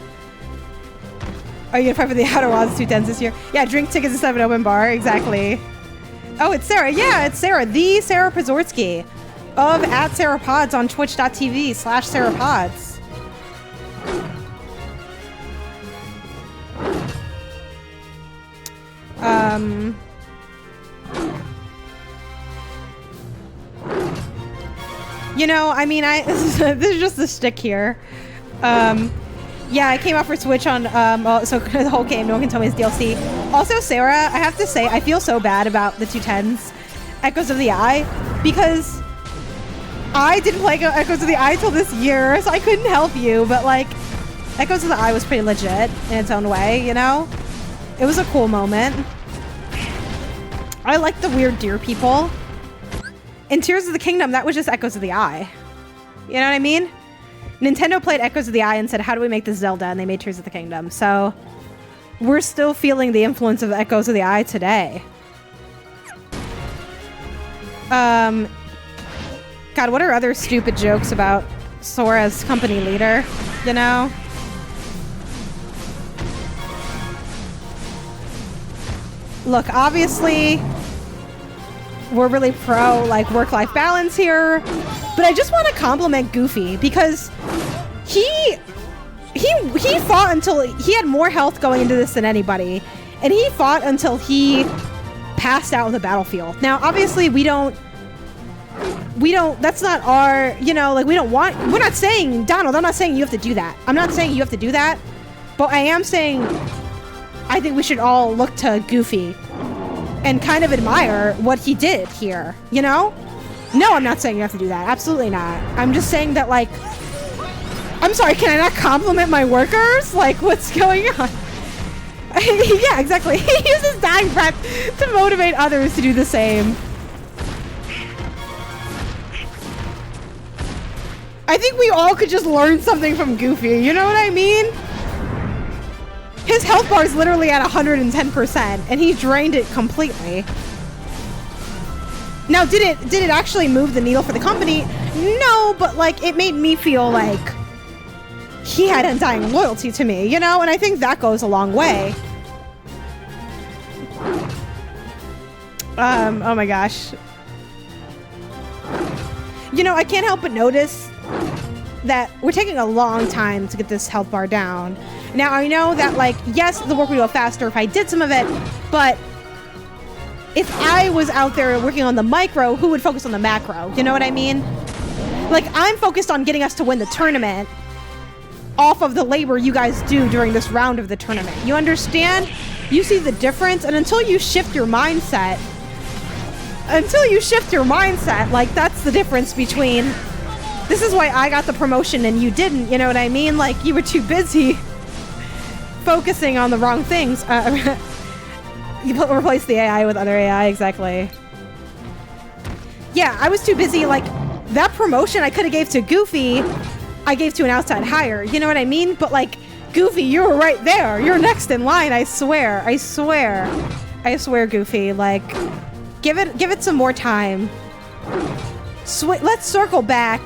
Are you gonna fight for the Outer Wilds 210s this year? Yeah, drink tickets to 7 Open Bar, exactly. Oh, it's Sarah. Yeah, it's Sarah. The Sarah Pazorski of @SarahPods on twitch.tv/SarahPods. You know, I mean, this is just the stick here. Yeah, I came out for Switch on, so the whole game, no one can tell me it's DLC. Also, Sarah, I have to say, I feel so bad about the 210s, Echoes of the Eye, because I didn't play Echoes of the Eye till this year, so I couldn't help you, but like, Echoes of the Eye was pretty legit in its own way, you know? It was a cool moment. I like the weird deer people. In Tears of the Kingdom, that was just Echoes of the Eye. You know what I mean? Nintendo played Echoes of the Eye and said, how do we make this Zelda? And they made Tears of the Kingdom. So we're still feeling the influence of Echoes of the Eye today. God, what are other stupid jokes about Sora's company leader? You know? Look, obviously, we're really pro like work-life balance here, but I just want to compliment Goofy because he fought until he had more health going into this than anybody, and he fought until he passed out on the battlefield. Now, obviously, we don't. That's not our. You know, like we're not saying, Donald. I'm not saying you have to do that. I'm not saying you have to do that, but I am saying I think we should all look to Goofy and kind of admire what he did here, you know? No, I'm not saying you have to do that. Absolutely not. I'm just saying that, like, I'm sorry, can I not compliment my workers? Like, what's going on? Yeah, exactly. He uses dying breath to motivate others to do the same. I think we all could just learn something from Goofy, you know what I mean? His health bar is literally at 110%, and he drained it completely. Now, did it actually move the needle for the company? No, but like it made me feel like he had undying loyalty to me, you know? And I think that goes a long way. Oh my gosh. You know, I can't help but notice that we're taking a long time to get this health bar down. Now, I know that, like, yes, the work would go faster if I did some of it, but if I was out there working on the micro, who would focus on the macro? You know what I mean? Like, I'm focused on getting us to win the tournament off of the labor you guys do during this round of the tournament. You understand? You see the difference? And until you shift your mindset, like, that's the difference between, this is why I got the promotion and you didn't, you know what I mean? Like, you were too busy focusing on the wrong things. You replace the AI with other AI, exactly. Yeah, I was too busy, like, that promotion I could have gave to Goofy, I gave to an outside hire, you know what I mean? But, like, Goofy, you were right there. You're next in line, I swear. I swear, Goofy, like, give it some more time. Let's circle back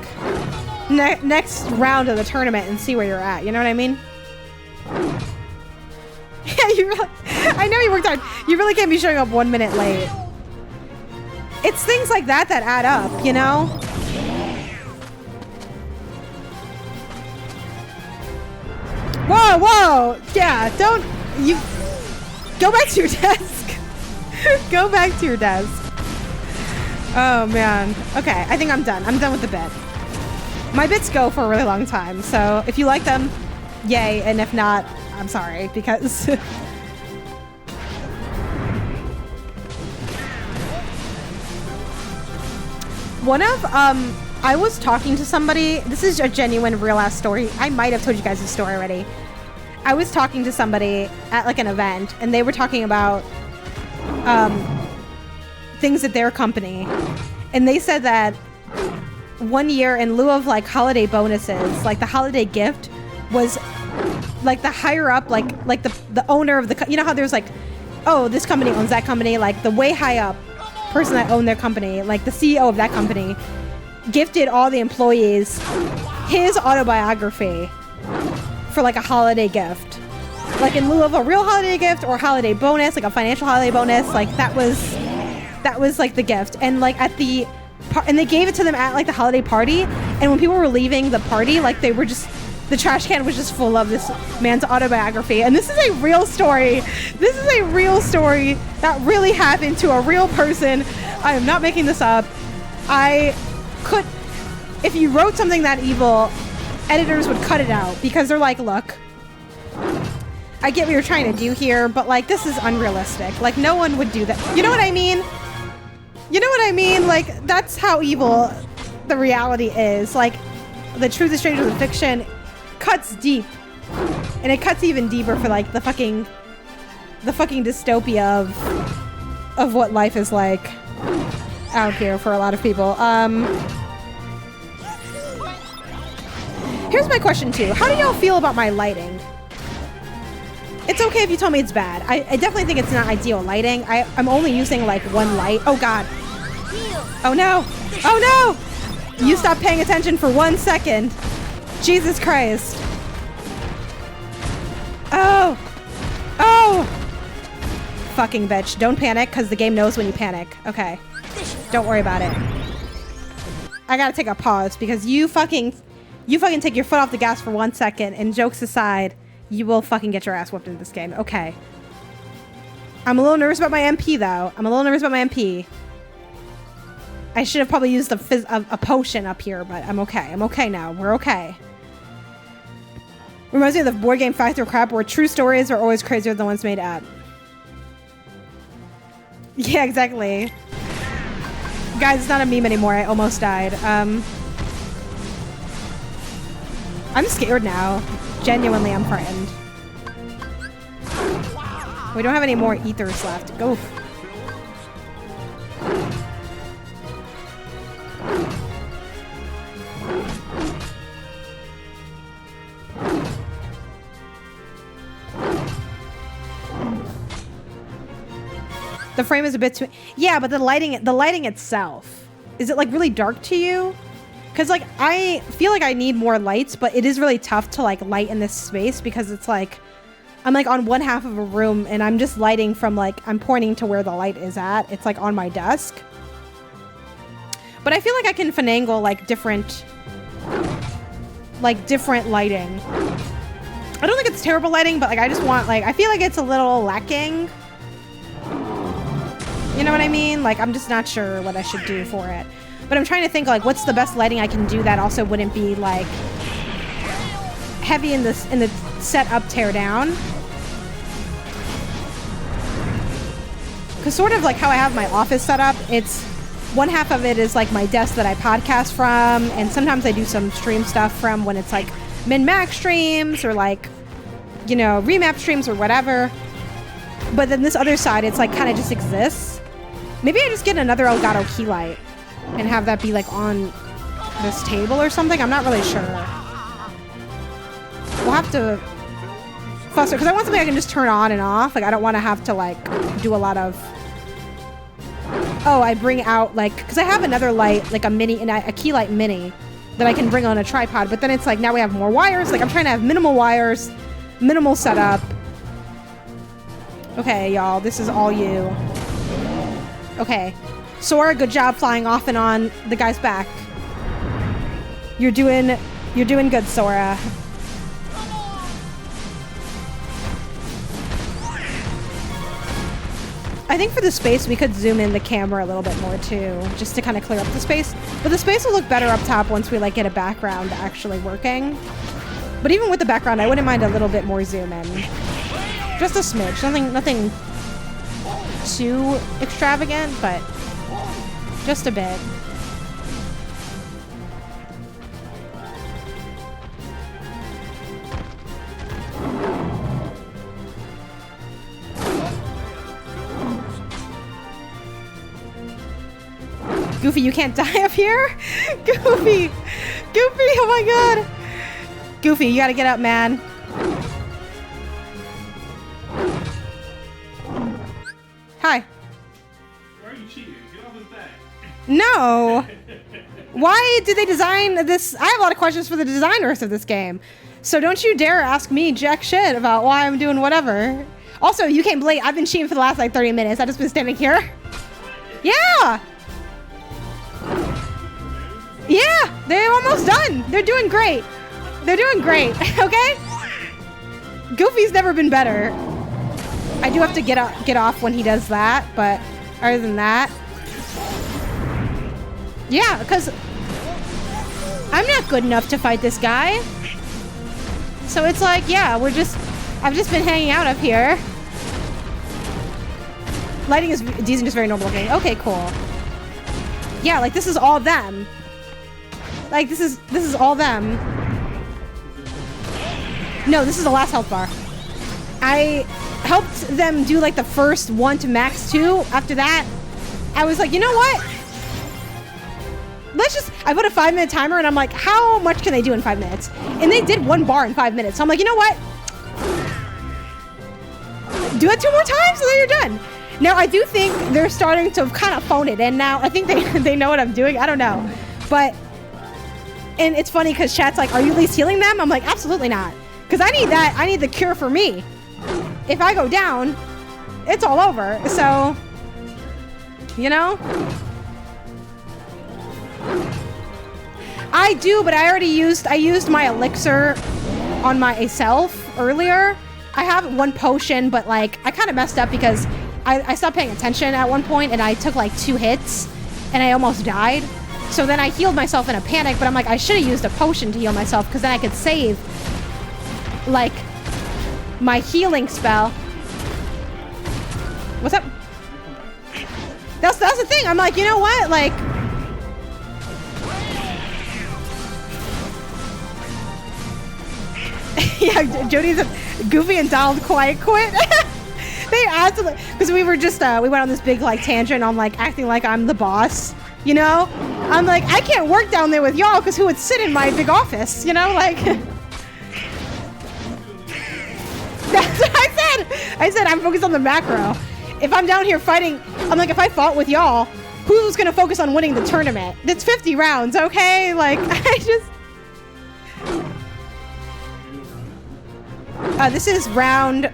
next round of the tournament and see where you're at, you know what I mean? Yeah, you really, I know you worked hard. You really can't be showing up 1 minute late. It's things like that that add up, you know? Whoa, whoa! Yeah, don't... You... Go back to your desk. Go back to your desk. Oh, man. Okay, I think I'm done. I'm done with the bit. My bits go for a really long time, so if you like them, yay, and if not, I'm sorry, because... I was talking to somebody, this is a genuine real-ass story. I might have told you guys this story already. I was talking to somebody at, like, an event, and they were talking about, things at their company. And they said that 1 year, in lieu of, like, holiday bonuses, like, the holiday gift was... like the higher up, like the owner of the, you know how there's like, oh, this company owns that company, like the way high up person that owned their company, like the CEO of that company, gifted all the employees his autobiography for like a holiday gift, like in lieu of a real holiday gift or holiday bonus, like a financial holiday bonus, like that was like the gift. And like at the and they gave it to them at like the holiday party, and when people were leaving the party, like they were just, the trash can was just full of this man's autobiography. And this is a real story. This is a real story that really happened to a real person. I am not making this up. If you wrote something that evil, editors would cut it out because they're like, look, I get what you're trying to do here, but like, this is unrealistic. Like, no one would do that. You know what I mean? You know what I mean? Like, that's how evil the reality is. Like, the truth is stranger than fiction cuts deep, and it cuts even deeper for like the fucking dystopia of what life is like out here for a lot of people. Here's my question too. How do y'all feel about my lighting? It's okay if you tell me it's bad. I definitely think it's not ideal lighting. I'm only using like one light. Oh god. Oh no. Oh no! You stopped paying attention for 1 second. Jesus Christ. Oh. Oh. Fucking bitch. Don't panic, because the game knows when you panic. Okay. Don't worry about it. I gotta take a pause, because you fucking take your foot off the gas for 1 second, and jokes aside, you will fucking get your ass whooped in this game. Okay. I'm a little nervous about my MP, though. I'm a little nervous about my MP. I should have probably used a potion up here, but I'm okay. I'm okay now. We're okay. Reminds me of the board game Factor crap where true stories are always crazier than the ones made up. Yeah, exactly. Guys, it's not a meme anymore. I almost died. I'm scared now. Genuinely, I'm frightened. We don't have any more ethers left. Go. The frame is a bit too... Yeah, but the lighting itself. Is it like really dark to you? Because like I feel like I need more lights, but it is really tough to like light in this space because it's like I'm like on one half of a room and I'm just lighting from like I'm pointing to where the light is at. It's like on my desk. But I feel like I can finagle like different lighting I don't think it's terrible lighting, but like I just want like I feel like it's a little lacking. You know what I mean? Like I'm just not sure what I should do for it. But I'm trying to think like what's the best lighting I can do that also wouldn't be like heavy in the set up tear down. Cause sort of like how I have my office set up, it's one half of it is like my desk that I podcast from, and sometimes I do some stream stuff from when it's like min-max streams or like, you know, remap streams or whatever. But then this other side, it's like kind of just exists. Maybe I just get another Elgato key light and have that be like on this table or something. I'm not really sure. We'll have to fuss it because I want something I can just turn on and off. Like I don't want to have to like do a lot of. Oh, I bring out like because I have another light like a mini and a key light mini that I can bring on a tripod. But then it's like now we have more wires. Like I'm trying to have minimal wires, minimal setup. Okay, y'all, this is all you. Okay, Sora, good job flying off and on the guy's back. You're doing good, Sora. I think for the space, we could zoom in the camera a little bit more too, just to kind of clear up the space. But the space will look better up top once we like get a background actually working. But even with the background, I wouldn't mind a little bit more zoom in. Just a smidge, nothing too extravagant, but just a bit. Goofy, you can't die up here? Goofy! Goofy, oh my god! Goofy, you gotta get up, man. Hi. Why are you cheating? Get off his back. No! Why did they design this? I have a lot of questions for the designers of this game. So don't you dare ask me jack shit about why I'm doing whatever. Also, you came late. I've been cheating for the last like 30 minutes. I've just been standing here. Yeah! Yeah! They're almost done. They're doing great. They're doing great, okay? Goofy's never been better. I do have to get off when he does that, but other than that... Yeah, because I'm not good enough to fight this guy. So it's like, yeah, I've just been hanging out up here. Lighting is decent, just very normal looking. Okay, cool. Yeah, like this is all them. Like this is all them. No, this is the last health bar. I helped them do like the first 1 to max 2. After that, I was like, you know what? I put a 5-minute timer and I'm like, how much can they do in 5 minutes? And they did 1 bar in 5 minutes. So I'm like, you know what? Do it 2 more times and then you're done. Now, I do think they're starting to kind of phone it in now. I think they know what I'm doing. I don't know. But, and it's funny because chat's like, are you at least healing them? I'm like, absolutely not. Because I need that. I need the cure for me. If I go down, it's all over. So, you know? I do, but I used my elixir on myself earlier. I have 1 potion, but like, I kind of messed up because I stopped paying attention at one point and I took like 2 hits and I almost died. So then I healed myself in a panic, but I'm like, I should have used a potion to heal myself because then I could save like my healing spell. What's up? That's the thing. I'm like, you know what? Like, yeah, Jody's Goofy and Donald quiet quit. They absolutely, because we were just we went on this big like tangent on like acting like I'm the boss, you know? I'm like, I can't work down there with y'all because who would sit in my big office, you know? Like, that's what I said. I said I'm focused on the macro. If I'm down here fighting, I'm like, if I fought with y'all, who's gonna focus on winning the tournament? It's 50 rounds, okay? Like, I just... this is round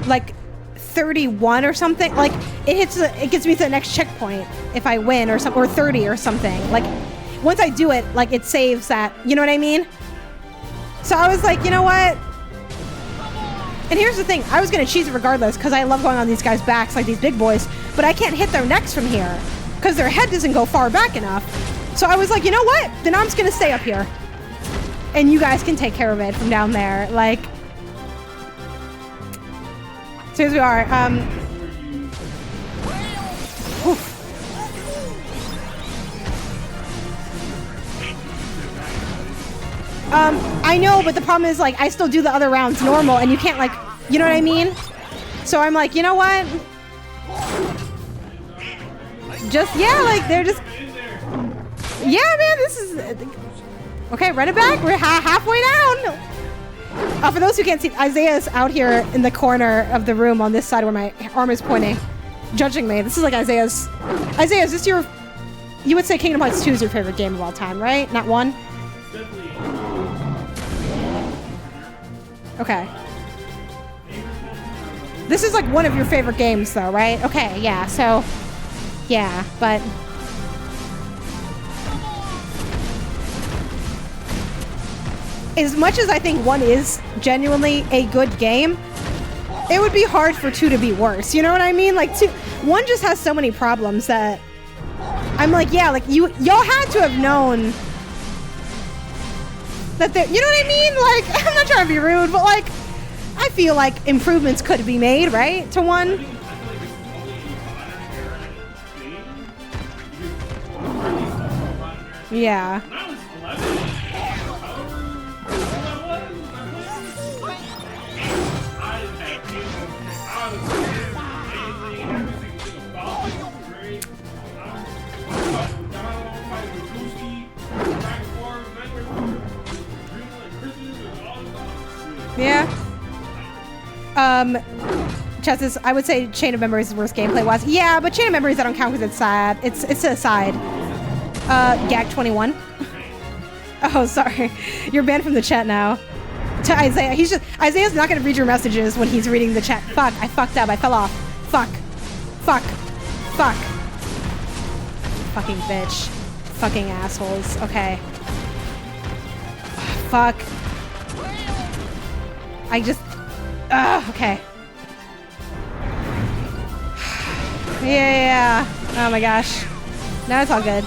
like 31 or something. Like it gets me to the next checkpoint if I win or something, or 30 or something. Like once I do it, like it saves that, you know what I mean? So I was like, you know what? And here's the thing. I was going to cheese it regardless because I love going on these guys' backs like these big boys. But I can't hit their necks from here because their head doesn't go far back enough. So I was like, you know what? Then I'm just going to stay up here. And you guys can take care of it from down there. Like, so here we are. Oof. I know, but the problem is, like, I still do the other rounds normal, and you can't, like, you know what I mean? So I'm like, you know what? Just, yeah, like, they're just... Yeah, man, this is... Okay, run it back. We're halfway down. For those who can't see, Isaiah's out here in the corner of the room on this side where my arm is pointing, judging me. This is like Isaiah's... Isaiah, is this your... You would say Kingdom Hearts 2 is your favorite game of all time, right? Not 1? Okay. This is like one of your favorite games though, right? Okay, yeah, so... Yeah, but... As much as I think 1 is genuinely a good game, it would be hard for 2 to be worse. You know what I mean? Like, 1 just has so many problems that... I'm like, yeah, like, y'all had to have known... that there, you know what I mean? Like, I'm not trying to be rude, but like, I feel like improvements could be made, right? To 1. Yeah. Yeah. Chess, I would say Chain of Memories is worst gameplay wise. Yeah, but Chain of Memories I don't count because it's sad. It's a side. Gag 21. Oh, sorry. You're banned from the chat now. To Isaiah, Isaiah's not gonna read your messages when he's reading the chat. Fuck, I fucked up. I fell off. Fuck. Fuck. Fuck. Fucking bitch. Fucking assholes. Okay. Fuck. I just... okay. Yeah. Oh my gosh. Now it's all good.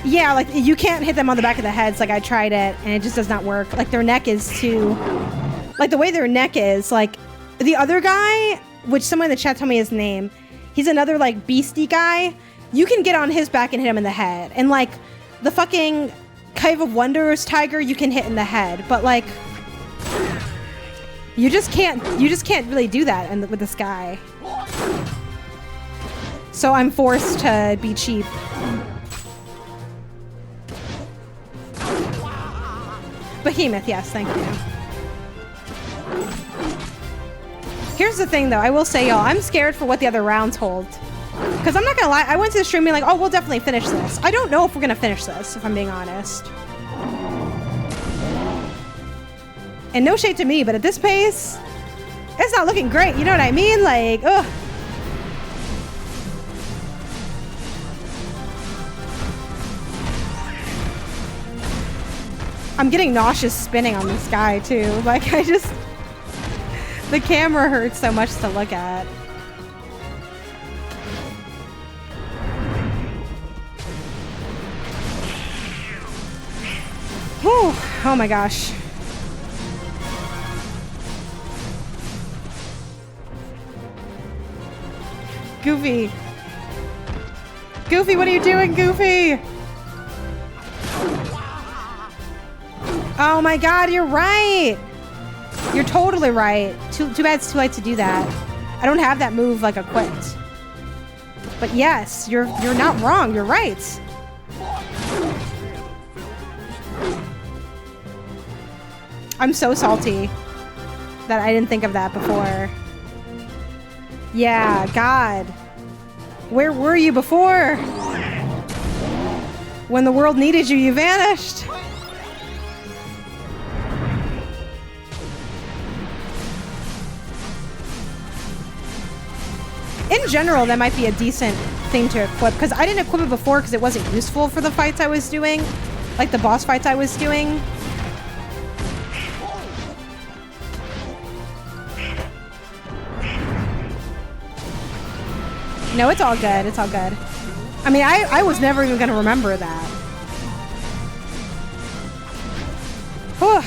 Yeah, like, you can't hit them on the back of the heads. Like, I tried it, and it just does not work. Like, their neck is too... Like, the way their neck is, like... The other guy, which someone in the chat told me his name, he's another, like, beastie guy. You can get on his back and hit him in the head. And, like, the fucking Cave of Wonders tiger, you can hit in the head. But, like... You just can't really do that with this guy. So I'm forced to be cheap. Behemoth, yes, thank you. Here's the thing, though. I will say, y'all, I'm scared for what the other rounds hold. Because I'm not gonna lie, I went to the stream being like, oh, we'll definitely finish this. I don't know if we're gonna finish this, if I'm being honest. And no shade to me, but at this pace, it's not looking great. You know what I mean? Like, ugh. I'm getting nauseous spinning on this guy, too. Like, the camera hurts so much to look at. Whew. Oh my gosh. Goofy. Goofy, what are you doing, Goofy? Oh my god, you're right. You're totally right. Too bad it's too late to do that. I don't have that move, like, equipped. But yes, you're not wrong. You're right. I'm so salty that I didn't think of that before. Yeah, God. Where were you before? When the world needed you, you vanished. In general, that might be a decent thing to equip, because I didn't equip it before because it wasn't useful for the fights I was doing, like the boss fights I was doing. No, it's all good. It's all good. I mean, I was never even going to remember that. Whew.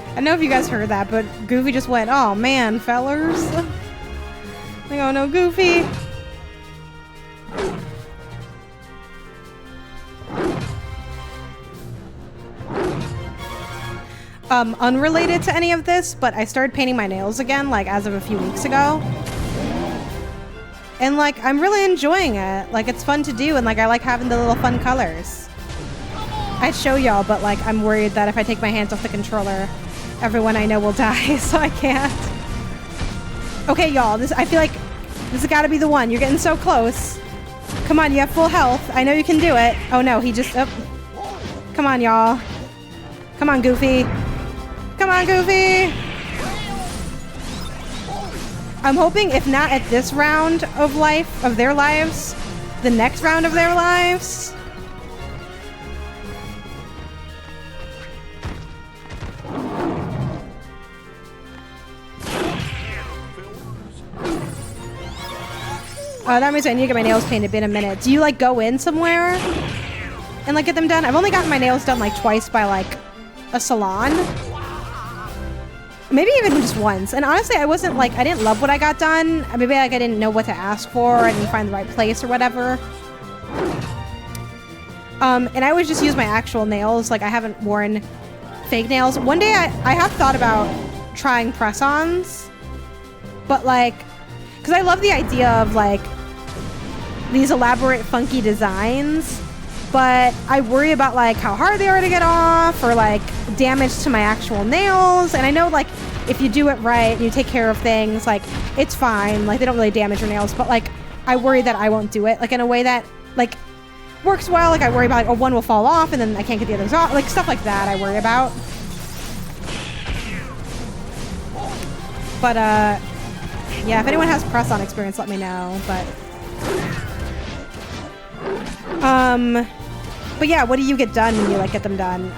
I don't know if you guys heard that, but Goofy just went, "Oh man, fellers." Like, oh no, Goofy. Unrelated to any of this, but I started painting my nails again, like as of a few weeks ago. And like, I'm really enjoying it. Like, it's fun to do, and like, I like having the little fun colors. I'd show y'all, but like, I'm worried that if I take my hands off the controller, everyone I know will die, so I can't. Okay, y'all, I feel like this has gotta be the one. You're getting so close. Come on, you have full health. I know you can do it. Oh no, he just, oh. Come on, y'all. Come on, Goofy. Come on, Goofy. I'm hoping, if not at this round of life, of their lives, the next round of their lives. That means I need to get my nails painted in a minute. Do you like go in somewhere and like get them done? I've only gotten my nails done like twice by like a salon. Maybe even just once. And honestly, I wasn't like, I didn't love what I got done. Maybe like I didn't know what to ask for. I didn't find the right place or whatever. And I always just use my actual nails. Like, I haven't worn fake nails. One day I have thought about trying press-ons, but like, because I love the idea of like these elaborate funky designs, but I worry about like how hard they are to get off, or like damage to my actual nails. And I know like if you do it right and you take care of things, like it's fine, like they don't really damage your nails, but like I worry that I won't do it like in a way that like works well. Like I worry about like, oh, one will fall off and then I can't get the others off, like stuff like that I worry about. But yeah, if anyone has press-on experience, let me know. But yeah, what do you get done when you like get them done?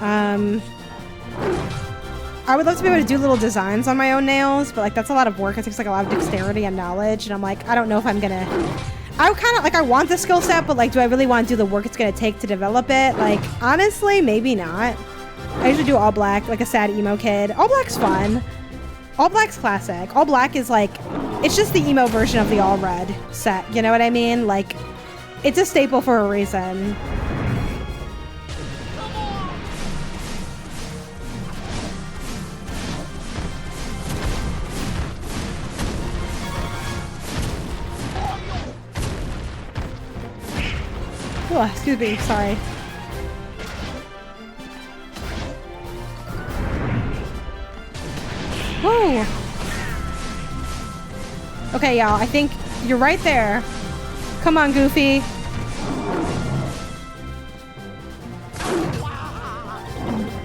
I would love to be able to do little designs on my own nails, but like that's a lot of work. It takes like a lot of dexterity and knowledge, and I'm like, I don't know if I'm gonna. I kind of like, I want the skill set, but like, do I really want to do the work it's gonna take to develop it? Like, honestly, maybe not. I usually do all black, like a sad emo kid. All black's fun. All black's classic. All black is like, it's just the emo version of the all red set. You know what I mean? Like, it's a staple for a reason. Oh, excuse me, sorry. Whoa! Okay, y'all, I think you're right there. Come on, Goofy.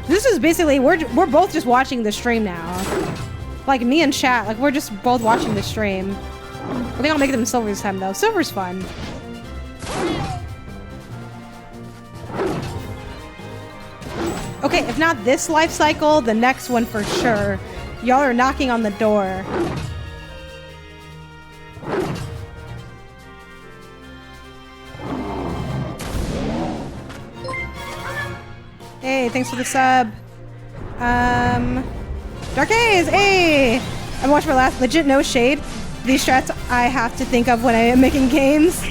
This is basically, we're both just watching the stream now. Like, me and chat, like, we're just both watching the stream. I think I'll make them silver this time, though. Silver's fun. Okay, if not this life cycle, the next one for sure. Y'all are knocking on the door. Hey, thanks for the sub. Dark A's, hey! I'm watching my last, legit no shade. These strats I have to think of when I am making games.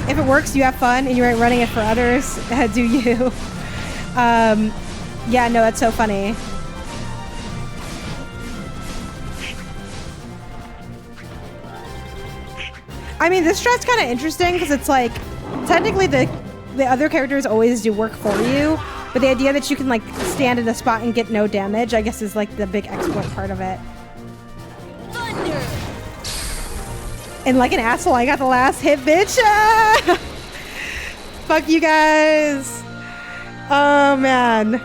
If it works, you have fun, and you ain't running it for others, do you? Yeah, no, that's so funny. I mean, this strat's kind of interesting because it's like, technically the other characters always do work for you, but the idea that you can like stand in a spot and get no damage, I guess, is like the big exploit part of it. Thunder. And like an asshole, I got the last hit, bitch. Ah! Fuck you guys. Oh, man.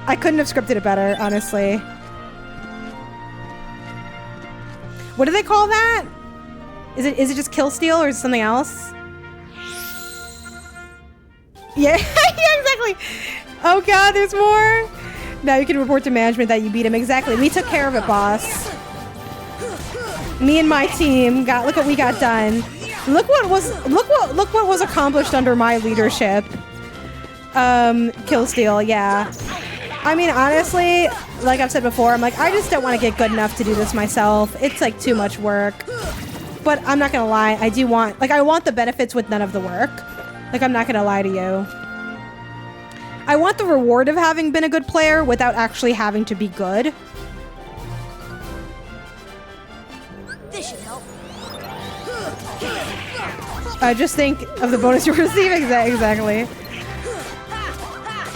I couldn't have scripted it better, honestly. What do they call that? Is it just kill steal or is it something else? Yeah, yeah, exactly. Oh god, there's more. Now you can report to management that you beat him. Exactly. We took care of it, boss. Me and my team got. Look what we got done. Look what was accomplished under my leadership. Kill steal. Yeah. I mean, honestly, like I've said before, I'm like, I just don't want to get good enough to do this myself. It's like too much work. But I'm not gonna lie, I do want, like, I want the benefits with none of the work. Like, I'm not gonna lie to you. I want the reward of having been a good player without actually having to be good. This should help. Just think of the bonus you're receiving. Exactly.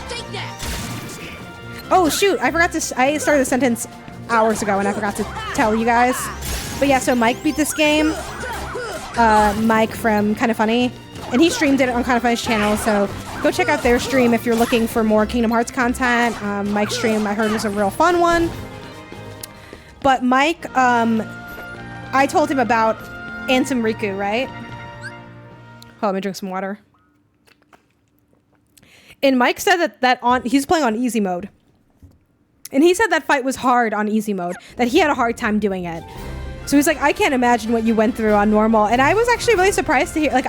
Take that. Oh shoot, I forgot to, I started the sentence hours ago and I forgot to tell you guys. But yeah, so Mike beat this game. Mike from Kinda Funny. And he streamed it on Kinda Funny's channel, so go check out their stream if you're looking for more Kingdom Hearts content. Mike's stream, I heard, was a real fun one. But Mike, I told him about Ansem Riku, right? Oh, let me drink some water. And Mike said that he's playing on easy mode. And he said that fight was hard on easy mode, that he had a hard time doing it. So he's like, I can't imagine what you went through on normal. And I was actually really surprised to hear, like,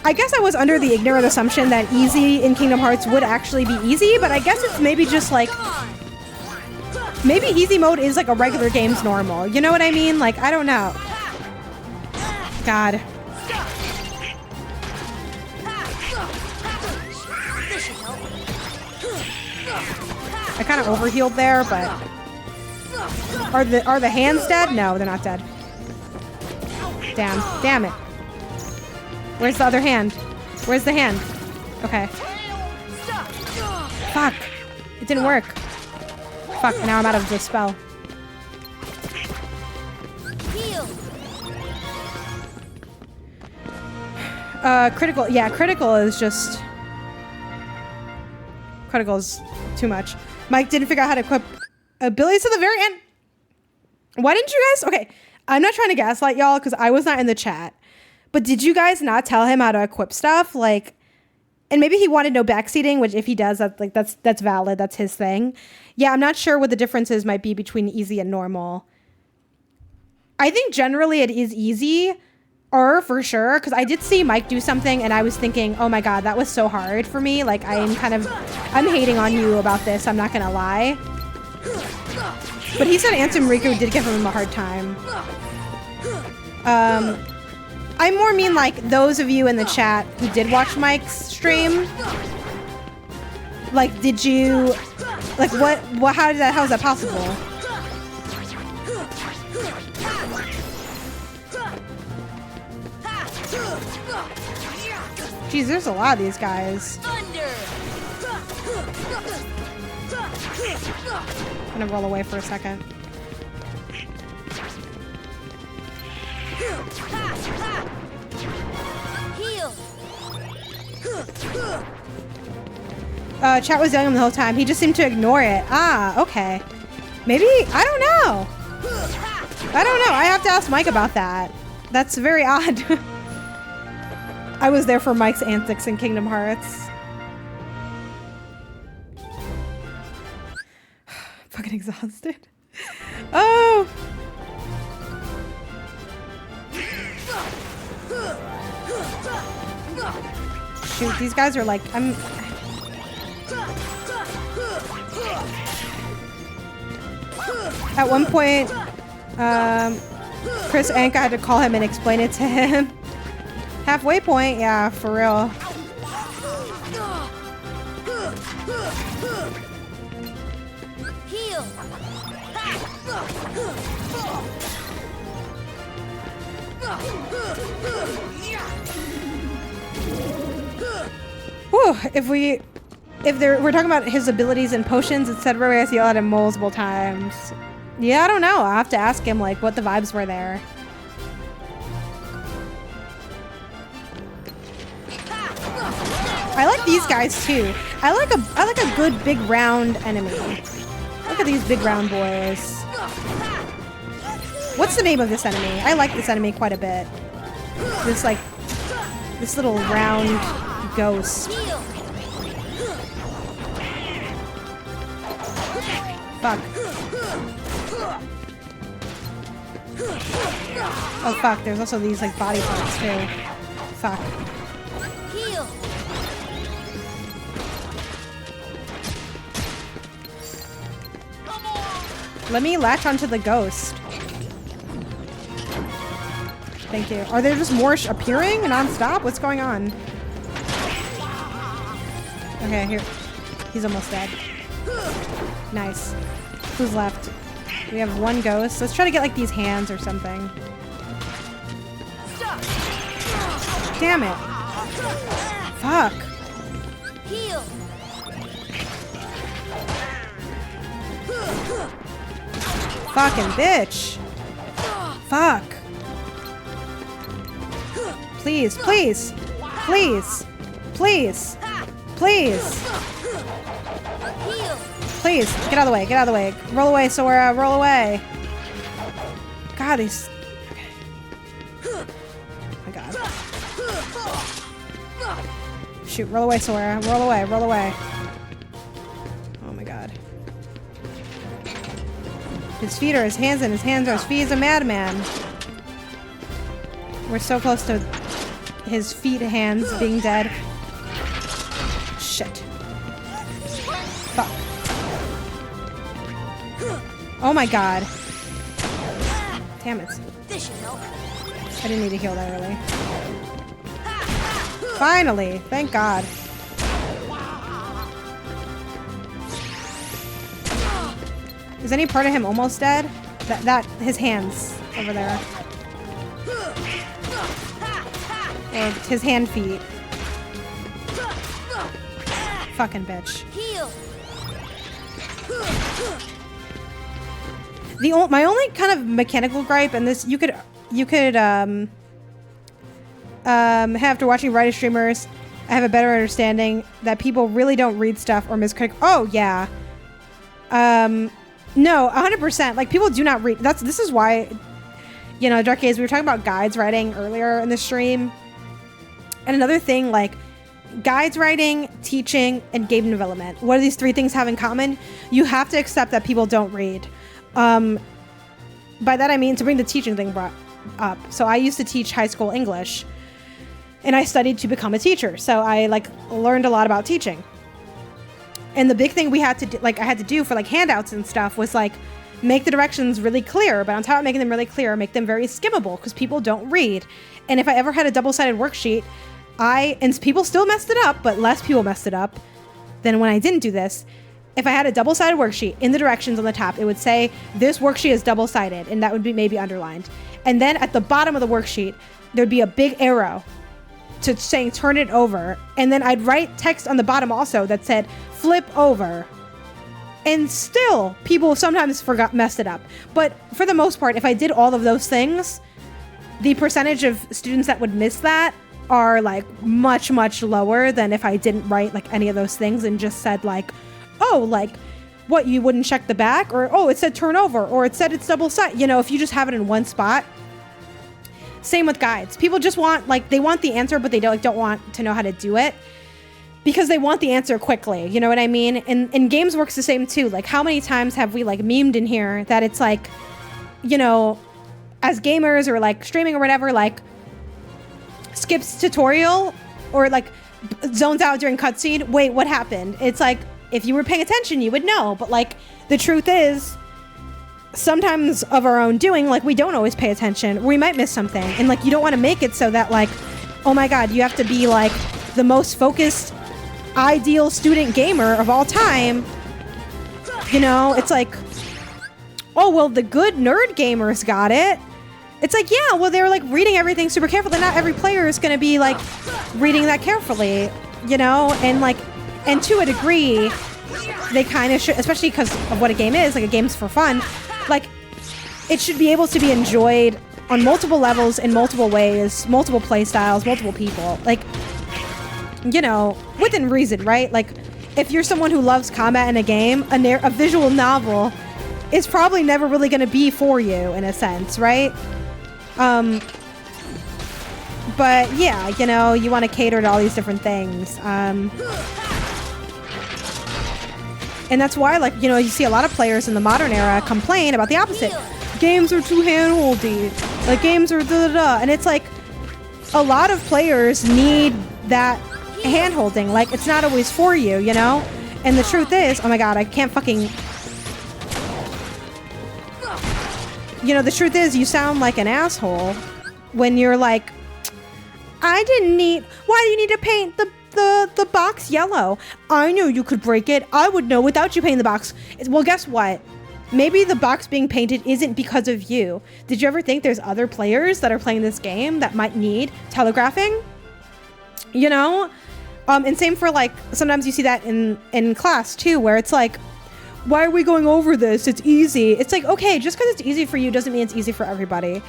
I guess I was under the ignorant assumption that easy in Kingdom Hearts would actually be easy, but I guess it's maybe just like, maybe easy mode is like a regular game's normal. You know what I mean? Like, I don't know. God. I kind of overhealed there, but are the hands dead? No, they're not dead. Damn it. Where's the other hand? Where's the hand? Okay. Fuck. It didn't work. Fuck, now I'm out of the spell. Critical. Yeah, critical is just... Critical is too much. Mike didn't figure out how to equip abilities to the very end. Why didn't you guys? Okay, I'm not trying to gaslight y'all because I was not in the chat. But did you guys not tell him how to equip stuff? Like, and maybe he wanted no backseating, which if he does, that's valid. That's his thing. Yeah, I'm not sure what the differences might be between easy and normal. I think generally it is easy, or for sure, because I did see Mike do something and I was thinking, oh my god, that was so hard for me. Like, I'm hating on you about this, I'm not gonna lie. But he said Ansem Riku did give him a hard time. I more mean like those of you in the chat who did watch Mike's stream. Like, did you, like, how is that possible? Jeez, there's a lot of these guys. I'm gonna roll away for a second. Chat was yelling him the whole time. He just seemed to ignore it. Ah, okay. Maybe, I don't know. I have to ask Mike about that. That's very odd. I was there for Mike's antics in Kingdom Hearts. Fucking exhausted. Oh! Shoot, these guys are like, At one point, Chris Anka had to call him and explain it to him. Halfway point, yeah, for real. Heal. Whew, we're talking about his abilities and potions, etc., I yell at him multiple times. Yeah, I don't know. I'll have to ask him, like, what the vibes were there. I like these guys, too. I like a good big round enemy. Look at these big round boys. What's the name of this enemy? I like this enemy quite a bit. This, like, this little round ghost. Fuck. Oh, fuck. There's also these, like, body parts, too. Fuck. Let me latch onto the ghost. Thank you. Are there just more appearing non-stop? What's going on? Okay, here. He's almost dead. Nice. Who's left? We have one ghost. Let's try to get like these hands or something. Damn it. Fuck. Fucking bitch. Fuck. Please, please, please, please, please. Please, get out of the way, get out of the way. Roll away, Sora, roll away. God, these... Oh my god. Shoot, roll away, Sora, roll away, roll away. Oh my god. His feet are his hands and his hands are his feet. He's a madman. We're so close to his feet hands being dead. Shit. Fuck. Oh my god. Damn it. I didn't need to heal that early. Finally! Thank god. Is any part of him almost dead? His hands over there. Or his hand feet. Fucking bitch. My only kind of mechanical gripe, and this you could after watching writer streamers, I have a better understanding that people really don't read stuff or miscritic. Oh yeah. No, 100%. Like people do not read. This is why, you know, Dark Ages, we were talking about guides writing earlier in the stream. And another thing, like guides writing, teaching, and game development. What do these three things have in common? You have to accept that people don't read. By that I mean, to bring the teaching thing up. So I used to teach high school English, and I studied to become a teacher. So I like learned a lot about teaching. And the big thing we had to do, like I had to do for like handouts and stuff was like make the directions really clear, but on top of making them really clear, make them very skimmable because people don't read. And if I ever had a double-sided worksheet, and people still messed it up, but less people messed it up than when I didn't do this. If I had a double-sided worksheet, in the directions on the top, it would say, this worksheet is double-sided, and that would be maybe underlined. And then at the bottom of the worksheet, there'd be a big arrow to saying, turn it over. And then I'd write text on the bottom also that said, flip over. And still, people sometimes messed it up. But for the most part, if I did all of those things, the percentage of students that would miss that are like much, much lower than if I didn't write like any of those things and just said like, oh, like, what, you wouldn't check the back? Or, oh, it said turn over, or it said it's double-sided. You know, if you just have it in one spot. Same with guides. People just want, like, they want the answer, but they don't want to know how to do it because they want the answer quickly. You know what I mean? And games works the same too. Like, how many times have we, like, memed in here that it's like, you know, as gamers or, like, streaming or whatever, like, skips tutorial or, like, zones out during cutscene. Wait, what happened? It's like, if you were paying attention, you would know. But, like, the truth is, sometimes of our own doing, like, we don't always pay attention. We might miss something. And, like, you don't want to make it so that, like, oh my god, you have to be, like, the most focused, ideal student gamer of all time. You know, it's like, oh, well, the good nerd gamers got it. It's like, yeah, well, they're, like, reading everything super carefully. Not every player is going to be, like, reading that carefully, you know? And, like, and to a degree, they kind of should, especially because of what a game is, like a game's for fun, like it should be able to be enjoyed on multiple levels, in multiple ways, multiple play styles, multiple people, like, you know, within reason, right? Like, if you're someone who loves combat in a game, a visual novel is probably never really going to be for you, in a sense, right? But yeah, you know, you want to cater to all these different things. And that's why, like, you know, you see a lot of players in the modern era complain about the opposite. Games are too handholdy. Like, games are da-da-da. And it's like, a lot of players need that hand-holding. Like, it's not always for you, you know? And the truth is, oh my god, I can't fucking... You know, the truth is, you sound like an asshole when you're like, I didn't need... Why do you need to paint the box yellow? I knew you could break it. I would know without you painting the box. Well, guess what? Maybe the box being painted isn't because of you. Did you ever think there's other players that are playing this game that might need telegraphing? You know? And same for, like, sometimes you see that in class too, where it's like, why are we going over this? It's easy. It's like, okay, just because it's easy for you doesn't mean it's easy for everybody.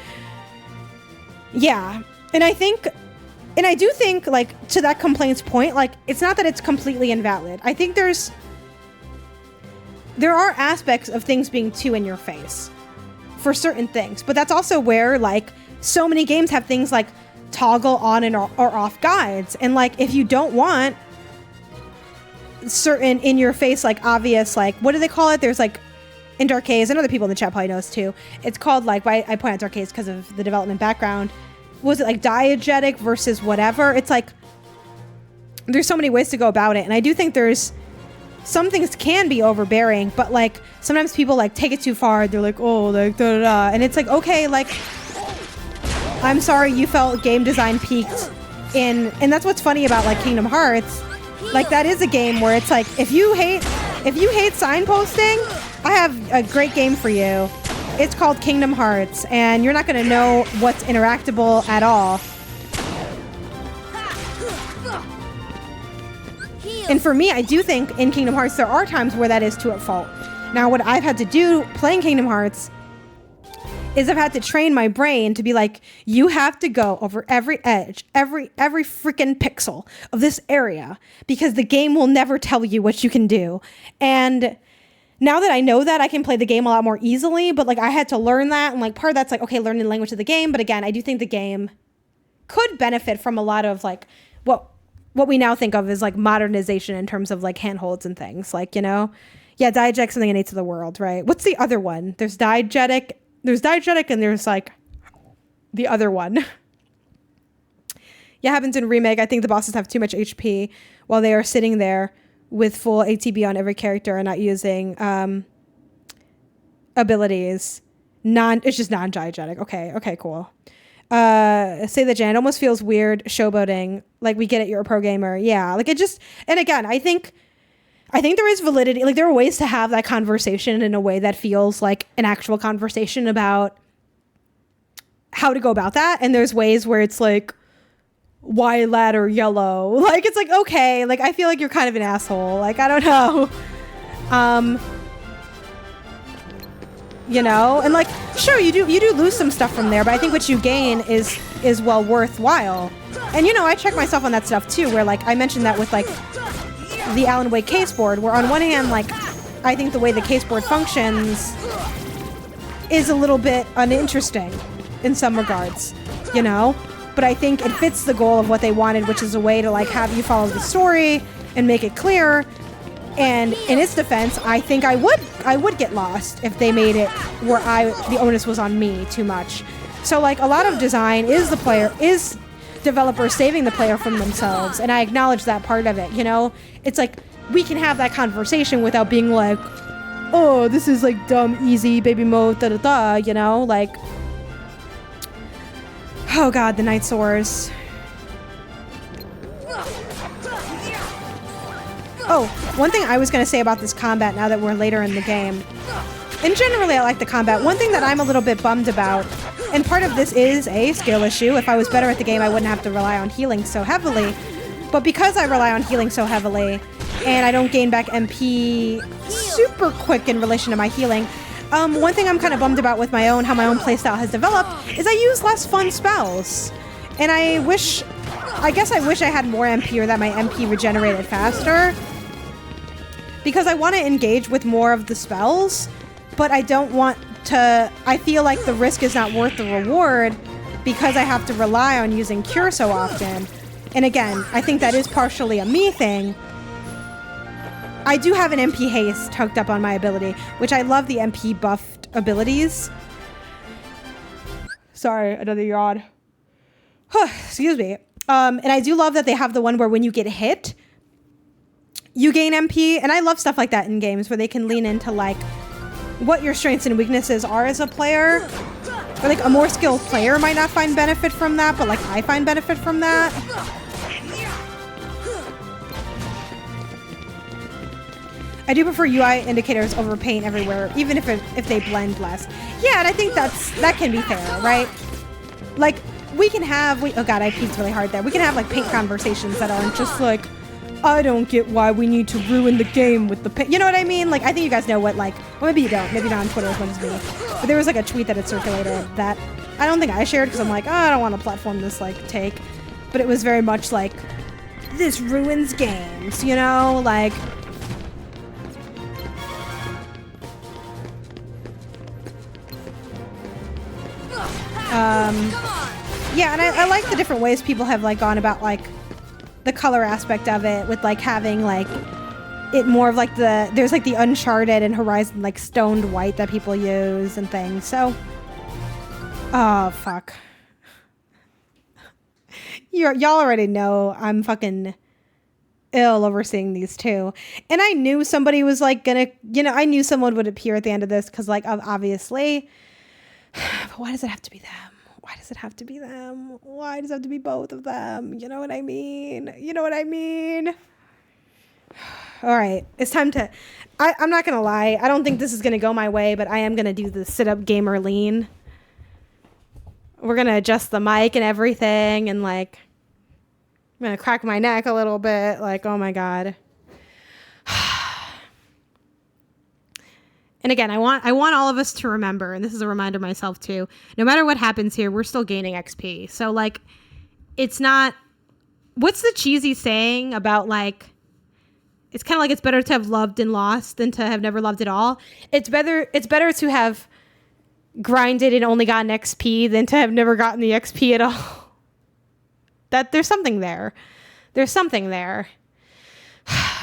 Yeah. And I do think, like, to that complaint's point, like, it's not that it's completely invalid. I think there are aspects of things being too in your face for certain things, but that's also where, like, so many games have things like toggle on and or off guides. And, like, if you don't want certain in your face, like, obvious, like, what do they call it? There's, like, in Darkhaze, and other people in the chat probably knows too, it's called, like, I point out Darkhaze because of the development background. Was it like diegetic versus whatever? It's like, there's so many ways to go about it. And I do think there's some things can be overbearing, but, like, sometimes people, like, take it too far. They're like, oh, like, da da da. And it's like, okay, like, I'm sorry you felt game design peaked in, and that's what's funny about, like, Kingdom Hearts. Like, that is a game where it's like, if you hate signposting, I have a great game for you. It's called Kingdom Hearts, and you're not going to know what's interactable at all. And for me, I do think in Kingdom Hearts, there are times where that is to a fault. Now, what I've had to do playing Kingdom Hearts is I've had to train my brain to be like, you have to go over every edge, every freaking pixel of this area, because the game will never tell you what you can do. And now that I know that, I can play the game a lot more easily, but, like, I had to learn that, and, like, part of that's, like, okay, learning the language of the game, but again, I do think the game could benefit from a lot of, like, what we now think of as, like, modernization in terms of, like, handholds and things, like, you know? Yeah, diegetic, something innate to the world, right? What's the other one? There's diegetic, and there's, like, the other one. Yeah, happens in Remake. I think the bosses have too much HP while they are sitting there with full ATB on every character and not using abilities. It's just non-diegetic. Okay, cool. Say that, Jan. It almost feels weird showboating. Like, we get it, you're a pro gamer. Yeah, like, it just, and again, I think there is validity. Like, there are ways to have that conversation in a way that feels like an actual conversation about how to go about that. And there's ways where it's like, why ladder yellow? Like, it's like, okay, like, I feel like you're kind of an asshole. Like, I don't know. You know, and, like, sure, you do lose some stuff from there, but I think what you gain is well worthwhile. And, you know, I check myself on that stuff too, where, like, I mentioned that with, like, the Alan Wake caseboard, where on one hand, like, I think the way the caseboard functions is a little bit uninteresting in some regards, you know? But I think it fits the goal of what they wanted, which is a way to, like, have you follow the story and make it clear. And in its defense, I think I would get lost if they made it where the onus was on me too much. So, like, a lot of design is developers saving the player from themselves, and I acknowledge that part of it, you know? It's like, we can have that conversation without being like, oh, this is, like, dumb, easy, baby mode, da-da-da, you know? Like, oh god, the Night Soars. Oh, one thing I was going to say about this combat now that we're later in the game, and generally I like the combat, one thing that I'm a little bit bummed about, and part of this is a skill issue. If I was better at the game, I wouldn't have to rely on healing so heavily. But because I rely on healing so heavily, and I don't gain back MP super quick in relation to my healing. One thing I'm kind of bummed about with how my own playstyle has developed is I use less fun spells. And I guess I wish I had more MP or that my MP regenerated faster. Because I want to engage with more of the spells, but I don't want to, I feel like the risk is not worth the reward because I have to rely on using Cure so often. And again, I think that is partially a me thing. I do have an MP haste hooked up on my ability, which I love the MP buffed abilities. Sorry, another yawn. Excuse me. And I do love that they have the one where when you get hit, you gain MP. And I love stuff like that in games where they can lean into like what your strengths and weaknesses are as a player. Or like a more skilled player might not find benefit from that, but like I find benefit from that. I do prefer UI indicators over paint everywhere, even if they blend less. Yeah, and I think that can be fair, right? Like, we can have, oh god, I peeked really hard there. We can have like paint conversations that aren't just like, I don't get why we need to ruin the game with the paint. You know what I mean? Like, I think you guys know what, like, well, maybe you don't. Maybe not on Twitter as much as me. But there was like a tweet that had circulated that I don't think I shared because I'm like, oh, I don't want to platform this like take. But it was very much like, this ruins games, you know? Like, yeah, and I like the different ways people have like gone about like the color aspect of it with like having like it more of like there's like the Uncharted and Horizon like stoned white that people use and things. So, oh fuck, y'all already know I'm fucking ill over seeing these two, and I knew somebody was like gonna, I knew someone would appear at the end of this because like obviously. But why does it have to be them? Why does it have to be them? Why does it have to be both of them? You know what I mean? You know what I mean? All right. It's time to... I'm not going to lie. I don't think this is going to go my way, but I am going to do the sit-up gamer lean. We're going to adjust the mic and everything, and, like... I'm going to crack my neck a little bit. Like, oh, my God. And again, I want all of us to remember, and this is a reminder myself too, no matter what happens here, we're still gaining XP. So like, it's not, what's the cheesy saying about like, it's kind of like it's better to have loved and lost than to have never loved at all. It's better to have grinded and only gotten XP than to have never gotten the XP at all. That there's something there. There's something there.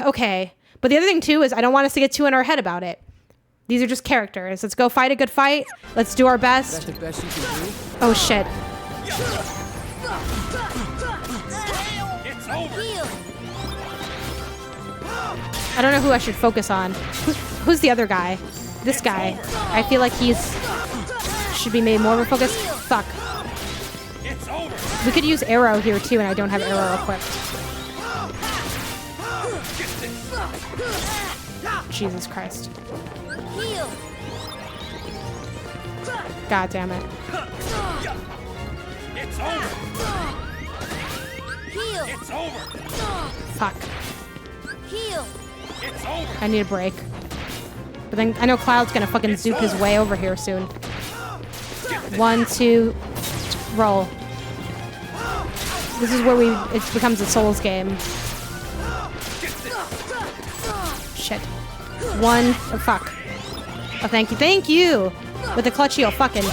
Okay. But the other thing too is I don't want us to get too in our head about it. These are just characters. Let's go fight a good fight. Let's do our best. That's the best you can do. Oh shit. It's over. I don't know who I should focus on. Who's the other guy? This guy. I feel like should be made more of a focus. Fuck. It's over. We could use arrow here too, and I don't have arrow equipped. Jesus Christ. God damn it. It's over. It's over. Fuck. It's over. I need a break. But then I know Cloud's gonna fucking zoop his way over here soon. 1, 2, roll. This is where it becomes a Souls game. Shit. 1, oh fuck. Oh, thank you. Thank you! With the clutch heal, fucking.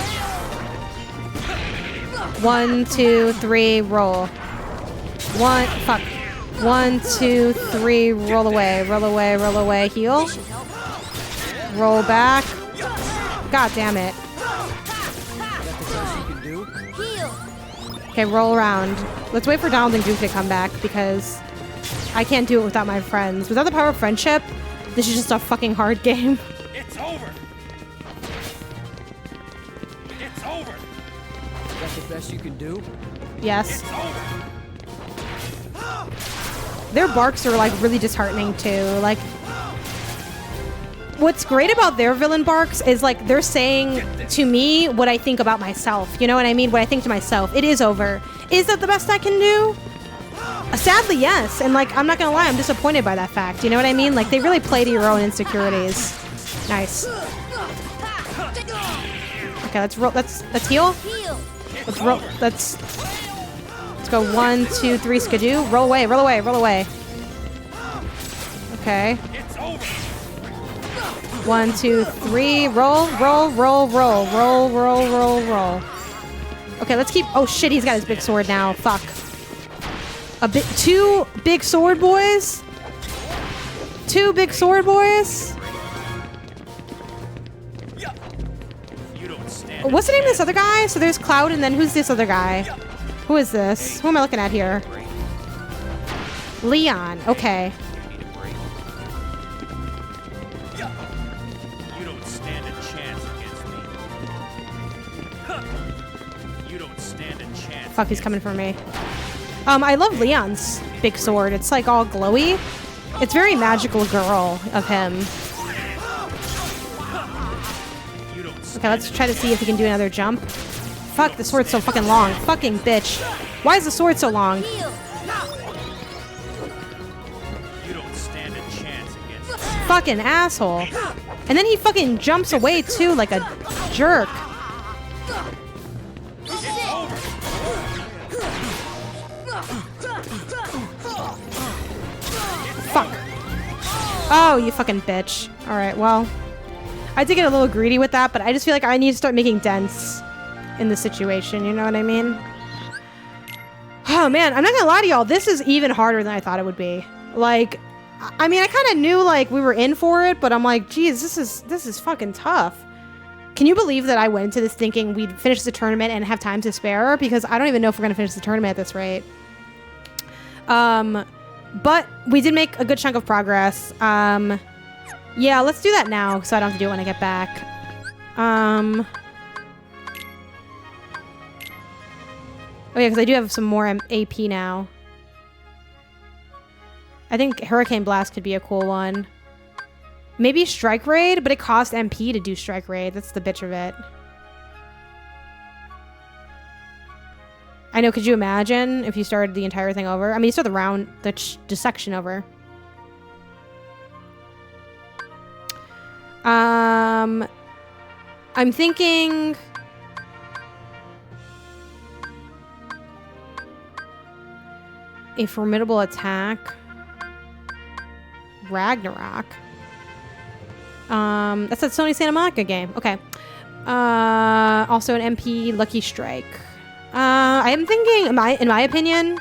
1, 2, 3, roll. 1, fuck. 1, 2, 3, roll away, roll away, roll away, heal. Roll back. God damn it. Okay, roll around. Let's wait for Donald and Goofy to come back because I can't do it without my friends. Without the power of friendship, this is just a fucking hard game. It's over. It's over. That's the best you can do? Yes. It's over. Their barks are like really disheartening too. Like, what's great about their villain barks is like they're saying to me what I think about myself. You know what I mean? What I think to myself. It is over. Is that the best I can do? Sadly, yes. And like, I'm not gonna lie, I'm disappointed by that fact. You know what I mean? Like, they really play to your own insecurities. Nice. Okay, let's roll. Let's heal. Heal. Let's roll. Let's go 1, 2, 3, skidoo. Roll away, roll away, roll away. Okay. It's over. 1, 2, 3. Roll, roll, roll, roll, roll, roll, roll, roll. Okay, let's keep. Oh shit, he's got his big sword now. Fuck. Two big sword boys. Two big sword boys. You don't stand. What's the name of this other guy? So there's Cloud, and then who's this other guy? Who is this? Who am I looking at here? Leon. Okay. You don't stand a chance against me. You don't stand a chance. Fuck, he's coming for me. I love Leon's big sword. It's like all glowy. It's very magical girl of him. Okay, let's try to see if he can do another jump. Fuck, the sword's so fucking long. Fucking bitch. Why is the sword so long? Heal. You don't stand a chance against me. Fucking asshole. And then he fucking jumps away too like a jerk. Fuck. Oh, you fucking bitch. Alright, well. I did get a little greedy with that, but I just feel like I need to start making dents in the situation, you know what I mean? Oh man, I'm not gonna lie to y'all, this is even harder than I thought it would be. Like, I mean, I kind of knew like we were in for it, but I'm like, geez, this is fucking tough. Can you believe that I went into this thinking we'd finish the tournament and have time to spare? Because I don't even know if we're gonna finish the tournament at this rate. But we did make a good chunk of progress. Yeah, let's do that now so I don't have to do it when I get back. Oh yeah, because I do have some more AP now. I think Hurricane Blast could be a cool one. Maybe Strike Raid, but it costs MP to do Strike Raid. That's the bitch of it. I know, could you imagine if you started the entire thing over? I mean, you start the section over. I'm thinking... a formidable attack. Ragnarok. That's that Sony Santa Monica game. Okay. Also an MP Lucky Strike. I am thinking, in my opinion,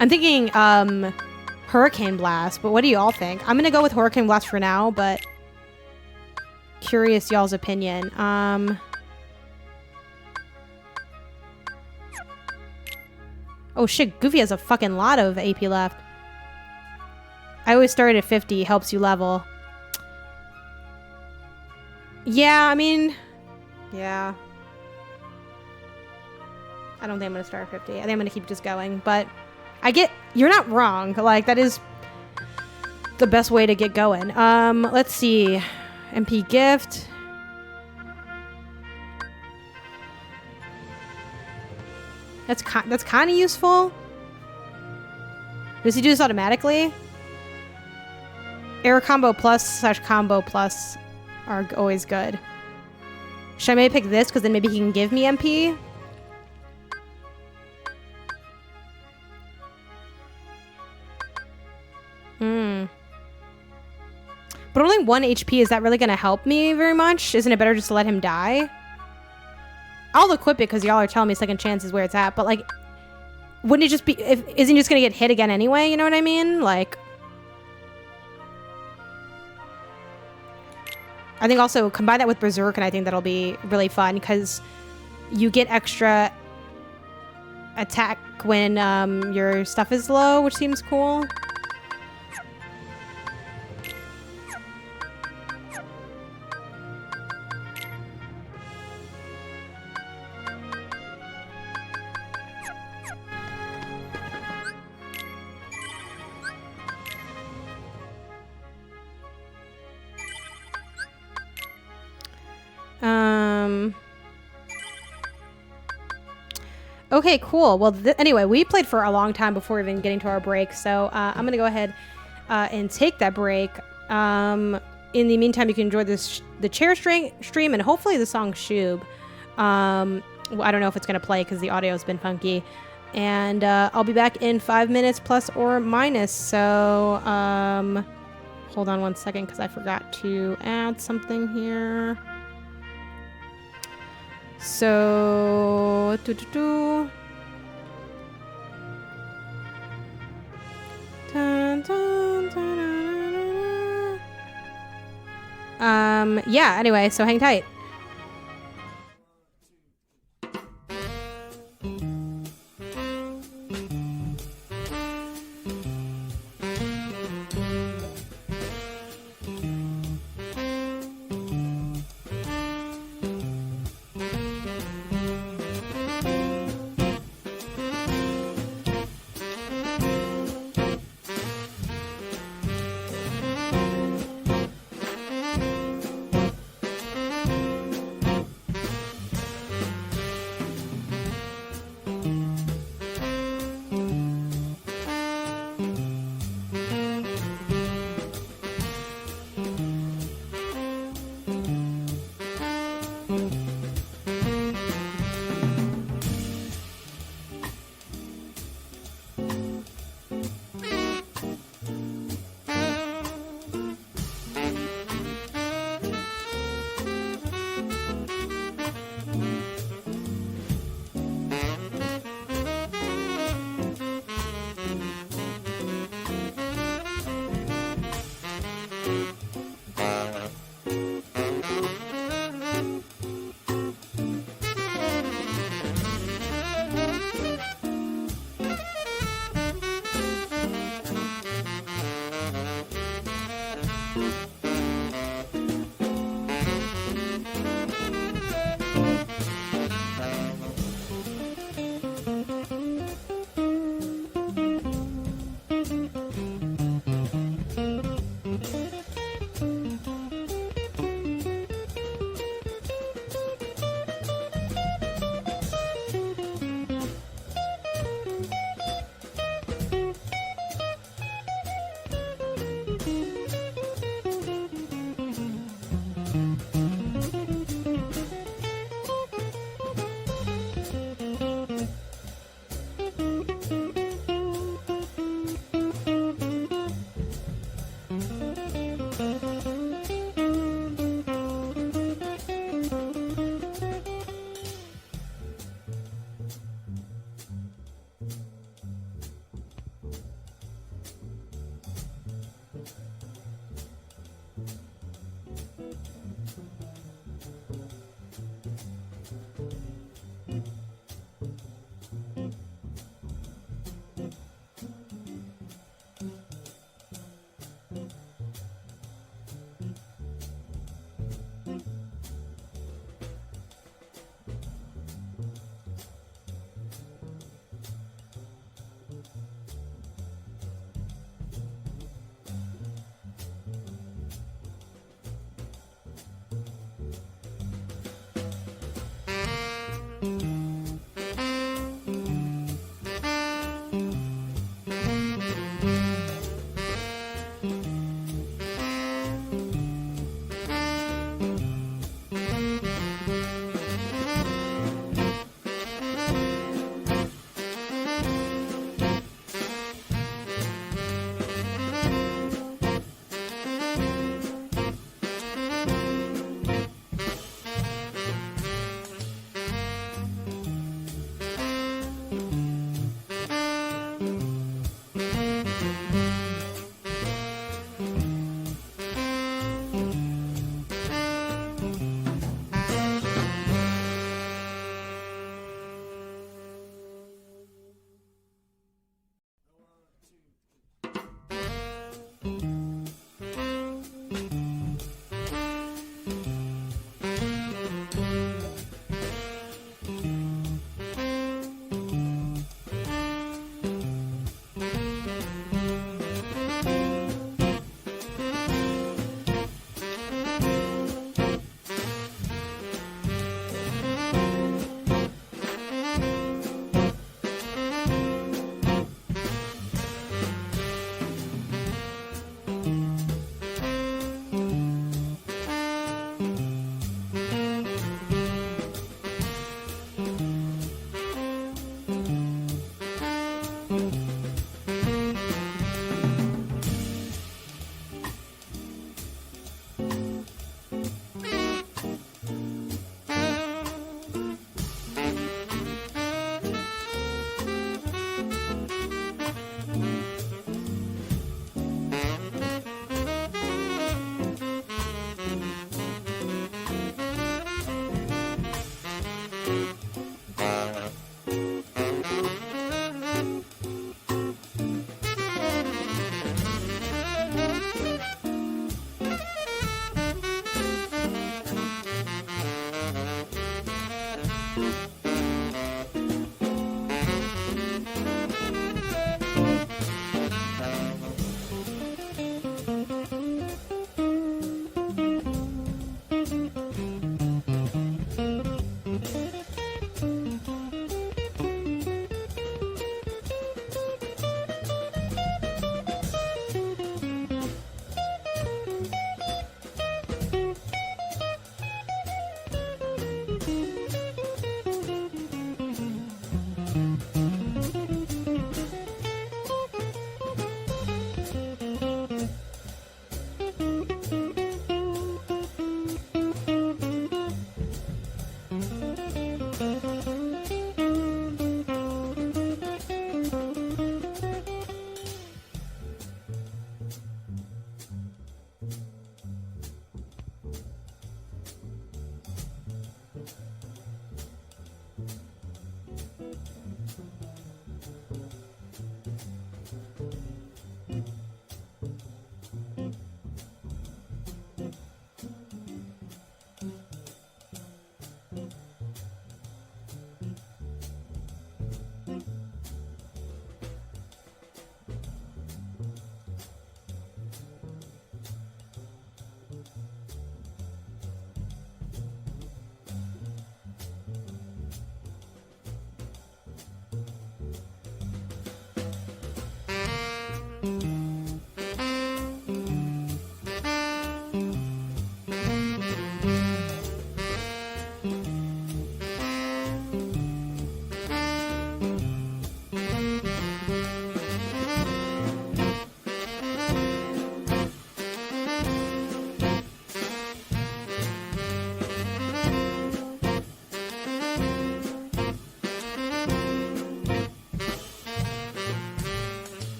I'm thinking Hurricane Blast, but what do you all think? I'm gonna go with Hurricane Blast for now, but curious y'all's opinion. Oh shit, Goofy has a fucking lot of AP left. I always start at 50, helps you level. Yeah, I mean, yeah. I don't think I'm gonna start at 50. I think I'm gonna keep just going, but you're not wrong. Like, that is the best way to get going. Let's see. MP gift. That's kind of useful. Does he do this automatically? Air combo plus / combo plus are always good. Should I maybe pick this because then maybe he can give me MP? But only 1 HP, is that really going to help me very much? Isn't it better just to let him die? I'll equip it because y'all are telling me second chance is where it's at, but like, wouldn't it just be, isn't he just going to get hit again anyway? You know what I mean? Like, I think also combine that with Berserk and I think that'll be really fun because you get extra attack when your stuff is low, which seems cool. Okay, cool. Well, anyway, we played for a long time before even getting to our break, so I'm going to go ahead and take that break. In the meantime, you can enjoy the chair stream and hopefully the song Shoob. Well, I don't know if it's going to play because the audio has been funky. And I'll be back in 5 minutes plus or minus. So hold on one second because I forgot to add something here. So Dun, dun, dun, yeah, anyway, so hang tight.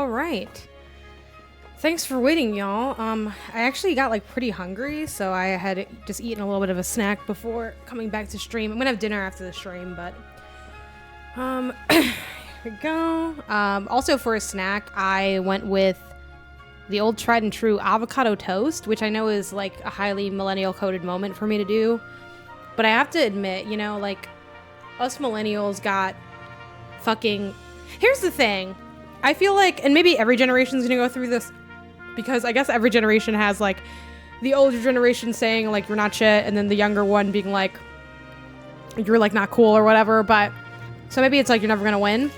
All right. Thanks for waiting, y'all. I actually got like pretty hungry, so I had just eaten a little bit of a snack before coming back to stream. I'm gonna have dinner after the stream, but here we go. Also for a snack, I went with the old tried and true avocado toast, which I know is like a highly millennial coded moment for me to do. But I have to admit, you know, like us millennials got fucking... Here's the thing. I feel like, and maybe every generation's gonna go through this, because I guess every generation has like the older generation saying like you're not shit, and then the younger one being like you're like not cool or whatever. But so maybe it's like you're never gonna win.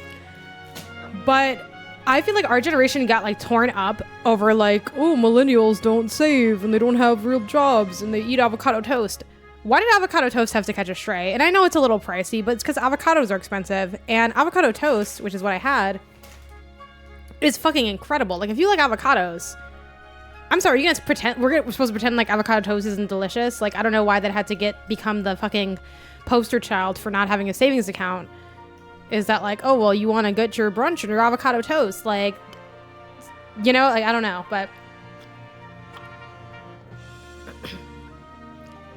But I feel like our generation got like torn up over like, oh, millennials don't save and they don't have real jobs and they eat avocado toast. Why did avocado toast have to catch a stray? And I know it's a little pricey, but it's because avocados are expensive, and avocado toast, which is what I had, is fucking incredible. Like if you like avocados, I'm sorry, you guys pretend we're supposed to pretend like avocado toast isn't delicious. Like I don't know why that had to become the fucking poster child for not having a savings account. Is that like, oh well, you want to get your brunch and your avocado toast, like, you know, like I don't know, but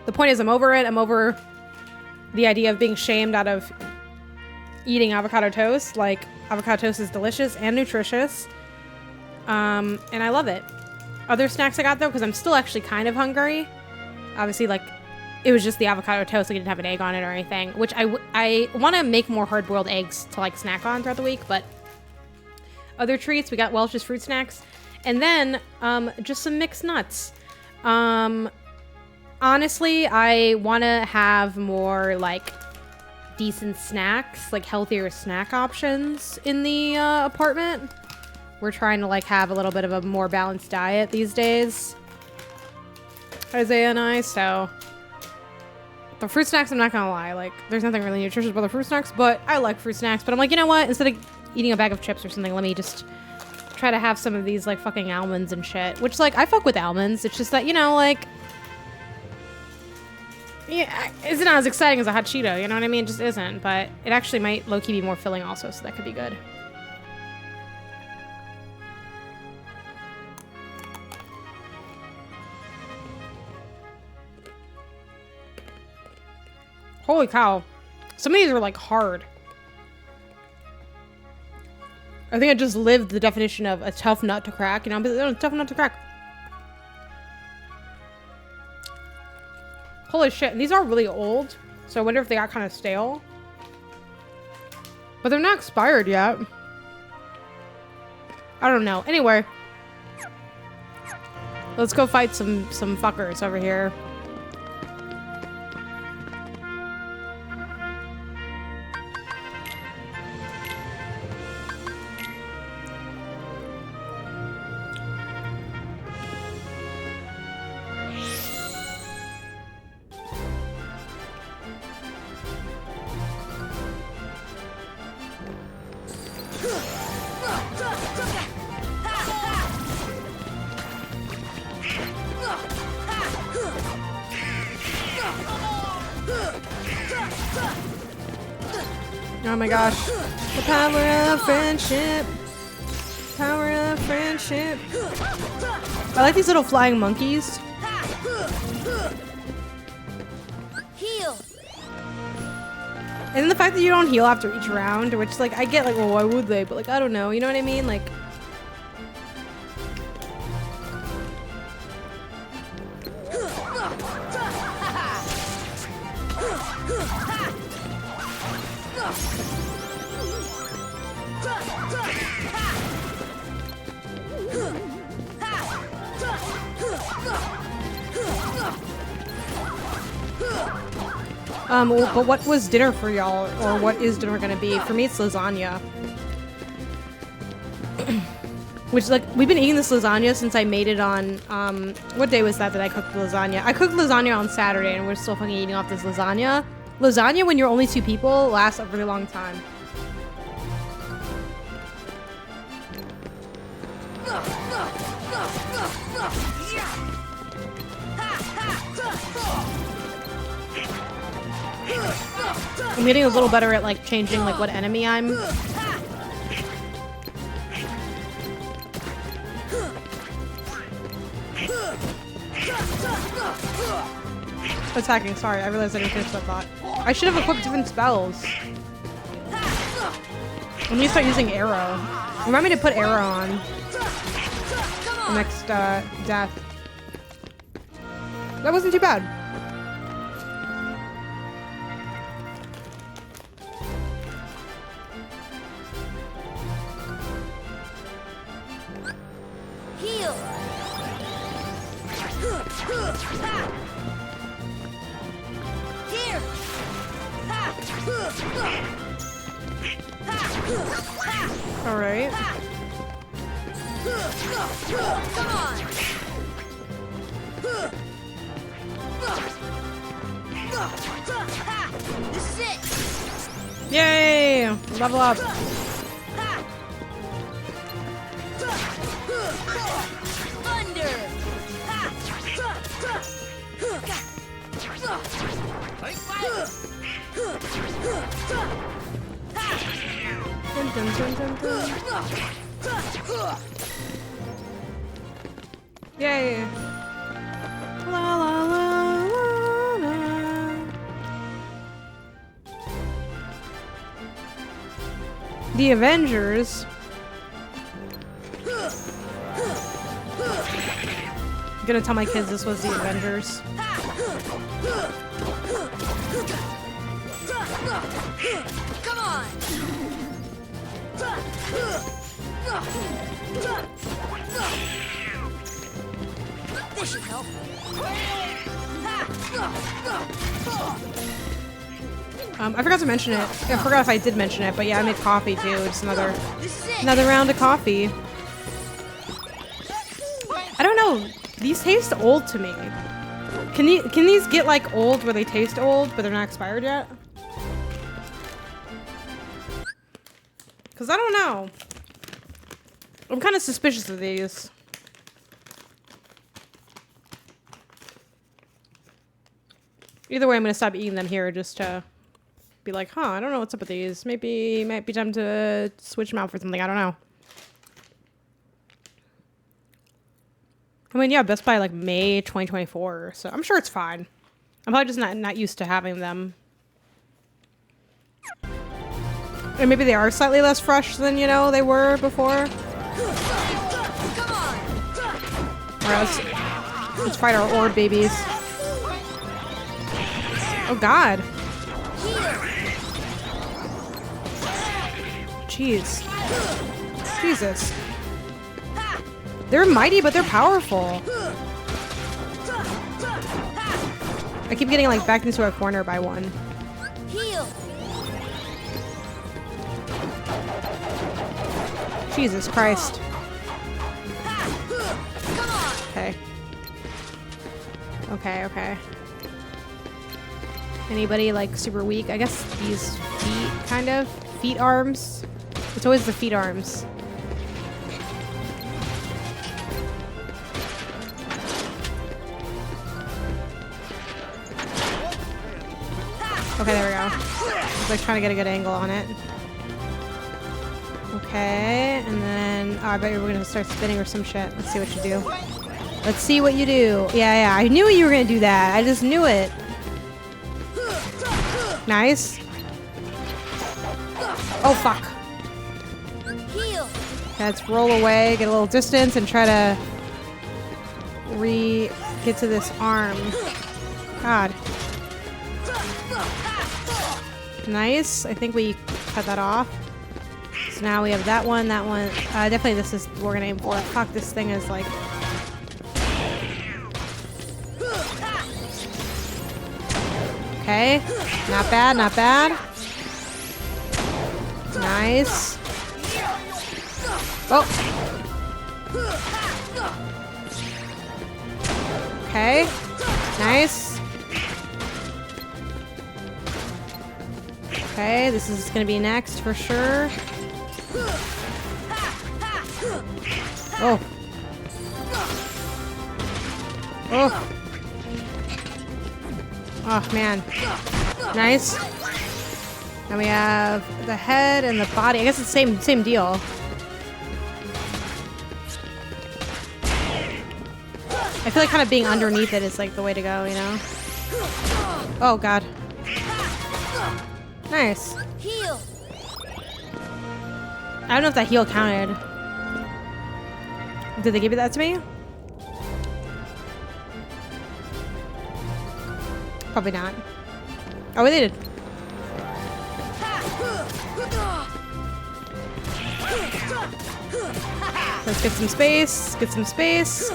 the point is I'm over it. I'm over the idea of being shamed out of eating avocado toast. Like avocado toast is delicious and nutritious, and I love it. Other snacks I got though, because I'm still actually kind of hungry. Obviously, like it was just the avocado toast. Like, I didn't have an egg on it or anything, which I want to make more hard-boiled eggs to like snack on throughout the week. But other treats, we got Welch's fruit snacks, and then just some mixed nuts. Honestly, I want to have more like decent snacks, like healthier snack options in the apartment. We're trying to like have a little bit of a more balanced diet these days, Isaiah and I. So the fruit snacks, I'm not gonna lie, like there's nothing really nutritious about the fruit snacks, but I like fruit snacks. But I'm like, you know what, instead of eating a bag of chips or something, let me just try to have some of these like fucking almonds and shit, which like I fuck with almonds. It's just that, you know, like, yeah, it's not as exciting as a hot Cheeto, you know what I mean? It just isn't, but it actually might low-key be more filling also, so that could be good. Holy cow. Some of these are like hard. I think I just lived the definition of a tough nut to crack, you know, but it's a tough nut to crack. Holy shit, and these are really old, so I wonder if they got kind of stale. But they're not expired yet. I don't know. Anyway, let's go fight some fuckers over here. Oh my gosh. The power of friendship. Power of friendship. I like these little flying monkeys. Heal. And then the fact that you don't heal after each round, which like I get like, well, why would they? But like, I don't know. You know what I mean? Like, but what was dinner for y'all, or what is dinner gonna be? For me, it's lasagna. Which, like, we've been eating this lasagna since I made it on, what day was that I cooked the lasagna? I cooked lasagna on Saturday, and we're still fucking eating off this lasagna. Lasagna, when you're only 2 people, lasts a really long time. I'm getting a little better at like changing like what enemy I'm attacking. Sorry, I realized I didn't finish that thought. I should have equipped different spells. Let me start using arrow. Remind me to put arrow on the next death. That wasn't too bad. Heal. Here. All right. Come on. This is it. Yay! Level up. Thunder. Dun, dun, dun, dun, dun. Yay! La la la la la. The Avengers. I'm gonna tell my kids this was the Avengers. Come on. This should help. I forgot to mention it. I forgot if I did mention it, but yeah, I made coffee too. Just This is it. another round of coffee. I don't know. These taste old to me. Can these get like old where they taste old but they're not expired yet? Cause I don't know. I'm kind of suspicious of these. Either way, I'm gonna stop eating them here just to be like, huh, I don't know what's up with these. Maybe it might be time to switch them out for something. I don't know. I mean, yeah, Best Buy like May 2024, so I'm sure it's fine. I'm probably just not used to having them. And maybe they are slightly less fresh than, you know, they were before. Come on. Alright, let's fight our orb babies. Oh god. Jeez. Jesus. They're mighty, but they're powerful. I keep getting like backed into a corner by one. Heal. Jesus Christ. Come on. Okay. Okay. Anybody like super weak? I guess these feet, kind of. Feet arms. It's always the feet arms. Okay, there we go. I was like trying to get a good angle on it. Okay, and then I bet you were gonna start spinning or some shit. Let's see what you do. Let's see what you do. Yeah, I knew you were gonna do that. I just knew it. Nice. Oh fuck. Heal. Let's roll away, get a little distance, and try to get to this arm. God. Nice. I think we cut that off. So now we have that one, that one. Definitely this is what we're gonna aim for. Fuck, this thing is like... Okay. Not bad, not bad. Nice. Oh. Okay. Nice. Okay, this is gonna be next for sure. Oh. Oh. Oh, man. Nice. And we have the head and the body. I guess it's the same deal. I feel like kind of being underneath it is like the way to go, you know? Oh god. Nice. Heal. I don't know if that heal counted. Did they give you that to me? Probably not. Oh, they did. Let's get some space. Get some space.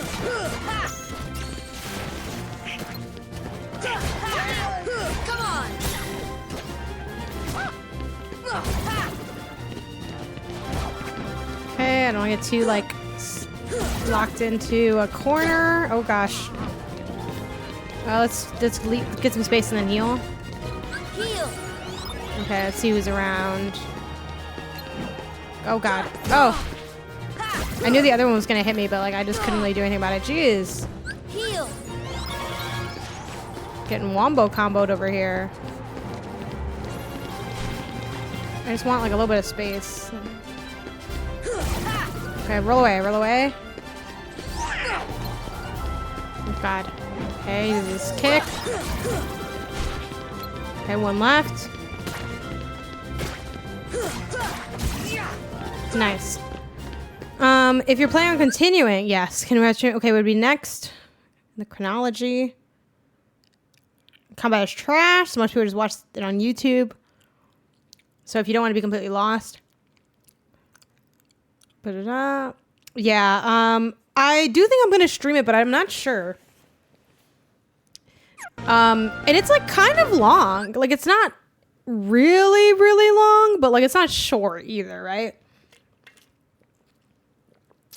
Come on. Okay, I don't want to get too like locked into a corner. Oh gosh. Let's get some space and then heal. Heal. Okay, let's see who's around. Oh god. Oh. I knew the other one was gonna hit me, but like I just couldn't really do anything about it. Jeez. Heal. Getting wombo comboed over here. I just want like a little bit of space. Okay, roll away, roll away. Oh god. Okay, use this kick. Okay, one left. Nice. If you're planning on continuing, yes. Congratulations. Okay, would be next in the chronology. Combat is trash. So much people just watch it on YouTube. So if you don't want to be completely lost, put it up. Yeah. I do think I'm gonna stream it, but I'm not sure. And it's like kind of long. Like it's not really, really long, but like it's not short either, right?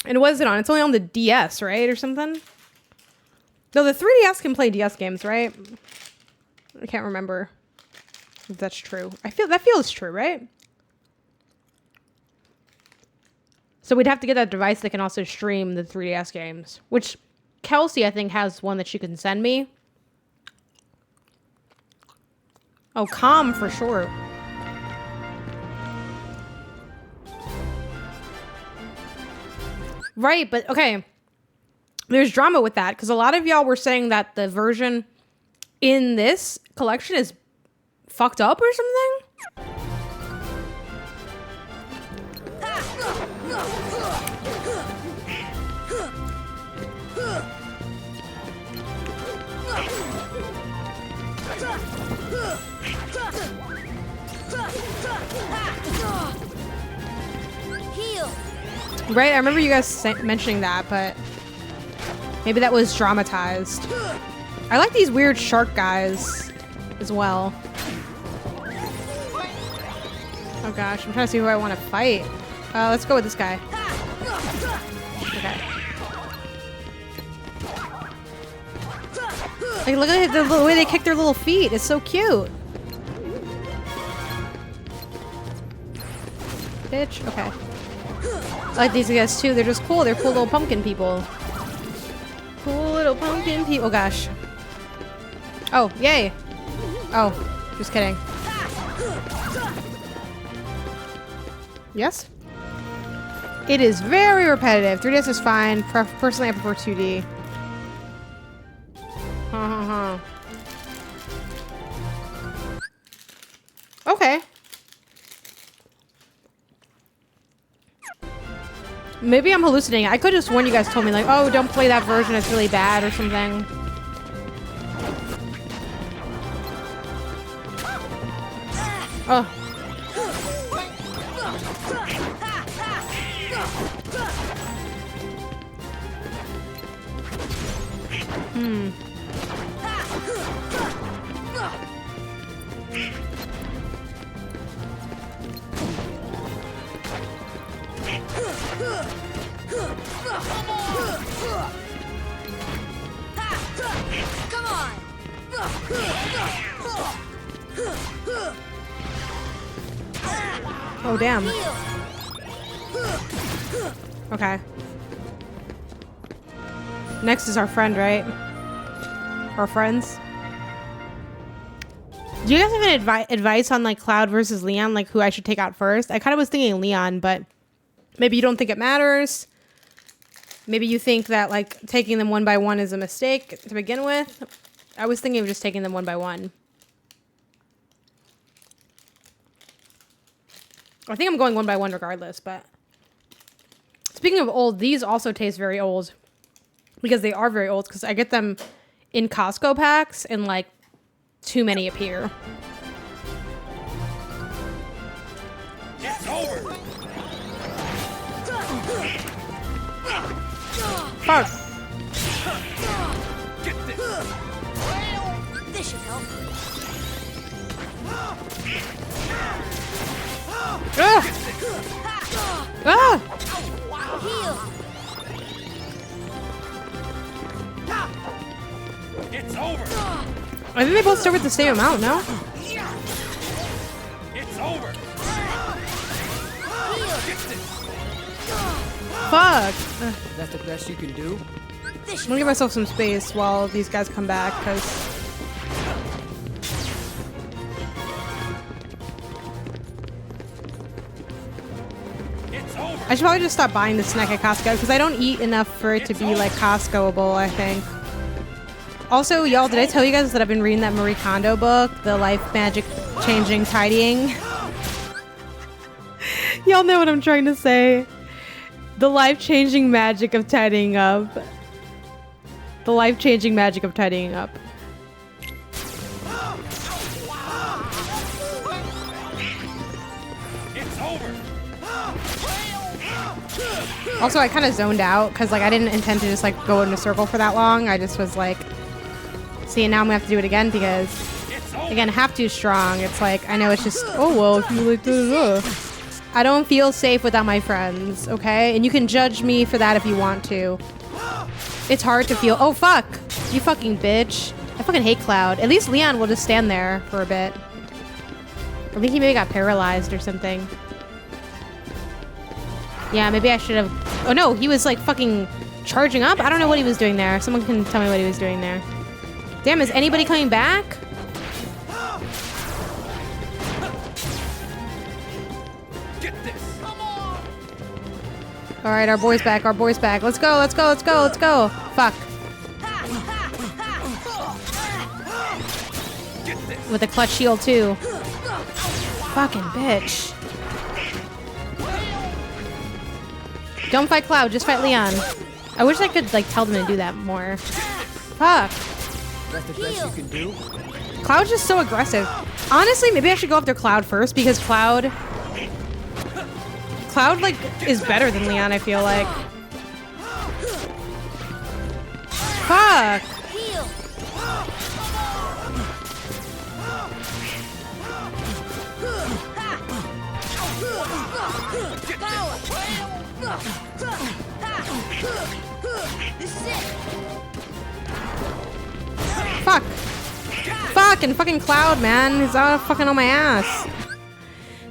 And what is it on? It's only on the DS, right? Or something? No, the 3DS can play DS games, right? I can't remember if that's true. That feels true, right? So we'd have to get that device that can also stream the 3DS games, which Kelsey, I think, has one that she can send me. Oh, Kahn for sure. Right, but okay. There's drama with that because a lot of y'all were saying that the version in this collection is fucked up or something. Heal. Right, I remember you guys mentioning that, but maybe that was dramatized. I like these weird shark guys as well. Oh gosh, I'm trying to see who I want to fight. Let's go with this guy. Okay. Like, look at the way they kick their little feet. It's so cute. Bitch. Okay. I like these guys too. They're just cool. They're cool little pumpkin people. Cool little pumpkin people. Oh gosh. Oh, yay. Oh, just kidding. Yes? It is very repetitive. 3DS is fine. Personally, I prefer 2D. Okay. Maybe I'm hallucinating. I could have sworn you guys told me like, oh, don't play that version. It's really bad or something. Oh. Come on. Oh, damn. Heal. Okay. Next is our friend, right? Our friends. Do you guys have any advice on like Cloud versus Leon, like who I should take out first? I kind of was thinking Leon, but maybe you don't think it matters. Maybe you think that like taking them one by one is a mistake to begin with. I was thinking of just taking them one by one. I think I'm going one by one regardless, but... Speaking of old, these also taste very old. Because they are very old, because I get them in Costco packs, and, like, too many appear. It's over. Fuck. Get this. This should help. Ah! Ah! Heal. It's over. I think they both start with the same amount, no? It's over. Get this. Fuck. That's the best you can do? This I'm should gonna give myself some space while these guys come back, because... It's over. I should probably just stop buying the snack at Costco, because I don't eat enough for it to be, like, Costco-able, I think. Also, y'all, did I tell you guys that I've been reading that Marie Kondo book, The Life Magic Changing Tidying? Y'all know what I'm trying to say. The life-changing magic of tidying up. The life-changing magic of tidying up. It's over. Also, I kind of zoned out because, like, I didn't intend to just, like, go in a circle for that long. I just was like, see, now I'm gonna have to do it again because, again, half too strong. It's like, I know it's just, oh, well, if you like, da-da-da. I don't feel safe without my friends, okay? And you can judge me for that if you want to. It's hard to feel, oh, fuck. You fucking bitch. I fucking hate Cloud. At least Leon will just stand there for a bit. I think he maybe got paralyzed or something. Yeah, maybe I should have... Oh, no, he was, like, fucking charging up? I don't know what he was doing there. Someone can tell me what he was doing there. Damn, is anybody coming back? Get this. Come on. All right, our boy's back. Our boy's back. Let's go, let's go, let's go, let's go. Fuck. With a clutch shield, too. Fucking bitch. Don't fight Cloud, just fight Leon. I wish I could, like, tell them to do that more. Fuck. That's the best you can do? Cloud's just so aggressive. Honestly, maybe I should go after Cloud first because Cloud, like, is better than Leon, I feel like. Fuck. heal. This is it. Fuck. Fuck, and fucking Cloud, man. He's all fucking on my ass.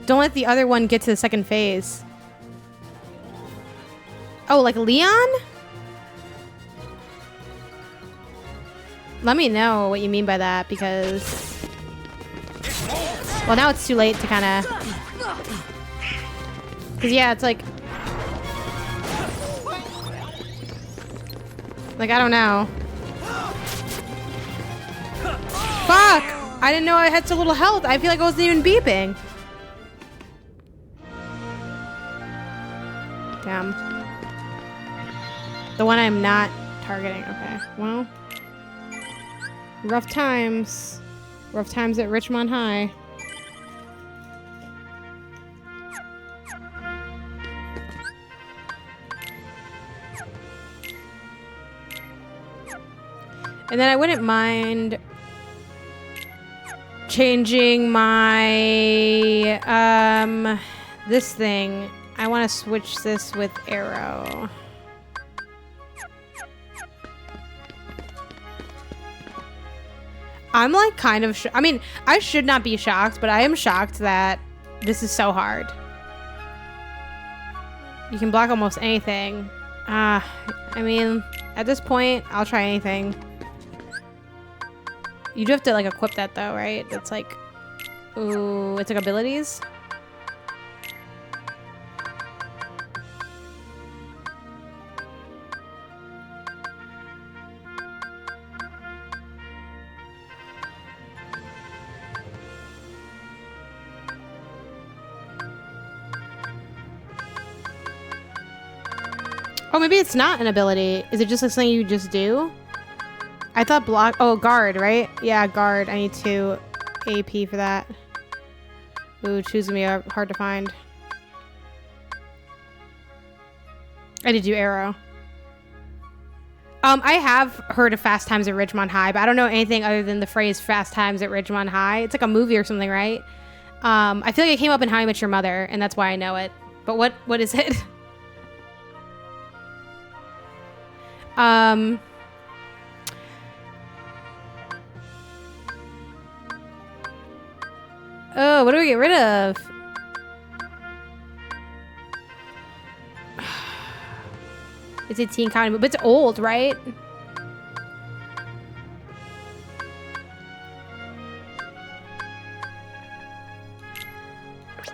Don't let the other one get to the second phase. Oh, like Leon? Let me know what you mean by that, because... Well, now it's too late to kind of... Because, yeah, it's like... Like, I don't know. Fuck! I didn't know I had so little health. I feel like I wasn't even beeping. Damn. The one I'm not targeting. Okay, well. Rough times. Rough times at Richmond High. And then I wouldn't mind changing my, this thing. I want to switch this with arrow. I'm like kind of, I mean, I should not be shocked, but I am shocked that this is so hard. You can block almost anything. I mean, at this point, I'll try anything. You do have to like equip that though, right? That's like, ooh, it's like abilities. Oh, maybe it's not an ability. Is it just like something you just do? I thought block. Oh, guard, right? Yeah, guard. I need 2 AP for that. Ooh, choosing me hard to find. I did do arrow. I have heard of Fast Times at Ridgemont High, but I don't know anything other than the phrase Fast Times at Ridgemont High. It's like a movie or something, right? I feel like it came up in How I Met Your Mother, and that's why I know it. But what is it? Oh, what do we get rid of? It's 18 county, but it's old, right?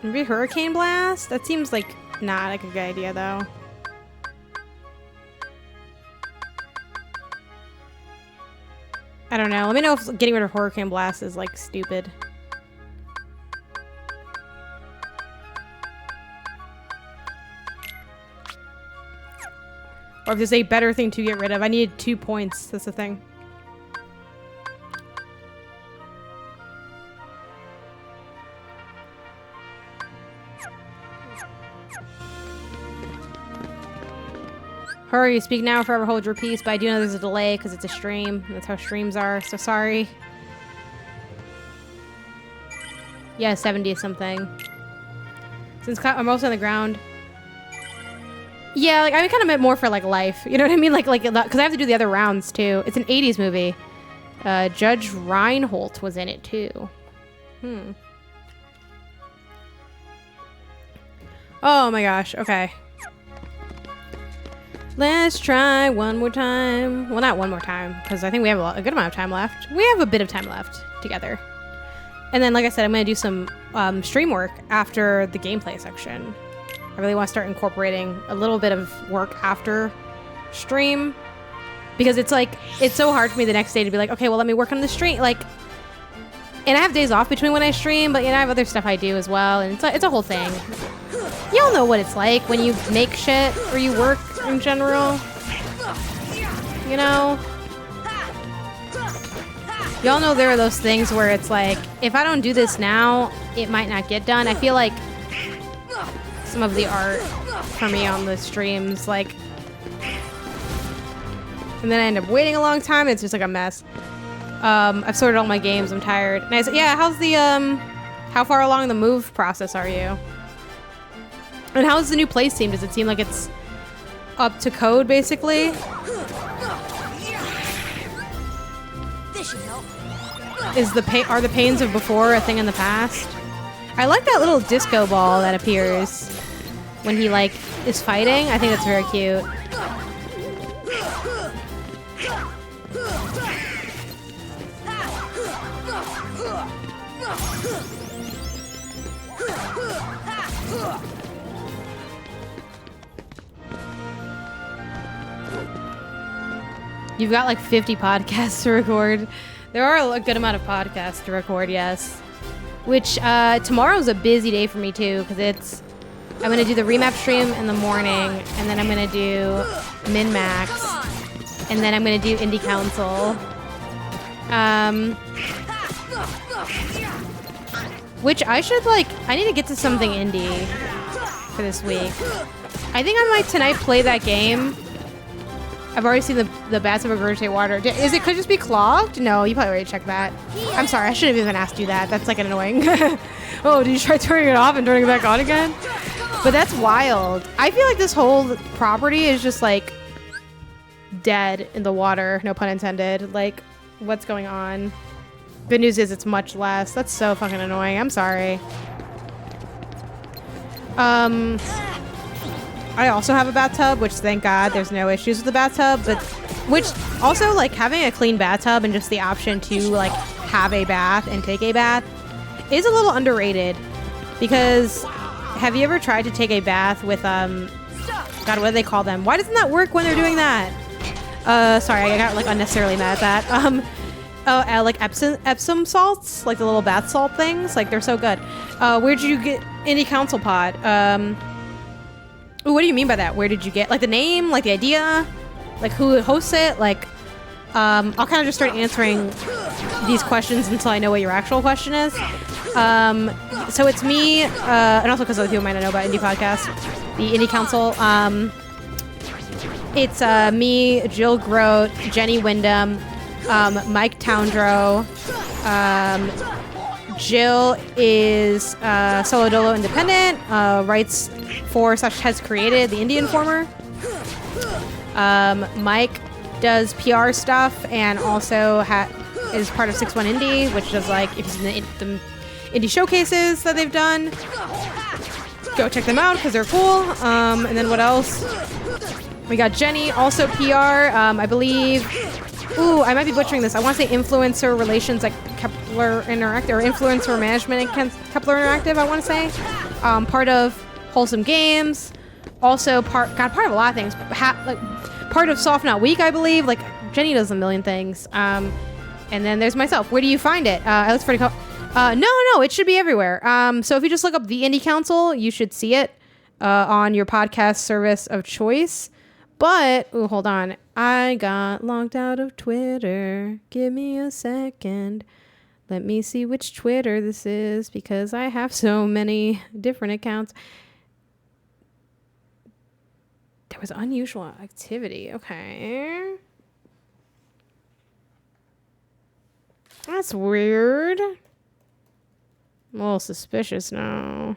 Maybe Hurricane Blast? That seems like not like a good idea, though. I don't know. Let me know if getting rid of Hurricane Blast is like stupid. Or if there's a better thing to get rid of. I needed 2 points. That's the thing. Hurry, speak now, forever hold your peace. But I do know there's a delay because it's a stream. That's how streams are. So sorry. Yeah, 70 something. Since I'm also on the ground. Yeah, like I kind of meant more for like life. You know what I mean? Like because I have to do the other rounds too. It's an 80s movie. Judge Reinhold was in it too. Oh my gosh. Okay. Let's try one more time. Well, not one more time because I think we have a good amount of time left. We have a bit of time left together. And then, like I said, I'm going to do some stream work after the gameplay section. I really want to start incorporating a little bit of work after stream because it's like, it's so hard for me the next day to be like, okay, well, let me work on the stream. Like, and I have days off between when I stream, but you know, I have other stuff I do as well. And it's a whole thing. Y'all know what it's like when you make shit or you work in general. You know? Y'all know there are those things where it's like, if I don't do this now, it might not get done. I feel like some of the art for me on the streams, like, and then I end up waiting a long time. It's just like a mess. I've sorted all my games. I'm tired. And I said, yeah, how's the, how far along the move process are you? And how's the new place seem? Does it seem like it's up to code, basically? This should help. Are the pains of before a thing in the past? I like that little disco ball that appears when he like is fighting. I think that's very cute. You've got like 50 podcasts to record. There are a good amount of podcasts to record, yes. Which tomorrow's a busy day for me too, because I'm gonna do the remap stream in the morning, and then I'm gonna do min-max, and then I'm gonna do indie council. Which I need to get to something indie for this week. I think I might tonight play that game. I've already seen the bats of regurgitate water. Could it just be clogged? No, you probably already checked that. I'm sorry, I shouldn't have even asked you that. That's like annoying. Oh, did you try turning it off and turning it back on again? But that's wild. I feel like this whole property is just like dead in the water, no pun intended. Like, what's going on? Good news is it's much less. That's so fucking annoying. I'm sorry. I also have a bathtub, which thank God there's no issues with the bathtub, but which also like having a clean bathtub and just the option to like have a bath and take a bath is a little underrated, because have you ever tried to take a bath with God, what do they call them? Why doesn't that work when they're doing that? Sorry, I got like unnecessarily mad at that. Like Epsom salts, like the little bath salt things, like they're so good. Where'd you get any council pod? Ooh, what do you mean by that? Where did you get, like, the name, like the idea, like who hosts it? Like, I'll kind of just start answering these questions until I know what your actual question is. So it's me, and also because other people might not know about Indie Podcast, the Indie Council. It's me, Jill Grote, Jenny Wyndham, Mike Towndrow. Jill is solo dolo independent, writes for / has created the Indie Informer. Mike does PR stuff and also is part of 6-1 Indie, which does like if it's in the indie showcases that they've done. Go check them out because they're cool. And then what else? We got Jenny, also PR. I believe. Ooh, I might be butchering this. I want to say influencer relations at Kepler Interactive, or influencer management at Kepler Interactive. I want to say part of Wholesome Games. Also part of a lot of things. Like part of Soft Not Week, I believe. Like Jenny does a million things. And then there's myself. Where do you find it? I look for it. No, it should be everywhere. So if you just look up the Indie Council, you should see it on your podcast service of choice. But, ooh, hold on. I got logged out of Twitter. Give me a second. Let me see which Twitter this is because I have so many different accounts. There was unusual activity. Okay. That's weird. I'm a little suspicious now.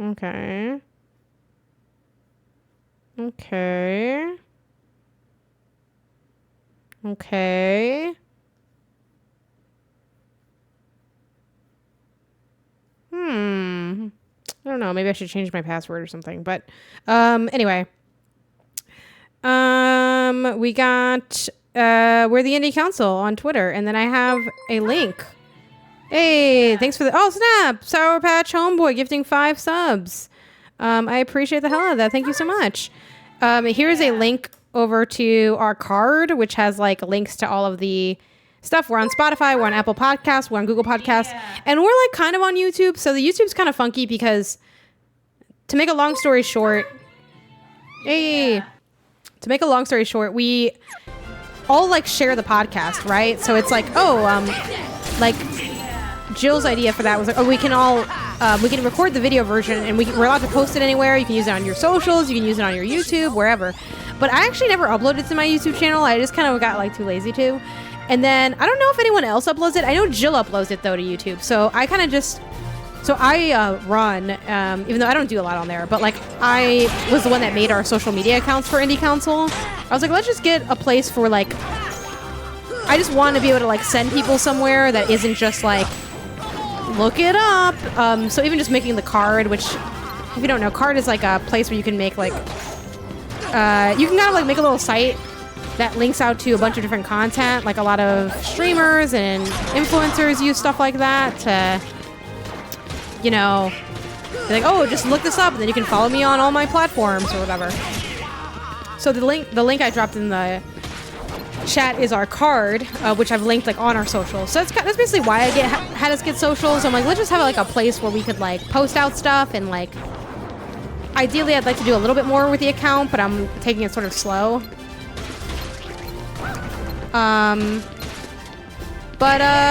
Okay. Okay. Okay. I don't know. Maybe I should change my password or something. But anyway. We got we're the Indie Council on Twitter, and then I have a link. Hey, thanks for the snap! Sour Patch Homeboy gifting 5 subs. I appreciate the hell out of that. Thank you so much. Here's a link over to our card, which has like links to all of the stuff. We're on Spotify, we're on Apple Podcasts, we're on Google Podcasts, and we're like kind of on YouTube. So the YouTube's kind of funky because, to make a long story short, we all like share the podcast, right? So it's like, like Jill's idea for that was like, we can all we can record the video version and we're allowed to post it anywhere. You can use it on your socials, you can use it on your YouTube, wherever. But I actually never uploaded to my YouTube channel. I just kind of got like too lazy to. And then I don't know if anyone else uploads it. I know Jill uploads it though to YouTube. So I kind of just, run, even though I don't do a lot on there, but like I was the one that made our social media accounts for Indie Council. I was like, let's just get a place for like, I just want to be able to like send people somewhere that isn't just like, look it up. So even just making the card, which if you don't know, card is like a place where you can make like, you can kind of like make a little site that links out to a bunch of different content. Like a lot of streamers and influencers use stuff like that to, you know, be like, oh, just look this up and then you can follow me on all my platforms or whatever. So the link I dropped in the chat is our card, which I've linked like on our socials. So that's basically why I had us get socials. I'm like, let's just have like a place where we could like post out stuff and like, ideally I'd like to do a little bit more with the account, but I'm taking it sort of slow.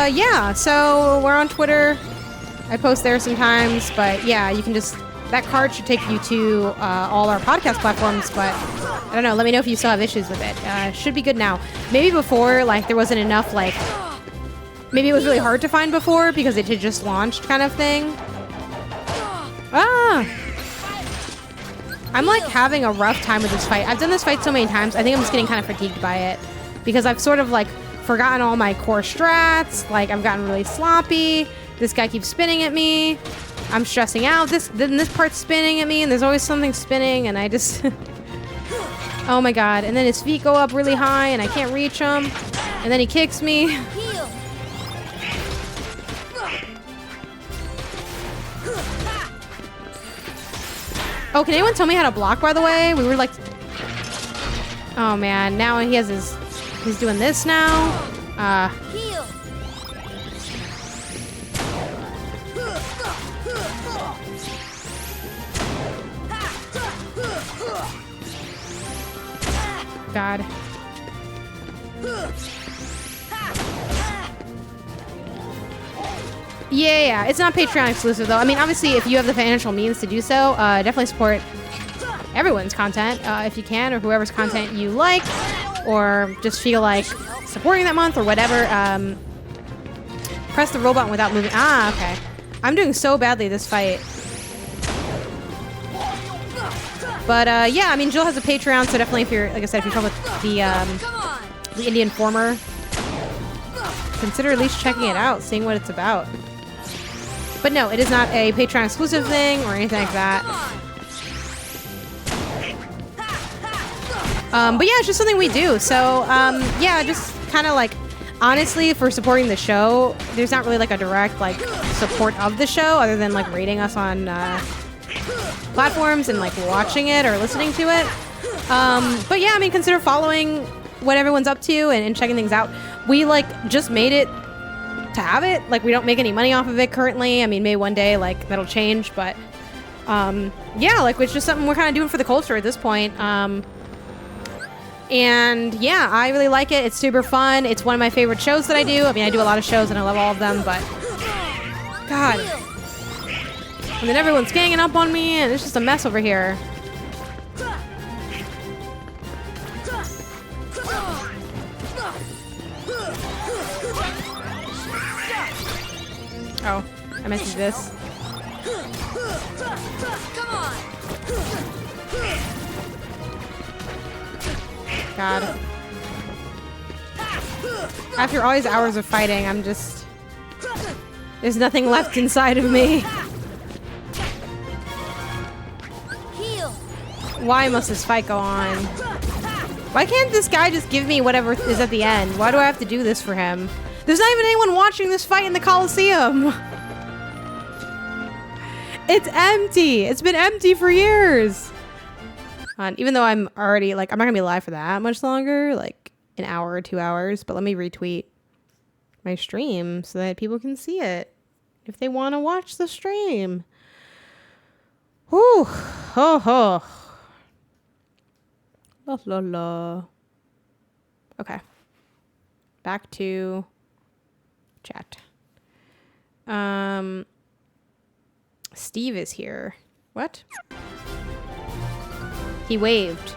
Yeah, so we're on Twitter. I post there sometimes, but yeah, you can just, that card should take you to all our podcast platforms, but I don't know, let me know if you still have issues with it. Should be good now. Maybe before, like, there wasn't enough, like, maybe it was really hard to find before because it had just launched kind of thing. I'm like having a rough time with this fight. I've done this fight so many times, I think I'm just getting kind of fatigued by it because I've sort of like forgotten all my core strats, like I've gotten really sloppy. This guy keeps spinning at me. I'm stressing out. This part's spinning at me, and there's always something spinning, and I just... Oh my god. And then his feet go up really high, and I can't reach him. And then he kicks me. Oh, can anyone tell me how to block, by the way? We were like... Oh man, now he has his... He's doing this now. God. Yeah, it's not Patreon exclusive though. I mean, obviously, if you have the financial means to do so, definitely support everyone's content if you can, or whoever's content you like, or just feel like supporting that month or whatever. Press the roll button without moving. Ah, okay. I'm doing so badly this fight. But yeah, I mean, Jill has a Patreon, so definitely if you're, like I said, if you come with the Indian Former, consider at least checking it out, seeing what it's about. But no, it is not a Patreon exclusive thing or anything like that. But yeah, it's just something we do. So yeah, just kind of like, honestly, for supporting the show, there's not really like a direct like support of the show other than like rating us on platforms and like watching it or listening to it. But yeah, I mean, consider following what everyone's up to and checking things out. We like just made it to have it. Like, we don't make any money off of it currently. I mean, maybe one day like that'll change, but yeah, like it's just something we're kind of doing for the culture at this point. And yeah, I really like it. It's super fun. It's one of my favorite shows that I do. I mean, I do a lot of shows and I love all of them, but God. And then everyone's ganging up on me and it's just a mess over here. Oh, I meant to do this. Come on. God. After all these hours of fighting, I'm just... There's nothing left inside of me. Heal. Why must this fight go on? Why can't this guy just give me whatever is at the end? Why do I have to do this for him? There's not even anyone watching this fight in the Coliseum. It's empty. It's been empty for years. Even though I'm already, like, I'm not gonna be live for that much longer, like an hour or 2 hours, but let me retweet my stream so that people can see it if they want to watch the stream. Whew. Ho ho. La la la. Okay. Back to chat. Steve is here. What? He waved.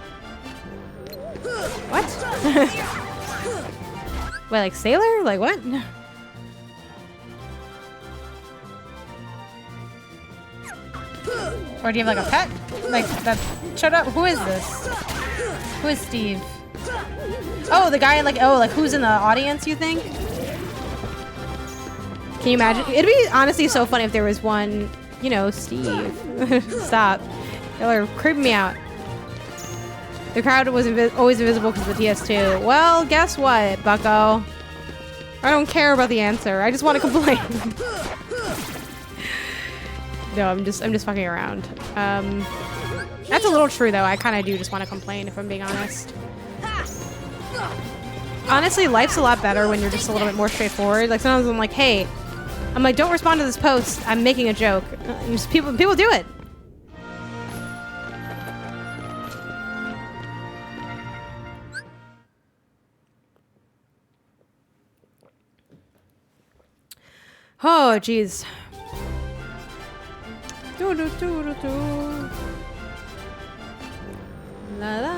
What? Wait, like sailor? Like what? Or do you have like a pet? Like that? Shut up. Who is this? Who is Steve? Oh, the guy like, oh, like who's in the audience, you think? Can you imagine? It'd be honestly so funny if there was one, you know, Steve. Stop. Y'all are creeping me out. The crowd was always invisible because of the PS2. Well, guess what, bucko? I don't care about the answer. I just want to complain. No, I'm just fucking around. That's a little true though. I kind of do just want to complain if I'm being honest. Honestly, life's a lot better when you're just a little bit more straightforward. Like sometimes I'm like, hey, don't respond to this post. I'm making a joke. And just people do it. Oh, jeez. Do do do do do. La la.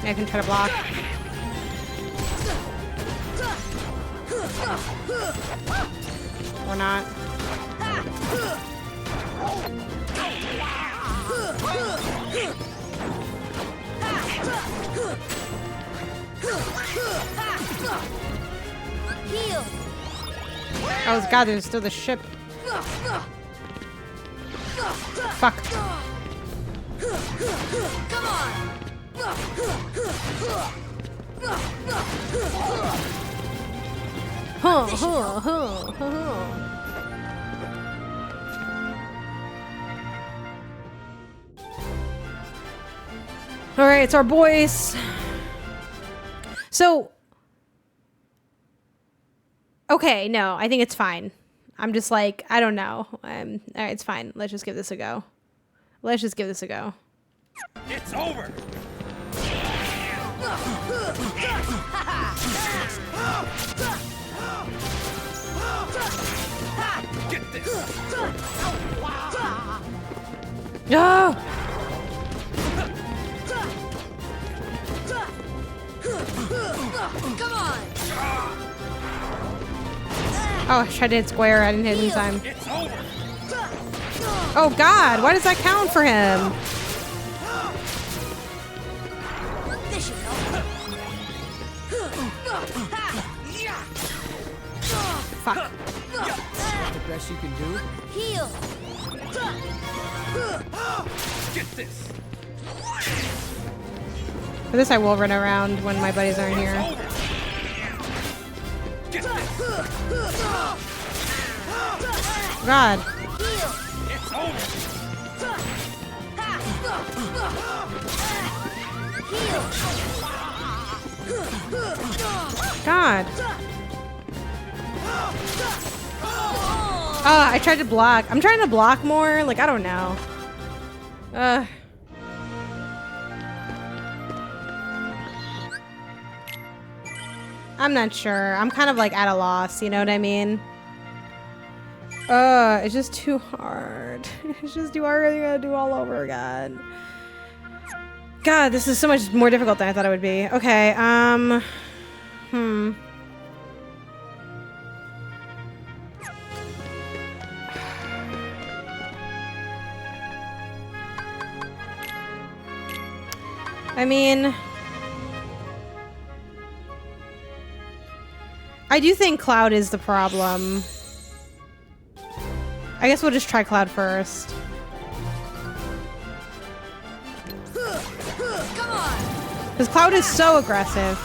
I can try to block. Or not. Heal. Oh god, there's still the ship. Fuck. Come on. Huh, huh, huh, huh. All right, it's our boys. So, Okay, no, I think it's fine. I'm just like, I don't know. All right, it's fine. Let's just give this a go. Let's just give this a go. It's over. Get this. No! Come on. Oh, I tried to hit square. I didn't hit in time. It's over. Oh, God. Why does that count for him? This should help. Fuck. That's the best you can do. Heal. Get this. For this, I will run around when my buddies aren't here. Over. Get this. God. Heal. It's over. Heal. God. Oh, I tried to block. I'm trying to block more. Like, I don't know. I'm not sure. I'm kind of like at a loss, you know what I mean? It's just too hard. It's just too hard. I gotta do all over again. God, this is so much more difficult than I thought it would be. Okay, I mean, I do think Cloud is the problem. I guess we'll just try Cloud first. Come on. Because Cloud is so aggressive.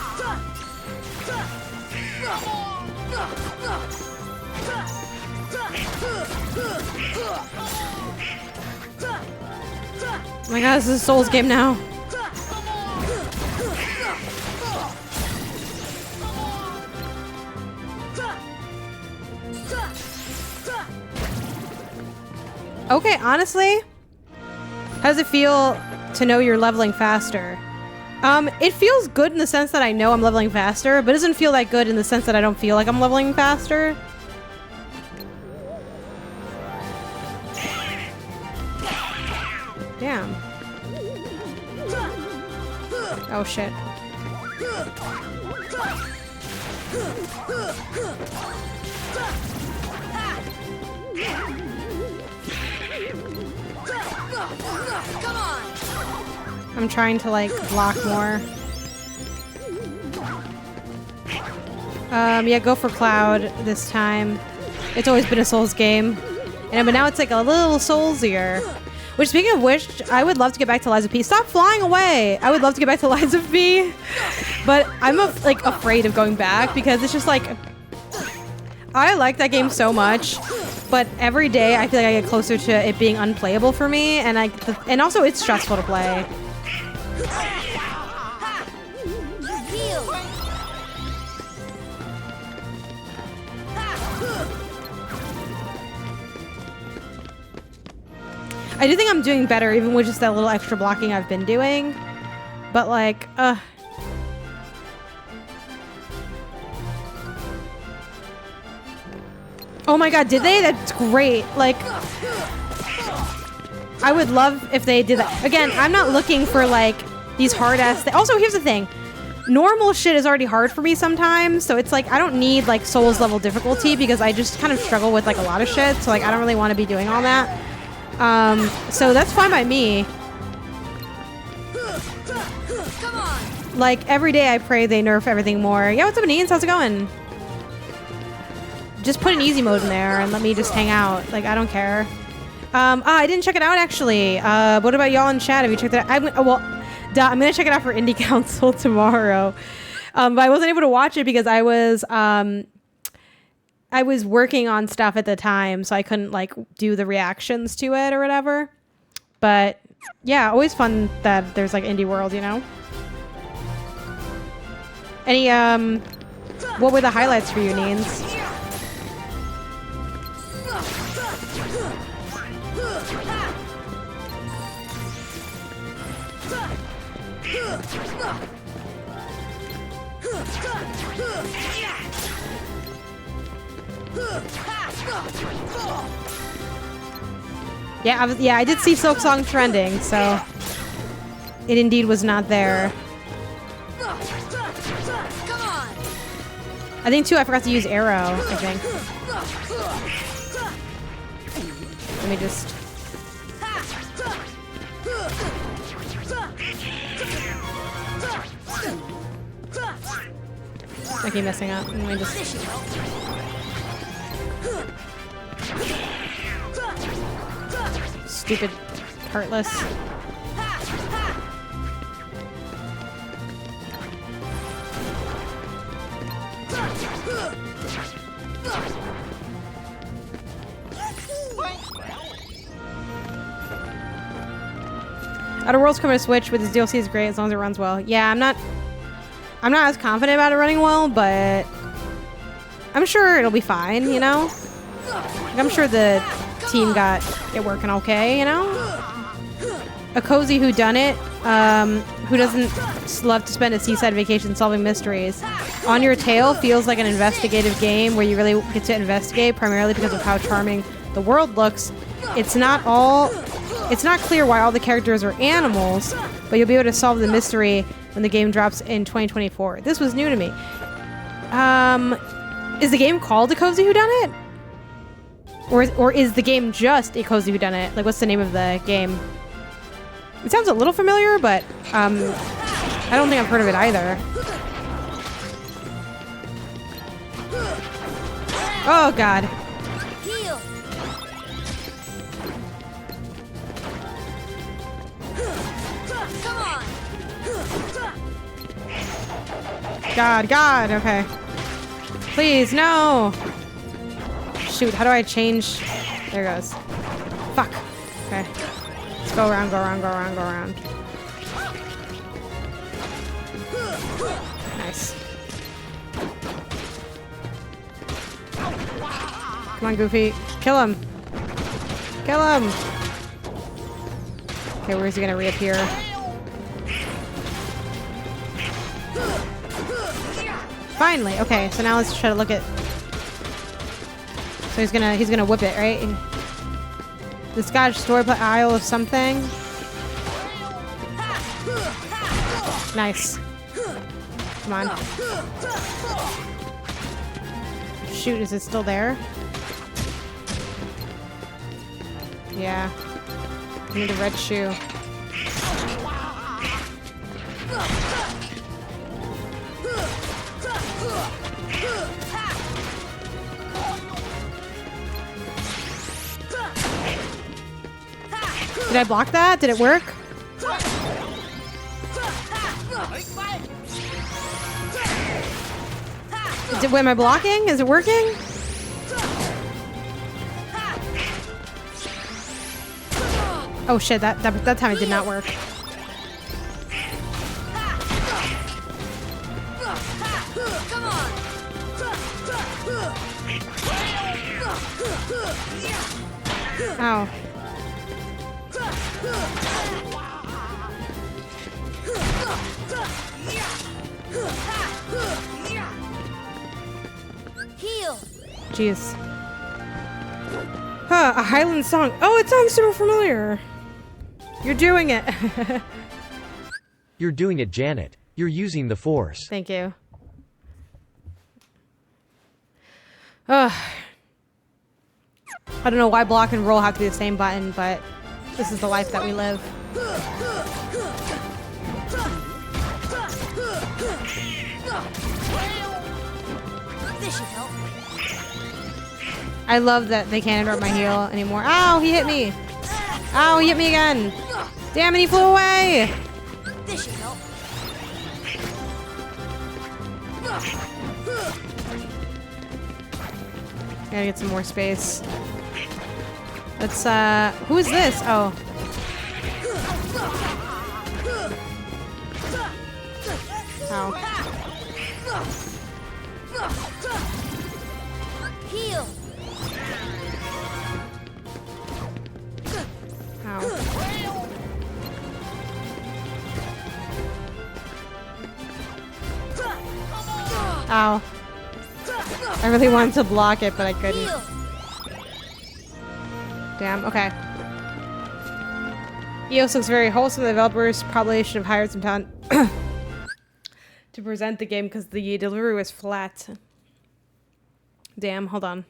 Oh my god, this is a Souls game now. Okay, honestly, how does it feel to know you're leveling faster? It feels good in the sense that I know I'm leveling faster, but it doesn't feel that good in the sense that I don't feel like I'm leveling faster. Damn. Oh shit. Come on. I'm trying to like block more. Yeah, go for Cloud this time. It's always been a Souls game. But now it's like a little Soulsier. Which, speaking of which, I would love to get back to Lies of P. Stop flying away! I would love to get back to Lies of P. But I'm like afraid of going back because it's just like, I like that game so much, but every day I feel like I get closer to it being unplayable for me, and also it's stressful to play. Heal. I do think I'm doing better, even with just that little extra blocking I've been doing. But like, oh my god, did they? That's great. Like, I would love if they did that. Again, I'm not looking for like these hard-ass things. Also, here's the thing. Normal shit is already hard for me sometimes, so it's like I don't need like Souls level difficulty because I just kind of struggle with like a lot of shit, so like I don't really want to be doing all that. So that's fine by me. Come on. Like, every day I pray they nerf everything more. Yeah, what's up, Neens? How's it going? Just put an easy mode in there and let me just hang out. Like, I don't care. I didn't check it out, actually. What about y'all in chat? Have you checked it out? I'm gonna check it out for Indie Council tomorrow. But I wasn't able to watch it because I was working on stuff at the time, so I couldn't like do the reactions to it or whatever. But yeah, always fun that there's like Indie World, you know? Any What were the highlights for you, Neens? Yeah, I did see Silk Song trending, so it indeed was not there. Come on. I think too, I forgot to use arrow, I think. Let me just... I keep messing up. Let me just... Stupid heartless. Outer Worlds coming to Switch with this DLC is great as long as it runs well. Yeah, I'm not as confident about it running well, but I'm sure it'll be fine, you know? Like, I'm sure the team got it working okay, you know? A cozy whodunit, who doesn't love to spend a seaside vacation solving mysteries. On Your Tail feels like an investigative game where you really get to investigate, primarily because of how charming the world looks. It's not clear why all the characters are animals, but you'll be able to solve the mystery when the game drops in 2024. This was new to me. Is the game called A Cozy Whodunit? Or is the game just A Cozy Whodunit? Like, what's the name of the game? It sounds a little familiar, but I don't think I've heard of it either. Oh, God. Heal. Come on. God, okay. Please, no! Shoot, how do I change? There it goes. Fuck. Okay. Let's go around, go around, go around, go around. Nice. Come on, Goofy. Kill him. Kill him! Okay, where's he gonna reappear? Finally! Okay, so now let's try to look at... So he's gonna whip it, right? The Scottish story Isle of something. Nice. Come on. Shoot, is it still there? Yeah. I need a red shoe. Did I block that? Did it work? Am I blocking? Is it working? Oh shit, that time it did not work. Come on. Ow. Heal. Jeez. Huh, a Highland song. Oh, it sounds super familiar. You're doing it. You're doing it, Janet. You're using the Force. Thank you. Ugh. I don't know why block and roll have to be the same button, but this is the life that we live. This should help. I love that they can't interrupt my heal anymore. Ow, he hit me. Ow, he hit me again. Damn it, he flew away. This should help. Gotta get some more space. Let's, who is this? Oh. Ow. Heal. Ow. Ow. I really wanted to block it, but I couldn't. Heal. Damn, okay. EOS looks very wholesome. The developers probably should have hired some talent to present the game because the delivery was flat. Damn, hold on.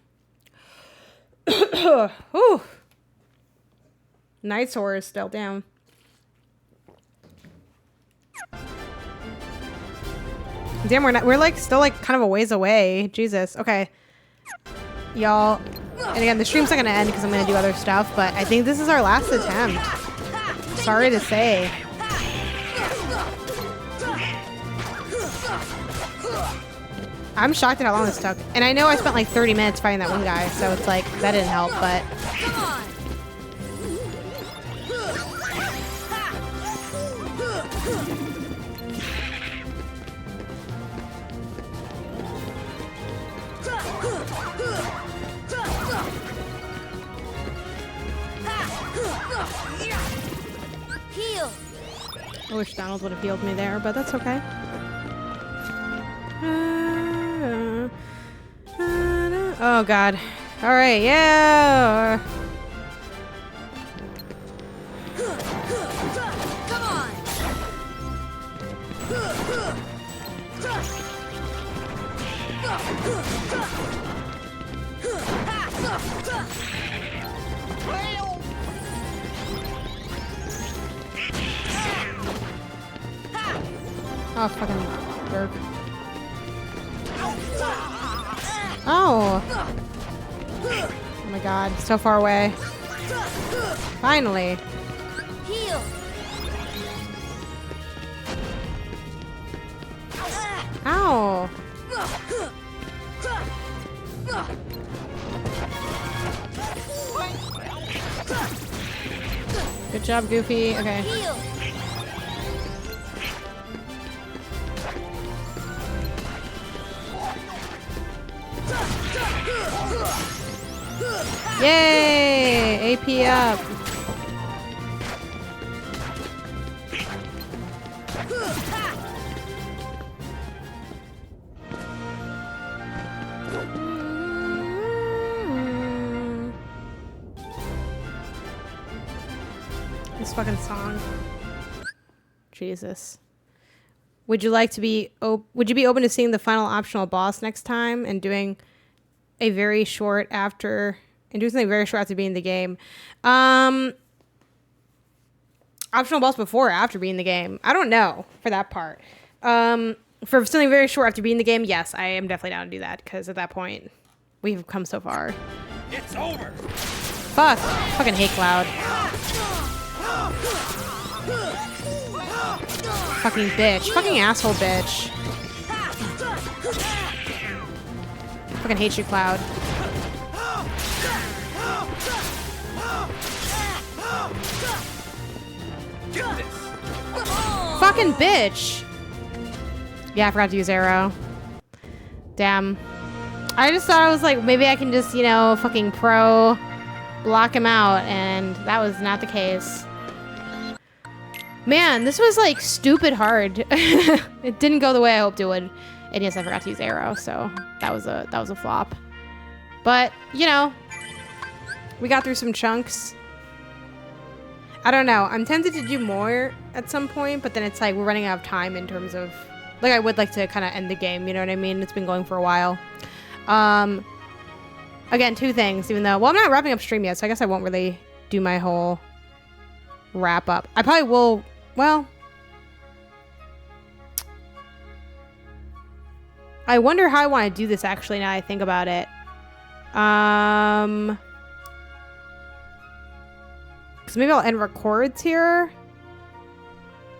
Whew. Night Soar is still down. Damn, we're like still like kind of a ways away. Jesus. Okay. Y'all. And again, the stream's not gonna end because I'm gonna do other stuff, but I think this is our last attempt. Sorry to say. I'm shocked at how long this took. And I know I spent like 30 minutes fighting that one guy, so it's like, that didn't help, but... Come on. Heal. I wish Donald would have healed me there, but that's okay. Oh god. Alright, yeah! Come on. Oh, fucking jerk. Oh! Oh my god, so far away. Finally. Heal. Ow! Good job, Goofy. Okay. Heal. Yay! AP up. This fucking song. Jesus. Would you like to be would you be open to seeing the final optional boss next time and doing a very short after and do something very short after being the game? Optional boss before or after being the game? I don't know for that part. For something very short after being the game, yes, I am definitely down to do that because at that point we've come so far. It's over. Fuck. Fucking hate Cloud. Fucking bitch. Fucking asshole bitch. Fucking hate you, Cloud. Get this. Fucking bitch. Yeah, I forgot to use arrow. Damn. I just thought I was like, maybe I can just, you know, fucking pro block him out, and that was not the case. Man, this was like stupid hard. It didn't go the way I hoped it would. And yes, I forgot to use arrow, so that was a flop. But, you know, we got through some chunks. I don't know. I'm tempted to do more at some point, but then it's like we're running out of time in terms of like I would like to kind of end the game, you know what I mean? It's been going for a while. Again, two things, even though, well, I'm not wrapping up stream yet, so I guess I won't really do my whole wrap up. I probably will, well, I wonder how I want to do this actually now I think about it. So maybe I'll end records here,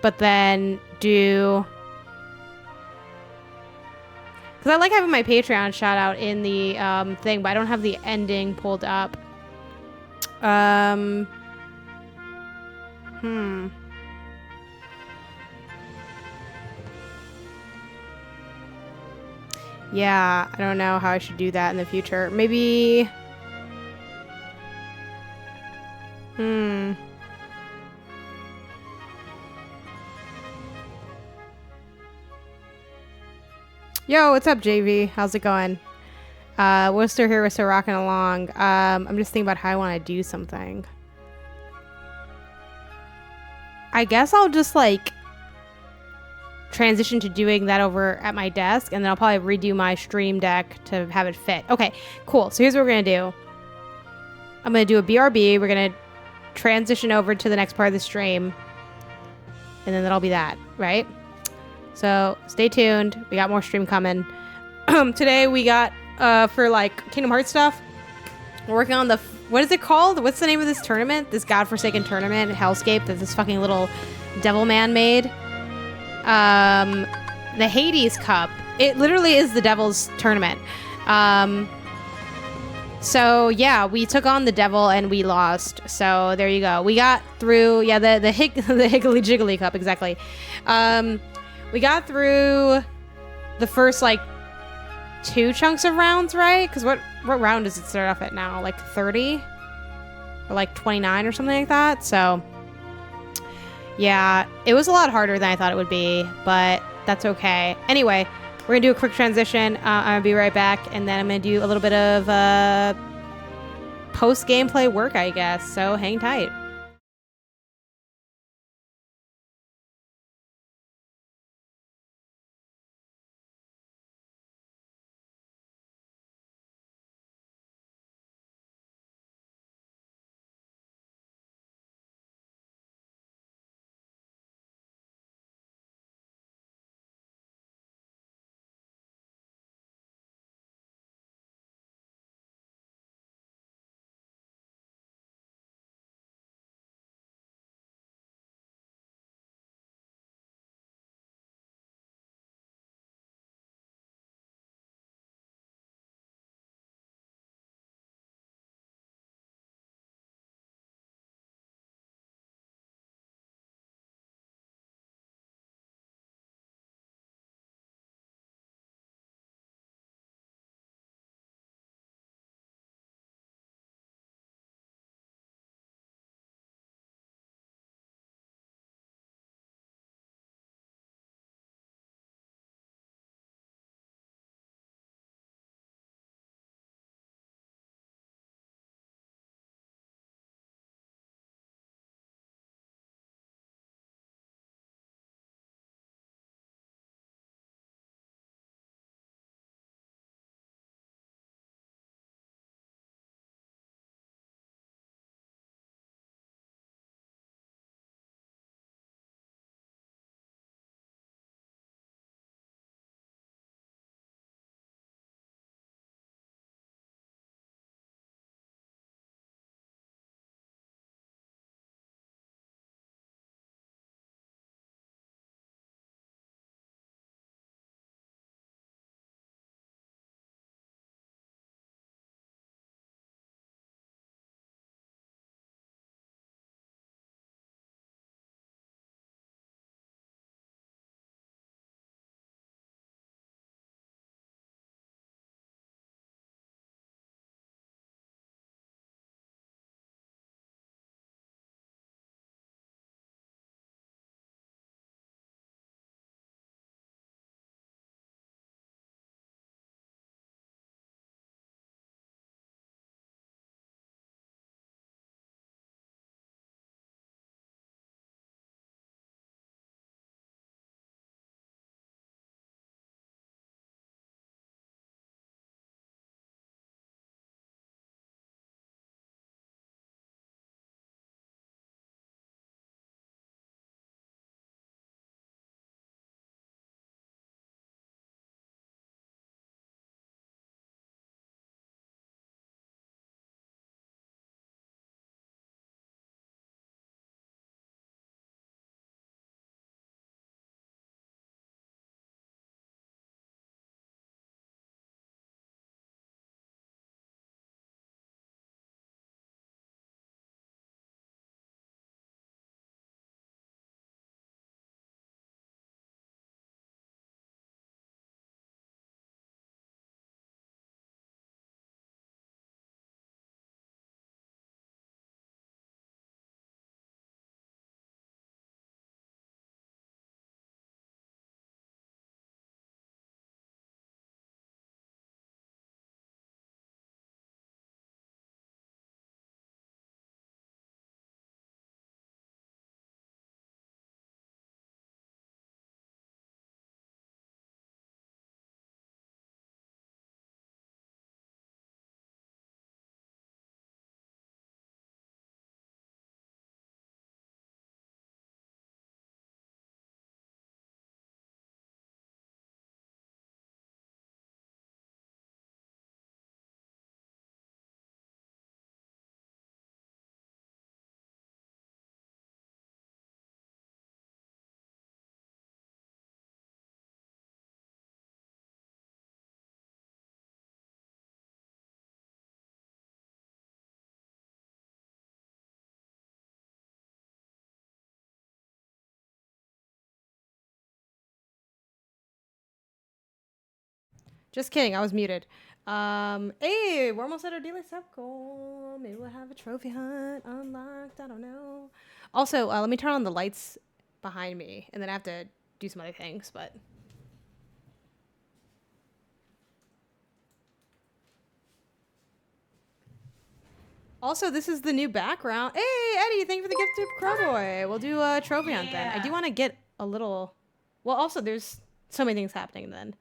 but then do, because I like having my Patreon shout out in the thing, but I don't have the ending pulled up. Yeah, I don't know how I should do that in the future. Maybe... Yo, what's up, JV? How's it going? We're still here. We're still rocking along. I'm just thinking about how I want to do something. I guess I'll just, like, transition to doing that over at my desk, and then I'll probably redo my stream deck to have it fit. Okay, cool. So here's what we're going to do. I'm going to do a BRB. We're going to transition over to the next part of the stream, and then that'll be that, right? So stay tuned. We got more stream coming. Today we got, for, like, Kingdom Hearts stuff, we're working on the... What is it called? What's the name of this tournament? This godforsaken tournament, Hellscape, that this fucking little devil man made. The Hades Cup. It literally is the devil's tournament. So yeah, we took on the devil and we lost. So there you go. We got through, yeah, the Higgly Jiggly Cup, exactly. We got through the first, like, 2 chunks of rounds, right? Because what round does it start off at now? Like 30? Or like 29 or something like that? So yeah, it was a lot harder than I thought it would be, but that's okay. Anyway, we're gonna do a quick transition. I'm gonna be right back, and then I'm gonna do a little bit of post gameplay work, I guess. So hang tight. Just kidding. I was muted. Hey, we're almost at our daily sub goal. Maybe we'll have a trophy hunt unlocked. I don't know. Also, let me turn on the lights behind me, and then I have to do some other things, but... Also, this is the new background. Hey, Eddie, thank you for the gift to Crowboy. We'll do a trophy hunt then. I do want to get a little... Well, also, there's so many things happening then.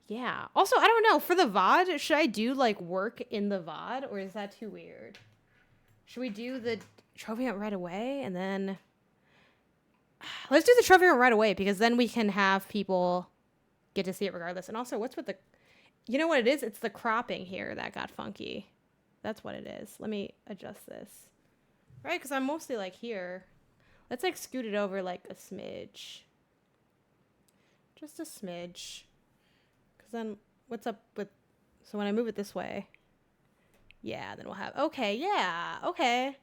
Yeah. Also, I don't know. For the VOD, should I do, like, work in the VOD? Or is that too weird? Should we do the trophy hunt right away? And then... Let's do the trophy hunt right away. Because then we can have people get to see it regardless. And also, what's with the... You know what it is? It's the cropping here that got funky. That's what it is. Let me adjust this. Right? Because I'm mostly, like, here. Let's, like, scoot it over, like, a smidge. Just a smidge. Because then, what's up with... So when I move it this way... Yeah, then we'll have... Okay, yeah. Okay.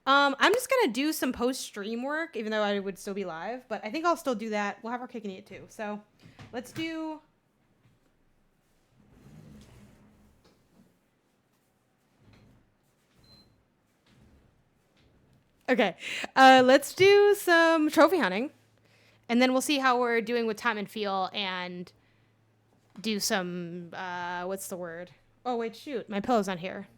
I'm just going to do some post-stream work, even though I would still be live. But I think I'll still do that. We'll have our cake and eat it, too. So, let's do... Okay, let's do some trophy hunting, and then we'll see how we're doing with time and feel, and do some, what's the word? Oh, wait, shoot, my pillow's on here.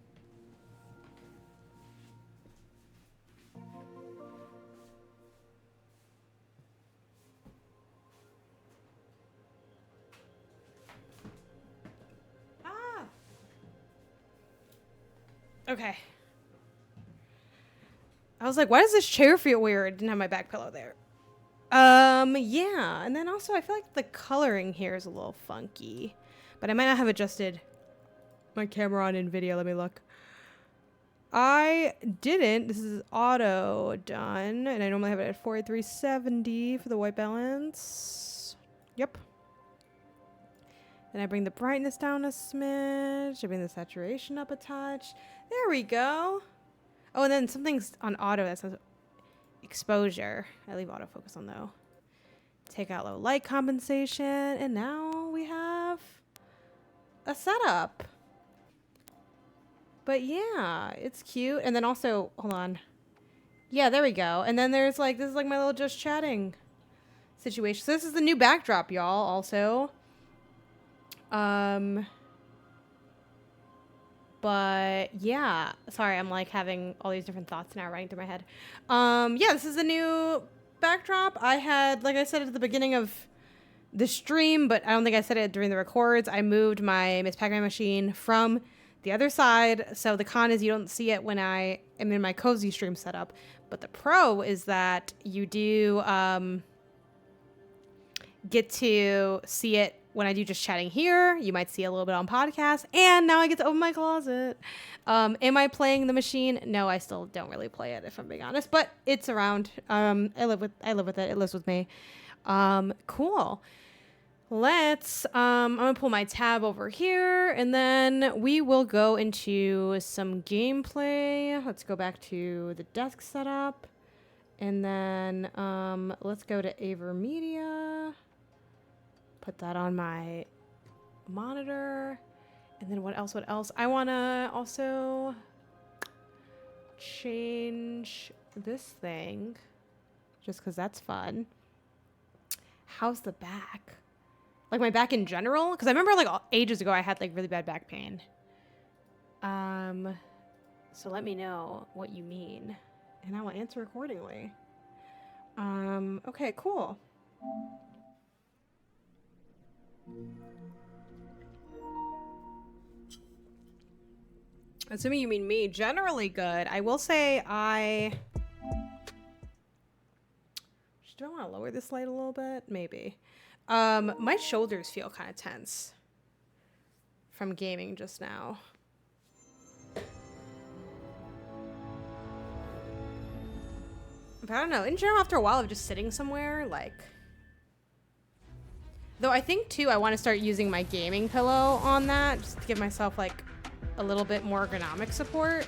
Ah! Okay. I was like, why does this chair feel weird? I didn't have my back pillow there. Yeah. And then also, I feel like the coloring here is a little funky. But I might not have adjusted my camera on in video. Let me look. I didn't. This is auto done. And I normally have it at 4370 for the white balance. Yep. Then I bring the brightness down a smidge. I bring the saturation up a touch. There we go. Oh, and then something's on auto that says exposure. I leave autofocus on though. Take out low light compensation. And now we have a setup. But yeah, it's cute. And then also, hold on. Yeah, there we go. And then there's like, this is like my little just chatting situation. So this is the new backdrop, y'all, also. But yeah, sorry, I'm like having all these different thoughts now running through my head. Yeah, this is the new backdrop. I had, like I said at the beginning of the stream, but I don't think I said it during the records. I moved my Miss Pac-Man machine from the other side. So the con is you don't see it when I am in my cozy stream setup. But the pro is that you do get to see it when I do just chatting here. You might see a little bit on podcast. And now I get to open my closet. Am I playing the machine? No, I still don't really play it, if I'm being honest. But it's around. I live with it. It lives with me. Cool. Let's, I'm going to pull my tab over here. And then we will go into some gameplay. Let's go back to the desk setup. And then let's go to AverMedia. Put that on my monitor. And then what else? I want to also change this thing just because that's fun. How's the back? Like my back in general? Because I remember like ages ago I had like really bad back pain. So let me know what you mean. And I will answer accordingly. Okay, cool. Assuming you mean me, generally good. I will say do I want to lower this light a little bit? Maybe. My shoulders feel kind of tense from gaming just now. But I don't know. In general, after a while of just sitting somewhere, like... Though I think, too, I want to start using my gaming pillow on that, just to give myself, like, a little bit more ergonomic support.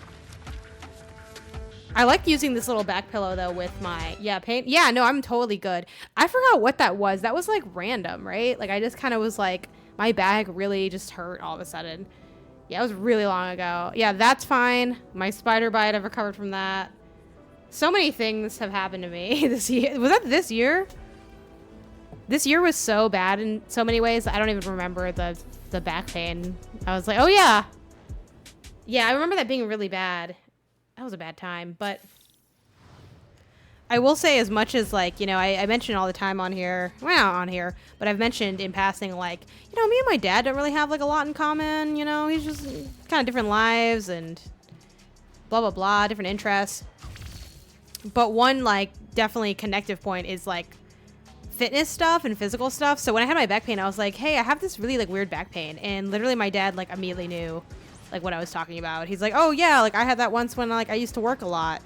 I like using this little back pillow though with my paint. Yeah, no, I'm totally good. I forgot what that was. That was like random, right? Like I just kind of was like, my back really just hurt all of a sudden. Yeah, it was really long ago. Yeah, that's fine. My spider bite, I've recovered from that. So many things have happened to me this year. Was that this year? This year was so bad in so many ways. I don't even remember the back pain. I was like, oh yeah. Yeah, I remember that being really bad. That was a bad time, but I will say, as much as like, you know, I mention all the time on here, well, not on here, but I've mentioned in passing, like, you know, me and my dad don't really have like a lot in common. You know, he's just kind of different lives and blah, blah, blah, different interests. But one like definitely connective point is like fitness stuff and physical stuff. So when I had my back pain, I was like, hey, I have this really like weird back pain. And literally my dad like immediately knew like what I was talking about. He's like, oh yeah, like I had that once when like I used to work a lot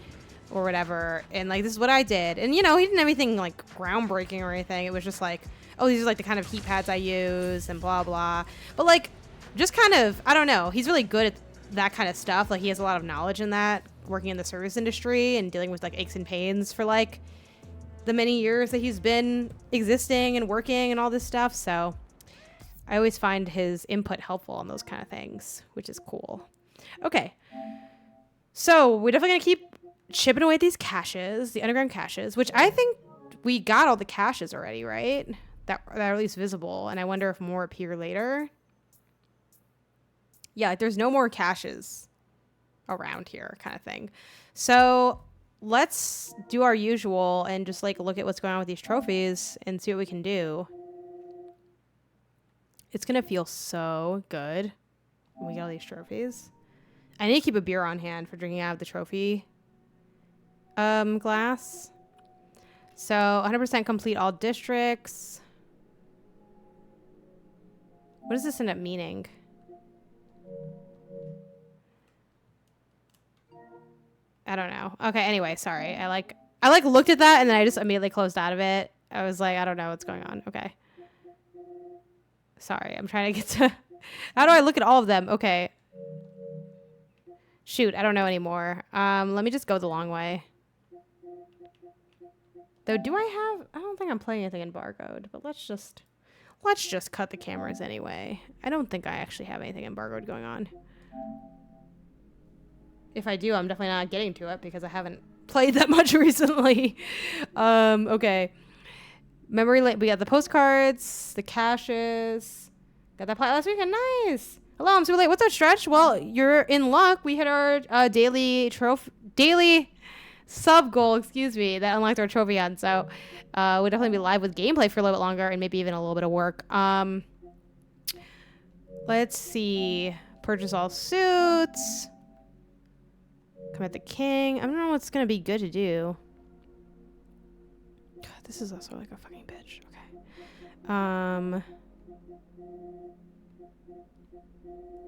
or whatever. And like, this is what I did. And you know, he didn't have anything like groundbreaking or anything. It was just like, oh, these are like the kind of heat pads I use and blah, blah. But like, just kind of, I don't know. He's really good at that kind of stuff. Like he has a lot of knowledge in that, working in the service industry and dealing with like aches and pains for like the many years that he's been existing and working and all this stuff. So I always find his input helpful on those kind of things, which is cool. Okay. So we're definitely going to keep chipping away at these caches, the underground caches, which I think we got all the caches already, right? That are at least visible. And I wonder if more appear later. Yeah, like there's no more caches around here kind of thing. So let's do our usual and just like look at what's going on with these trophies and see what we can do. It's gonna feel so good when we get all these trophies. I need to keep a beer on hand for drinking out of the trophy glass. So 100% complete all districts. What does this end up meaning? I don't know. Okay, anyway, sorry. I looked at that and then I just immediately closed out of it. I was like, I don't know what's going on. Okay. Sorry, I'm trying to get to... How do I look at all of them? Okay. Shoot, I don't know anymore. Let me just go the long way. Though, do I have... I don't think I'm playing anything in barcode, but let's just cut the cameras anyway. I don't think I actually have anything embargoed going on. If I do, I'm definitely not getting to it because I haven't played that much recently. Okay. Memory lane. We got the postcards, the caches. Got that plot last weekend. Nice. Hello, I'm super late. What's up, Stretch? Well, you're in luck. We hit our daily sub goal, excuse me, that unlocked our trophy on. So we'll definitely be live with gameplay for a little bit longer and maybe even a little bit of work. Let's see. Purchase all suits. Come at the king. I don't know what's going to be good to do. God, this is also like a fucking bitch. Okay.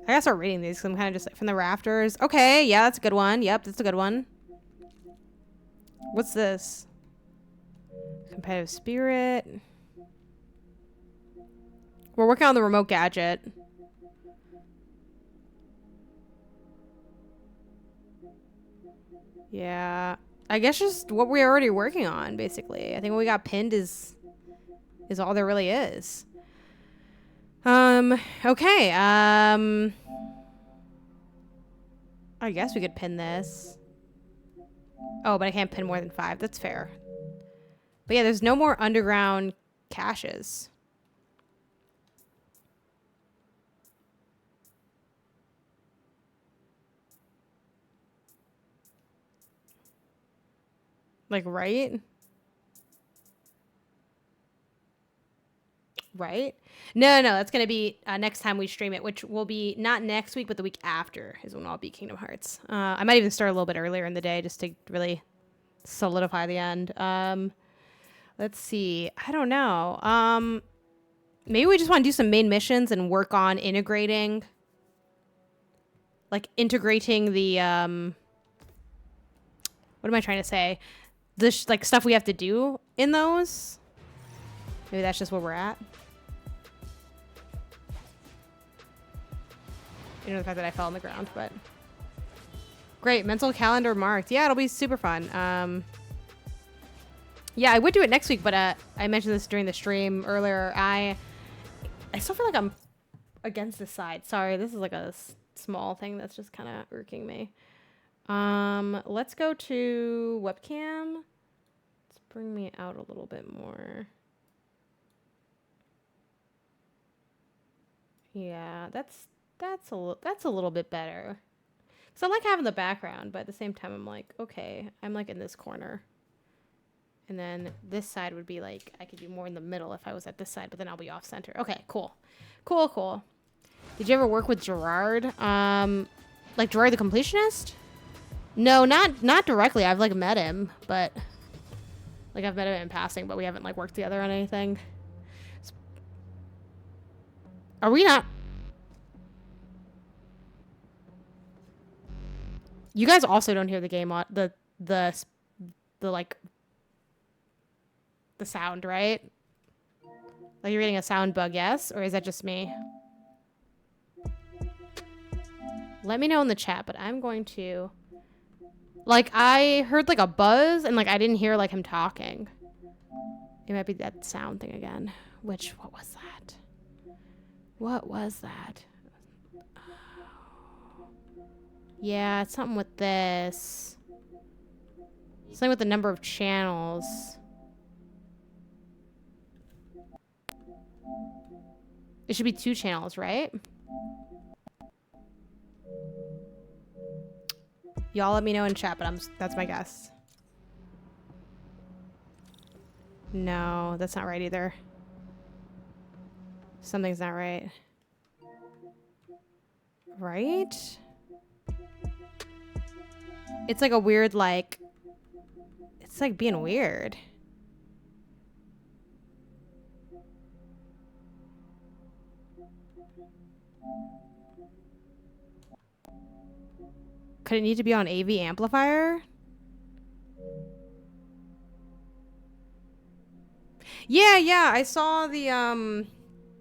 I gotta start reading these because I'm kind of just like from the rafters. Okay, yeah, that's a good one. Yep, that's a good one. What's this? Competitive spirit. We're working on the remote gadget. Yeah, I guess just what we're already working on, basically. I think what we got pinned is all there really is. Okay, I guess we could pin this. Oh, but I can't pin more than 5. That's fair. But yeah, there's no more underground caches. Like, right? Right? No, that's going to be next time we stream it, which will be not next week, but the week after is when I'll be Kingdom Hearts. I might even start a little bit earlier in the day just to really solidify the end. Let's see. I don't know. Maybe we just want to do some main missions and work on integrating the, what am I trying to say? The like stuff we have to do in those. Maybe that's just where we're at. You know, the fact that I fell on the ground, but Great. Mental calendar marked. Yeah, it'll be super fun. Yeah, I would do it next week, but I mentioned this during the stream earlier. I still feel like I'm against this side. Sorry, this is like a small thing that's just kind of irking me. Let's go to webcam. Let's bring me out a little bit more. Yeah, that's a little bit better. So I like having the background, but at the same time, I'm like, okay, I'm like in this corner. And then this side would be like, I could be more in the middle if I was at this side, but then I'll be off center. Okay, cool. Cool. Did you ever work with Gerard? Like Gerard the Completionist? No, not directly. I've like met him, but like I've met him in passing, but we haven't like worked together on anything. Are we not? You guys also don't hear the game on the like the sound, right? Like you're getting a sound bug, yes? Or is that just me? Let me know in the chat, but I'm going to... Like, I heard, like, a buzz, and, like, I didn't hear, like, him talking. It might be that sound thing again. What was that? What was that? Yeah, it's something with this. Something with the number of channels. It should be 2 channels, right? Y'all let me know in chat, but that's my guess. No, that's not right either. Something's not right. Right? It's like a weird, like... It's like being weird. Could it need to be on AV amplifier? Yeah, I saw the,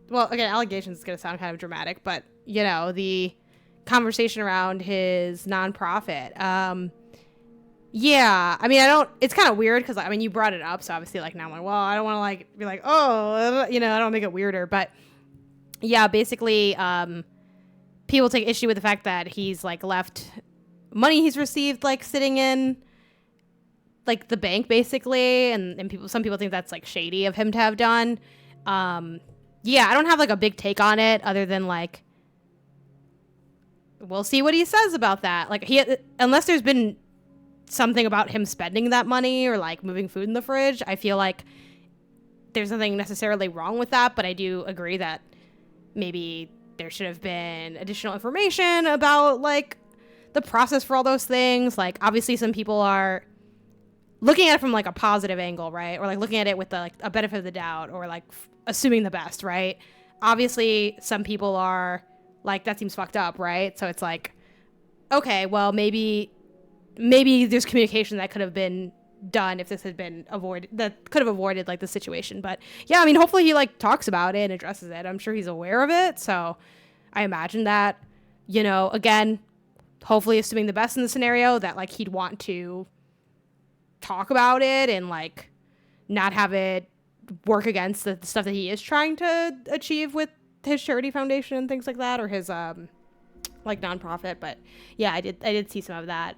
well, again, allegations is going to sound kind of dramatic, but, you know, the conversation around his nonprofit. Yeah, I mean, it's kind of weird because, I mean, you brought it up, so obviously, like, now I'm like, well, I don't want to, like, be like, oh, you know, I don't make it weirder, but, yeah, basically, people take issue with the fact that he's, like, left money he's received, like, sitting in, like, the bank, basically, and some people think that's, like, shady of him to have done. Yeah, I don't have, like, a big take on it, other than, like, we'll see what he says about that. Like, unless there's been something about him spending that money, or, like, moving food in the fridge, I feel like there's nothing necessarily wrong with that, but I do agree that maybe there should have been additional information about, like, the process for all those things. Like, obviously some people are looking at it from, like, a positive angle, right? Or, like, looking at it with, like, a benefit of the doubt, or, like, assuming the best, right? Obviously some people are like, that seems fucked up, right? So it's like, okay, well, maybe there's communication that could have been done if this had been avoided, that could have avoided, like, the situation. But yeah, I mean, hopefully he, like, talks about it and addresses it. I'm sure he's aware of it, so I imagine that, you know, again, hopefully assuming the best in the scenario, that, like, he'd want to talk about it and, like, not have it work against the stuff that he is trying to achieve with his charity foundation and things like that, or his like, nonprofit. But yeah, I did see some of that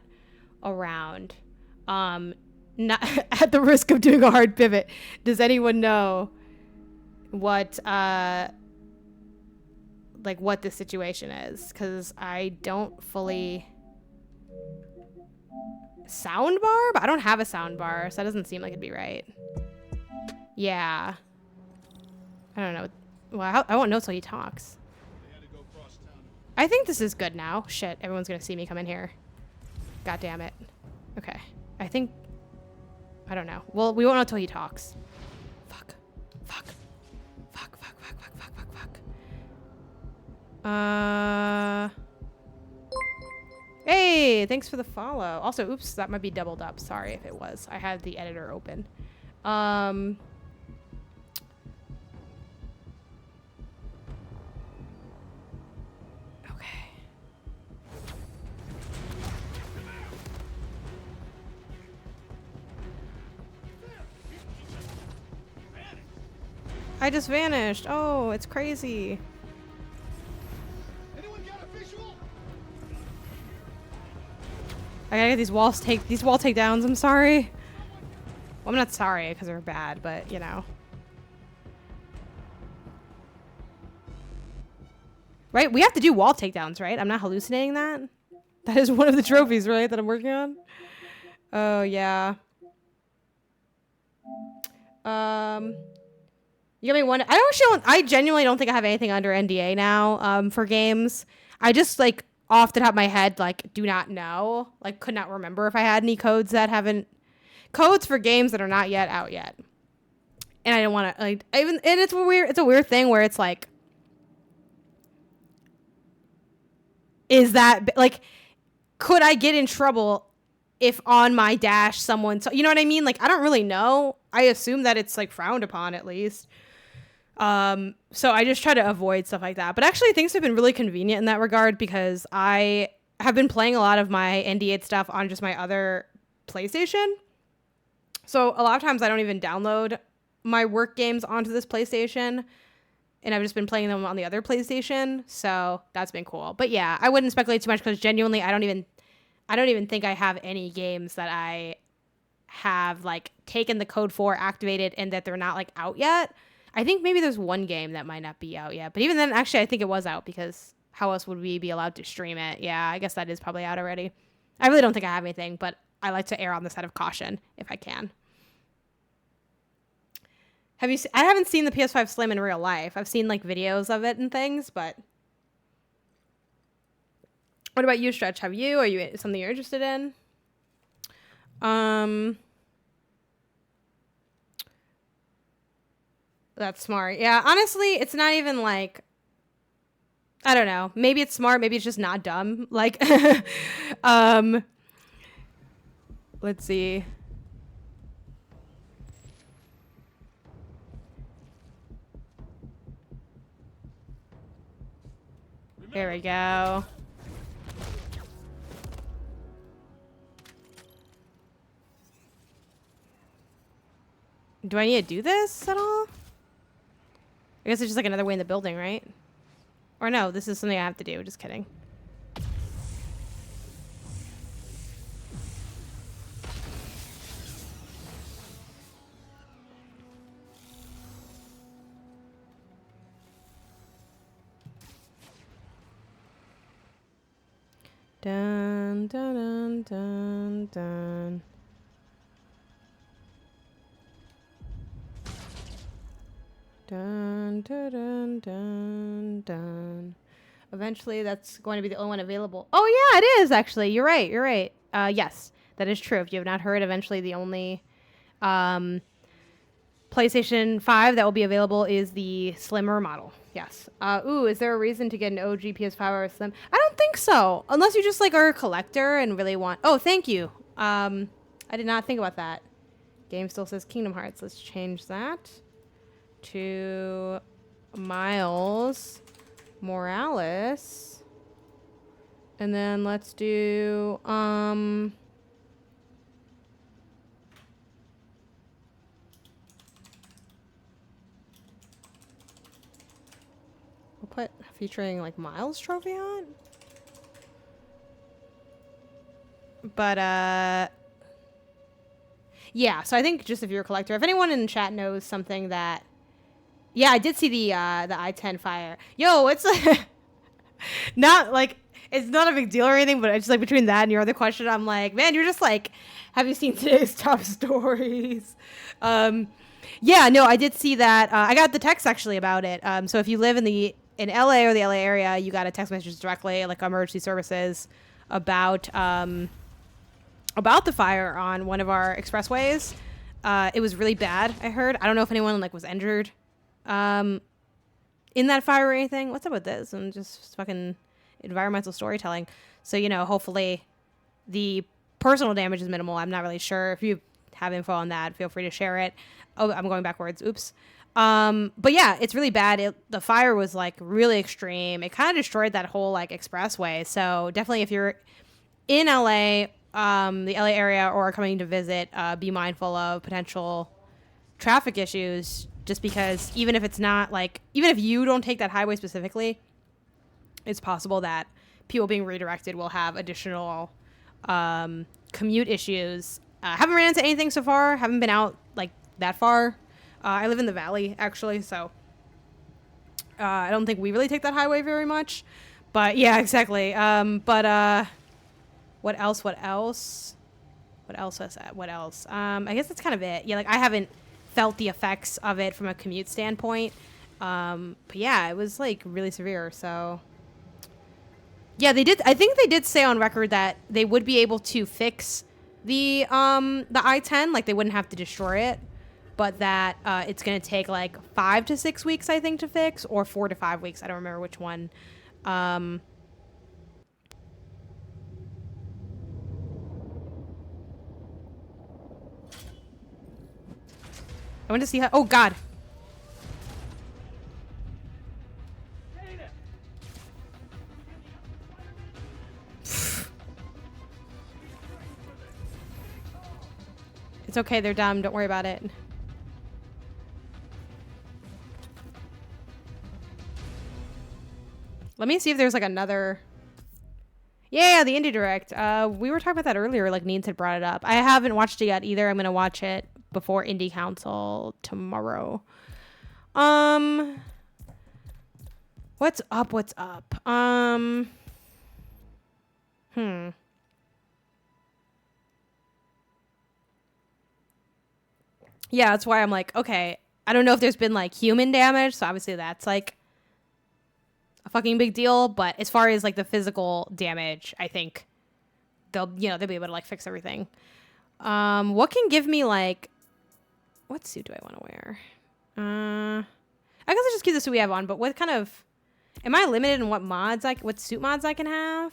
around. Not at the risk of doing a hard pivot, does anyone know what like, what this situation is? Because I don't fully... Soundbar? But I don't have a soundbar, so that doesn't seem like it'd be right. Yeah. I don't know. Well, I won't know till he talks. I think this is good now. Shit, everyone's gonna see me come in here. God damn it. Okay. I think... I don't know. Well, we won't know till he talks. Fuck. Hey, thanks for the follow. Also, oops, that might be doubled up. Sorry if it was. I had the editor open. Okay. I just vanished. Oh, it's crazy. I gotta get these wall takedowns. I'm sorry. Well, I'm not sorry because they're bad, but you know. Right? We have to do wall takedowns, right? I'm not hallucinating that. That is one of the trophies, right? That I'm working on. Oh yeah. You got me one. I genuinely don't think I have anything under NDA now for games. I just like off the top of my head like do not know. Like could not remember if I had any codes for games that are not yet out yet. And I don't want to like even and it's a weird thing where it's like is that like could I get in trouble if on my dash someone you know what I mean? Like I don't really know. I assume that it's like frowned upon at least. So I just try to avoid stuff like that. But actually things have been really convenient in that regard because I have been playing a lot of my NDA stuff on just my other PlayStation. So a lot of times I don't even download my work games onto this PlayStation. And I've just been playing them on the other PlayStation. So that's been cool. But yeah, I wouldn't speculate too much because genuinely I don't even think I have any games that I have like taken the code for, activated, and that they're not like out yet. I think maybe there's one game that might not be out yet. But even then, actually, I think it was out because how else would we be allowed to stream it? Yeah, I guess that is probably out already. I really don't think I have anything, but I like to err on the side of caution if I can. I haven't seen the PS5 Slim in real life. I've seen like videos of it and things, but what about you, Stretch? Are you something you're interested in? That's smart. Yeah, honestly, it's not even like I don't know. Maybe it's smart, maybe it's just not dumb. Like let's see. There we go. Do I need to do this at all? I guess it's just like another way in the building, right? Or no, this is something I have to do. Just kidding. Dun, dun, dun, dun, dun. Dun, dun, dun, dun, dun. Eventually, that's going to be the only one available. Oh, yeah, it is, actually. You're right. You're right. Yes, that is true. If you have not heard, eventually the only PlayStation 5 that will be available is the slimmer model. Yes. Ooh, is there a reason to get an OG PS5 or a Slim? I don't think so. Unless you just, like, are a collector and really want... Oh, thank you. I did not think about that. Game still says Kingdom Hearts. Let's change that to Miles Morales. And then let's do we'll put featuring like Miles trophy on. But yeah, so I think just if you're a collector, if anyone in the chat knows something that yeah, I did see the i10 Fire. Yo, it's not like it's not a big deal or anything, but it's just like between that and your other question, I'm like, man, you're just like, have you seen today's top stories? Yeah, no, I did see that. I got the text actually about it. So if you live in LA or the LA area, you got a text message directly, like emergency services, about the fire on one of our expressways. It was really bad, I heard. I don't know if anyone like was injured in that fire or anything. What's up with this? And just fucking environmental storytelling. So, you know, hopefully the personal damage is minimal. I'm not really sure. If you have info on that, feel free to share it. Oh, I'm going backwards. Oops. But yeah, it's really bad. The fire was like really extreme. It kind of destroyed that whole like expressway. So definitely if you're in LA, the LA area or are coming to visit, be mindful of potential traffic issues just because even if it's not like, even if you don't take that highway specifically, it's possible that people being redirected will have additional commute issues. Haven't ran into anything so far. Haven't been out like that far. I live in the valley actually, so I don't think we really take that highway very much. But yeah, exactly. What else? What else? What else was that? What else? I guess that's kind of it. Yeah, like I haven't felt the effects of it from a commute standpoint. But yeah, it was like really severe. So yeah, they did. I think they did say on record that they would be able to fix the I-10, like they wouldn't have to destroy it, but that it's gonna take like 5 to 6 weeks, I think, to fix, or 4 to 5 weeks. I don't remember which one. I want to see how. Oh God. It's okay, they're dumb. Don't worry about it. Let me see if there's like another. Yeah, the Indie Direct. We were talking about that earlier. Like Needs had brought it up. I haven't watched it yet either. I'm gonna watch it before Indie Council tomorrow. What's up? What's up? Yeah, that's why I'm like, okay, I don't know if there's been like human damage, so obviously that's like a fucking big deal, but as far as like the physical damage, I think they'll be able to like fix everything. What can give me like, what suit do I want to wear? I guess I'll just keep the suit we have on, but what kind of, am I limited in what mods, like what suit mods I can have?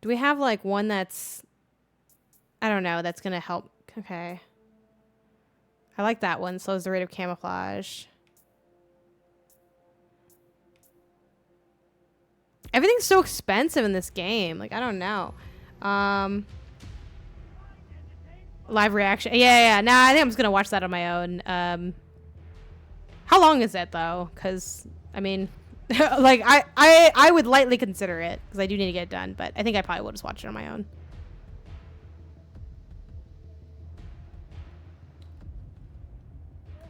Do we have like one that's, I don't know, that's gonna help? Okay. I like that one. Slows the rate of camouflage. Everything's so expensive in this game. Like, I don't know. Live reaction. Yeah. Nah, I think I'm just going to watch that on my own. How long is it, though? Because, I mean, like, I would lightly consider it. Because I do need to get it done. But I think I probably will just watch it on my own.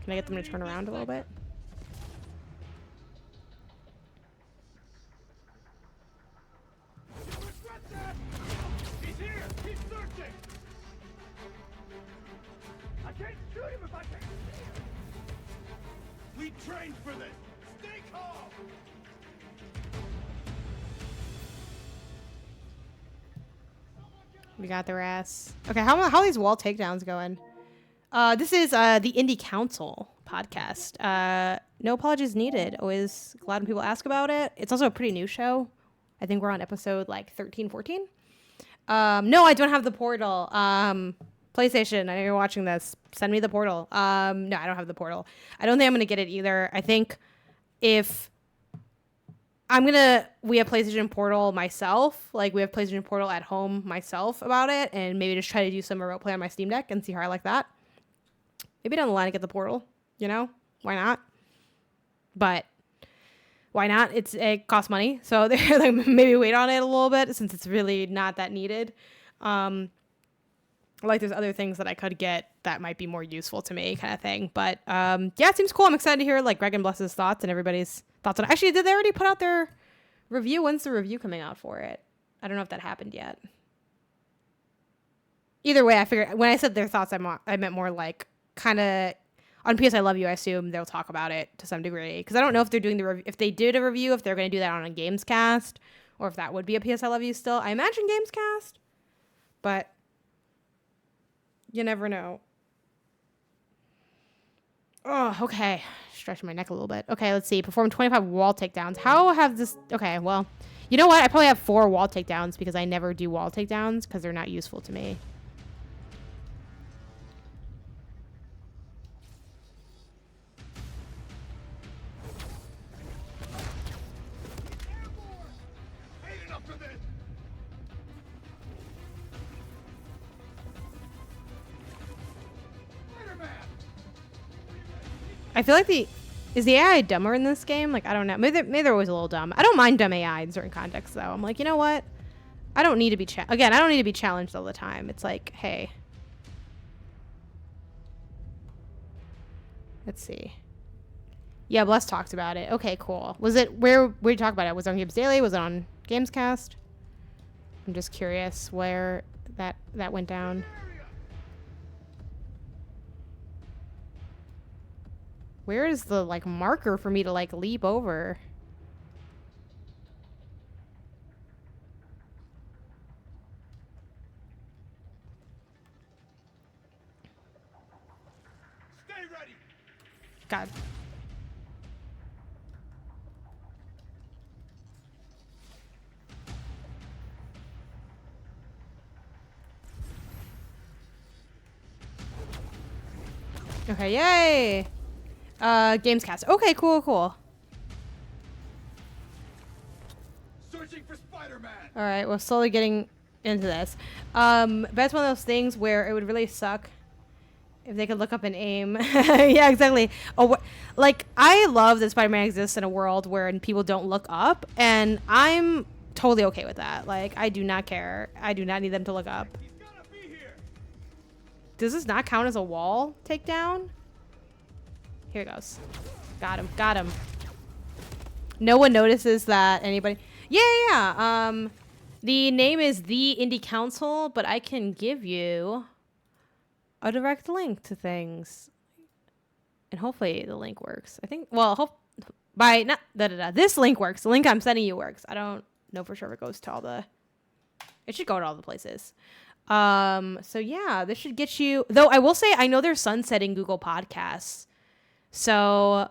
Can I get them to turn around a little bit? He's here! He's searching! I can't shoot him if I can't see him! We trained for this! Stay calm! We got their ass. Okay, how are these wall takedowns going? This is the Indie Council podcast. No apologies needed. Always glad when people ask about it. It's also a pretty new show. I think we're on episode like 13, 14. No, I don't have the portal. PlayStation, I know you're watching this. Send me the portal. No, I don't have the portal. I don't think I'm going to get it either. I think if we have PlayStation Portal myself. Like, we have PlayStation Portal at home myself about it. And maybe just try to do some remote play on my Steam Deck and see how I like that. Maybe down the line I get the portal, you know? Why not? But why not? It costs money, so they're like, maybe wait on it a little bit since it's really not that needed. Like there's other things that I could get that might be more useful to me, kind of thing. But yeah, it seems cool. I'm excited to hear like Greg and Bless's thoughts and everybody's thoughts on it. Actually, did they already put out their review? When's the review coming out for it? I don't know if that happened yet. Either way, I figured when I said their thoughts, I meant more like kind of on PS I Love You. I assume they'll talk about it to some degree because I don't know if they're doing if they did a review, if they're going to do that on a Gamescast or if that would be a PS I Love You still. I imagine Gamescast, but you never know. Oh, okay. Stretching my neck a little bit. Okay, let's see. Perform 25 wall takedowns. How have this... Okay, well, you know what? I probably have 4 wall takedowns because I never do wall takedowns because they're not useful to me. I feel like is the AI dumber in this game? Like, I don't know. Maybe they're always a little dumb. I don't mind dumb AI in certain contexts, though. I'm like, you know what? I don't need to be I don't need to be challenged all the time. It's like, hey. Let's see. Yeah, Bless talked about it. Okay, cool. Was it where you talk about it? Was it on Games Daily? Was it on Gamescast? I'm just curious where that went down. Where is the like marker for me to like leap over? Stay ready. God. Okay, yay! Gamescast. Okay, cool. Searching for Spider-Man. All right, we're slowly getting into this. But it's one of those things where it would really suck if they could look up and aim. Yeah, exactly. Oh, like, I love that Spider-Man exists in a world where people don't look up, and I'm totally okay with that. Like, I do not care. I do not need them to look up. He's gotta be here. Does this not count as a wall takedown? Here it goes. Got him. No one notices that anybody... Yeah. The name is The Indie Council, but I can give you a direct link to things. And hopefully the link works. I think... Well, this link works. The link I'm sending you works. I don't know for sure if it goes to all the... It should go to all the places. So yeah, this should get you... Though I will say, I know they're sunsetting Google Podcasts. So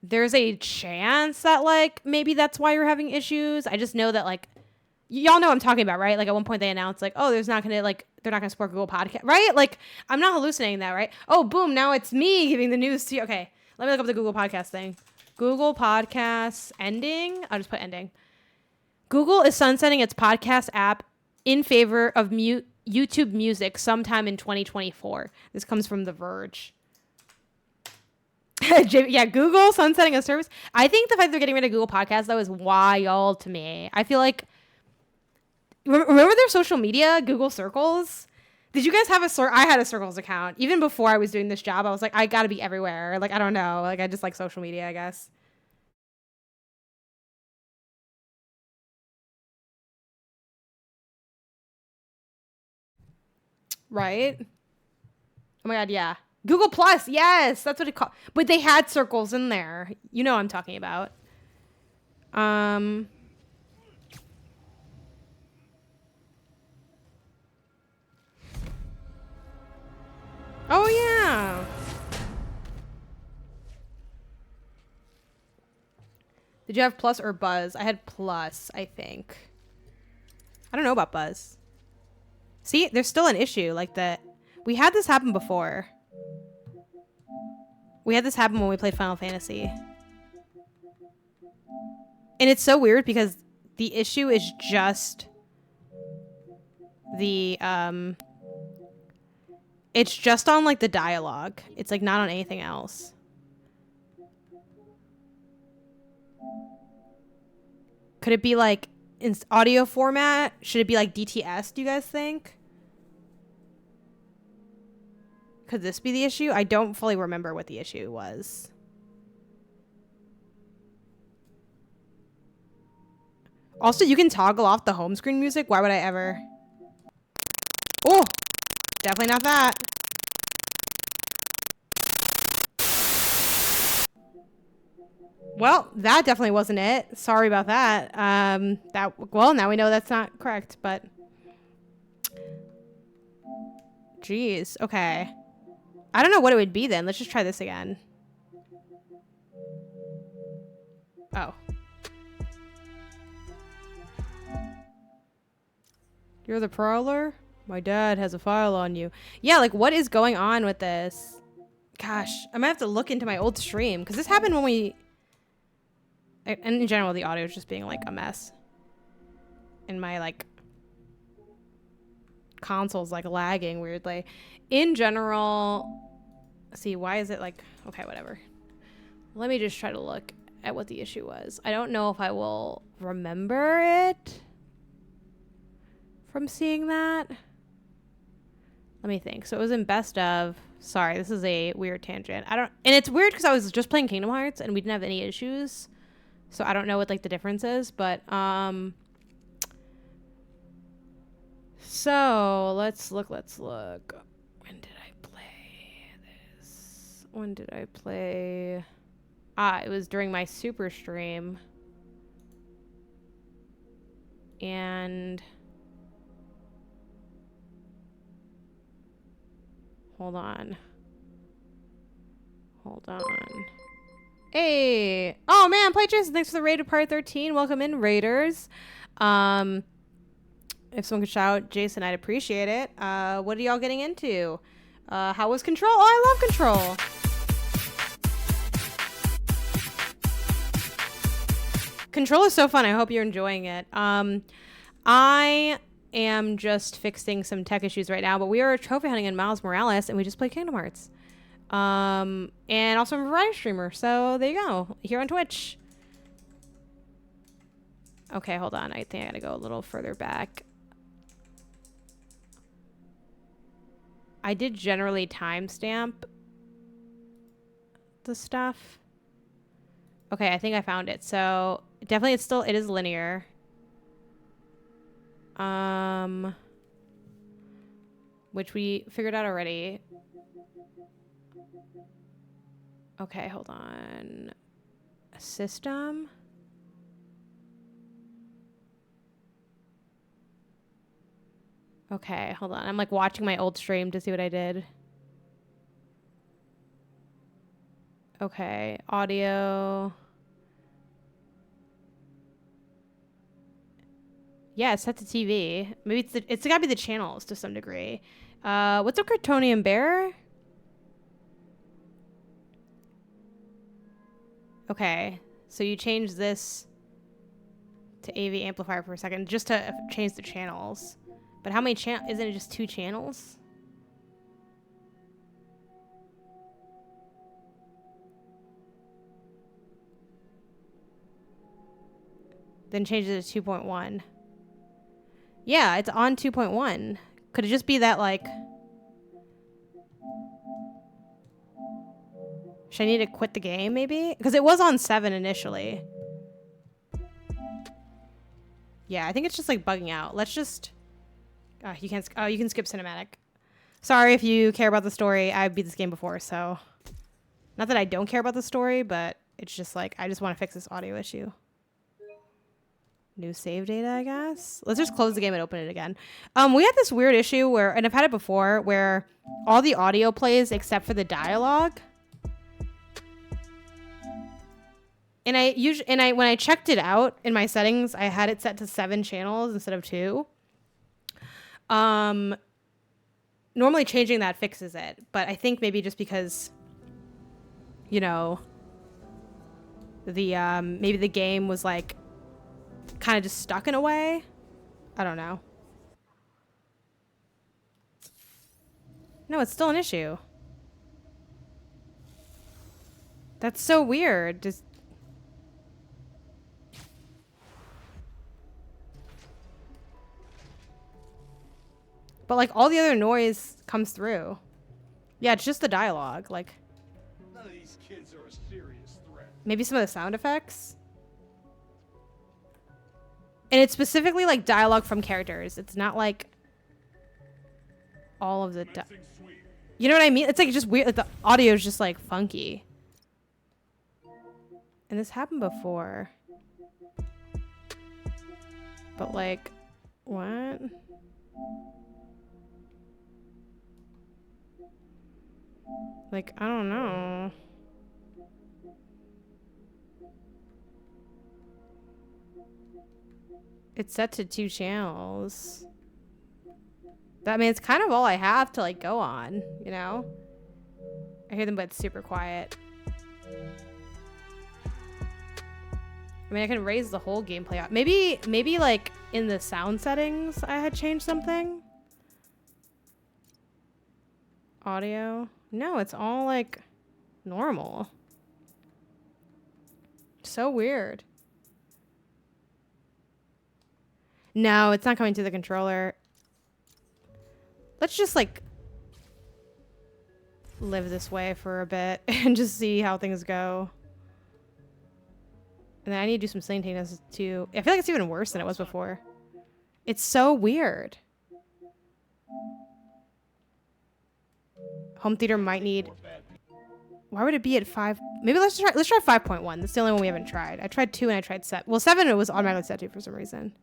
there's a chance that like maybe that's why you're having issues. I just know that like y'all know what I'm talking about, right? Like at one point they announced like, oh, they're not gonna support Google Podcast, right? Like I'm not hallucinating that, right? Oh, boom, now it's me giving the news to you. Okay, let me look up the Google Podcast thing. Google Podcasts ending. I'll just put ending. Google is sunsetting its podcast app in favor of YouTube Music sometime in 2024. This comes from The Verge. Yeah, Google sunsetting a service. I think the fact they're getting rid of Google Podcasts, though, is wild to me. I feel like... Remember their social media, Google Circles? Did you guys have I had a Circles account. Even before I was doing this job, I was like, I gotta be everywhere. Like, I don't know. Like, I just like social media, I guess. Right? Oh my god, yeah. Google Plus, yes, that's what it called. But they had Circles in there. You know what I'm talking about. Oh yeah. Did you have Plus or Buzz? I had Plus, I think. I don't know about Buzz. See, there's still an issue like that. We had this happen before. We had this happen when we played Final Fantasy. And it's so weird because the issue is just the, it's just on like the dialogue. It's like not on anything else. Could it be like in audio format? Should it be like DTS, do you guys think? Could this be the issue? I don't fully remember what the issue was. Also, you can toggle off the home screen music. Why would I ever? Oh, definitely not that. Well, that definitely wasn't it. Sorry about that. Well, now we know that's not correct, but jeez. Okay. I don't know what it would be then. Let's just try this again. Oh. You're the Prowler? My dad has a file on you. Yeah, like what is going on with this? Gosh, I might have to look into my old stream because this happened when we... And in general, the audio is just being like a mess. And my like console's like lagging weirdly. In general, see, why is it like, okay, whatever. Let me just try to look at what the issue was. I don't know if I will remember it from seeing that. Let me think. So it was in best of. Sorry, this is a weird tangent. And it's weird because I was just playing Kingdom Hearts and we didn't have any issues. So I don't know what like the difference is, but so let's look. When did I play this? When did I play? It was during my super stream. And hold on. Hey! Oh man, PlayItJason, thanks for the raid to part 13. Welcome in, raiders. If someone could shout Jason, I'd appreciate it. What are y'all getting into? How was Control? Oh, I love Control. Control is so fun. I hope you're enjoying it. I am just fixing some tech issues right now, but we are trophy hunting in Miles Morales, and we just play Kingdom Hearts. And also I'm a variety streamer, so there you go. Here on Twitch. Okay, hold on. I think I gotta go a little further back. I did generally timestamp the stuff. Okay, I think I found it. So definitely it is linear. Which we figured out already. Okay, hold on. System. Okay, hold on. I'm like watching my old stream to see what I did. Okay, audio. Yeah, it's set to TV. Maybe it's gotta be the channels to some degree. What's a Kryptonian bear? Okay, so you change this to AV amplifier for a second just to change the channels. But how many isn't it just 2 channels? Then change it to 2.1. Yeah, it's on 2.1. Could it just be that, like... Should I need to quit the game, maybe? Because it was on 7 initially. Yeah, I think it's just, like, bugging out. Let's just... you can skip cinematic. Sorry if you care about the story. I beat this game before, so... Not that I don't care about the story, but it's just, like, I just want to fix this audio issue. New save data, I guess. Let's just close the game and open it again. We had this weird issue where, and I've had it before, where all the audio plays except for the dialogue. And when I checked it out in my settings, I had it set to 7 channels instead of 2. Normally changing that fixes it, but I think maybe just because, you know, the maybe the game was like kind of just stuck in a way. I don't know. No, it's still an issue. That's so weird. Just but like all the other noise comes through. Yeah, it's just the dialogue. Like None of these kids are a serious threat. maybe some of the sound effects. And it's specifically like dialogue from characters. It's not like all of the you know what I mean? It's like just weird. Like the audio is just like funky. And this happened before. But like, what? Like, I don't know. It's set to 2 channels. That means it's kind of all I have to like go on, you know? I hear them, but it's super quiet. I mean, I can raise the whole gameplay out. Maybe like in the sound settings, I had changed something. Audio. No, it's all like normal. So weird. No, it's not coming to the controller. Let's just like live this way for a bit and just see how things go. And then I need to do some Santiago too. I feel like it's even worse than it was before. It's so weird. Home theater might need... Why would it be at 5? Maybe let's try 5.1. That's the only one we haven't tried. I tried 2 and I tried 7. Well, 7 it was automatically set to for some reason.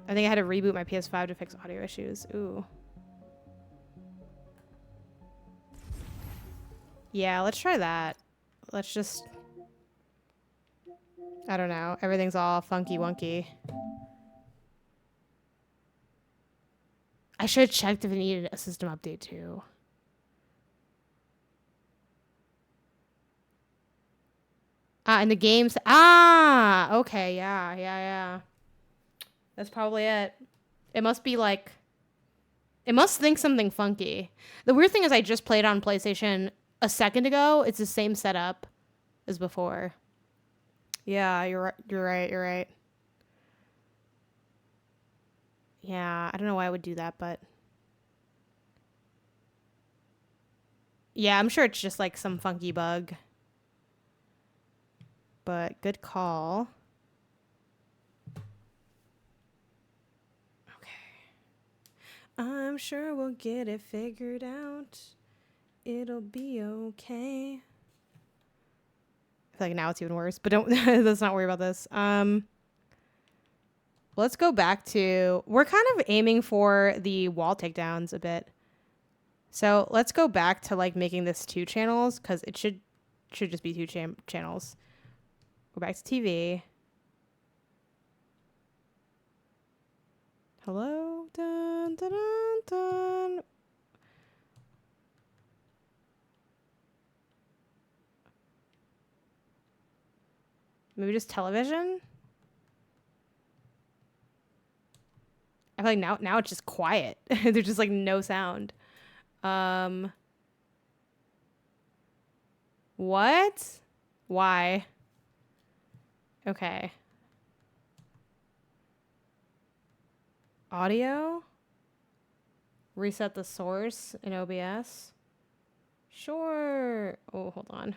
I think I had to reboot my PS5 to fix audio issues. Ooh. Yeah, let's try that. Let's just... I don't know. Everything's all funky wonky. I should have checked if it needed a system update too. And the games... Ah! Okay, yeah. That's probably it. It must be like... It must think something funky. The weird thing is I just played on PlayStation a second ago. It's the same setup as before. Yeah, you're right. Yeah, I don't know why I would do that, but... Yeah, I'm sure it's just like some funky bug. But good call. I'm sure we'll get it figured out. It'll be okay. I feel like now it's even worse, but don't let's not worry about this. Let's go back to... We're kind of aiming for the wall takedowns a bit. So let's go back to like making this 2 channels because it should just be 2 channels. Go back to TV. Hello? Dun, dun, dun, dun. Maybe just television? I feel like now it's just quiet. There's just like no sound. What? Why? Okay. Audio? Reset the source in OBS? Sure. Oh, hold on.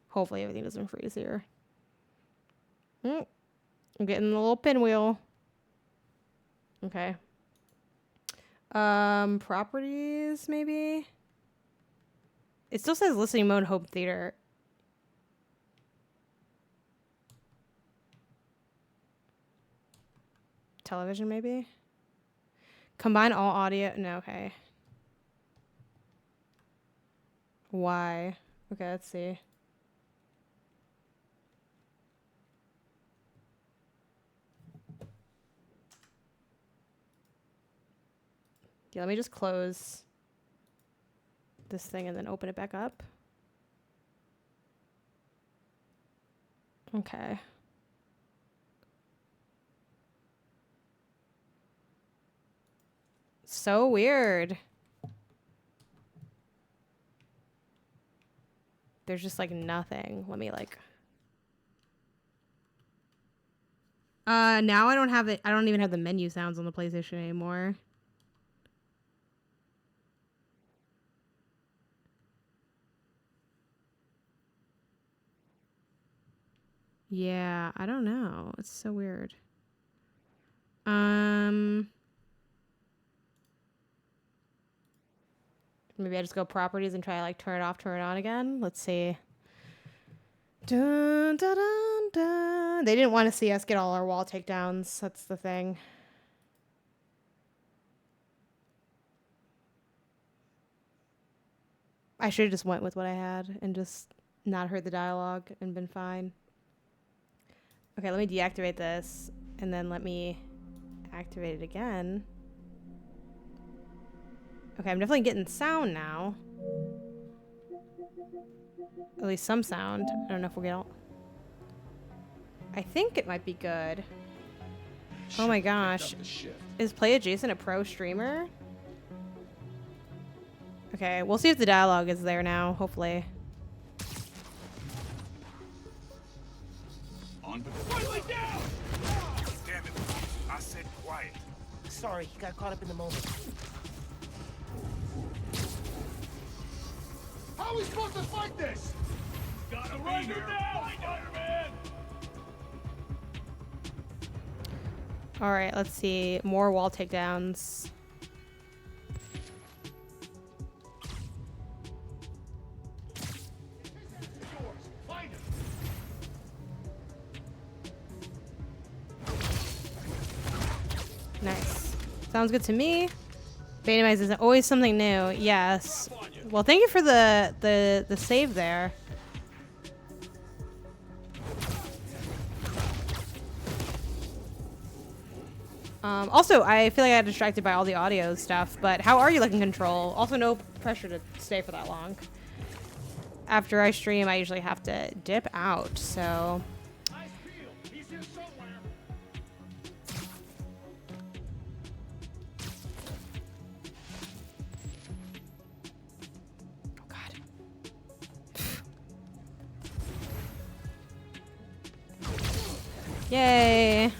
Hopefully everything doesn't freeze here. I'm getting the little pinwheel. Okay. Properties, maybe? It still says listening mode home theater. Television, maybe? Combine all audio. No, okay. Why? Okay, let's see. Yeah, let me just close this thing and then open it back up. Okay. So weird. There's just like nothing. Let me like... Now I don't have it. I don't even have the menu sounds on the PlayStation anymore. Yeah, I don't know. It's so weird. Maybe I just go properties and try like turn it off, turn it on again. Let's see. Dun, dun, dun, dun. They didn't want to see us get all our wall takedowns. That's the thing. I should have just went with what I had and just not heard the dialogue and been fine. Okay, let me deactivate this and then let me activate it again. Okay, I'm definitely getting sound now. at least some sound. I don't know if we'll get all... I think it might be good. Oh my gosh. Is PlayItJason a pro streamer? Okay, we'll see if the dialogue is there now, hopefully. On Brinkley down! Damn it. I said quiet. Sorry, he got caught up in the moment. How are we supposed to fight this? Gotta run her down, Spider-Man! All right, let's see. More wall takedowns. Find him! Nice. Sounds good to me. Gameonysus is always something new. Yes. Well, thank you for the save there. Also, I feel like I got distracted by all the audio stuff, but how are you liking Control? Also, no pressure to stay for that long. After I stream, I usually have to dip out, so... Nice peel. He's here somewhere. Oh, God. Yay!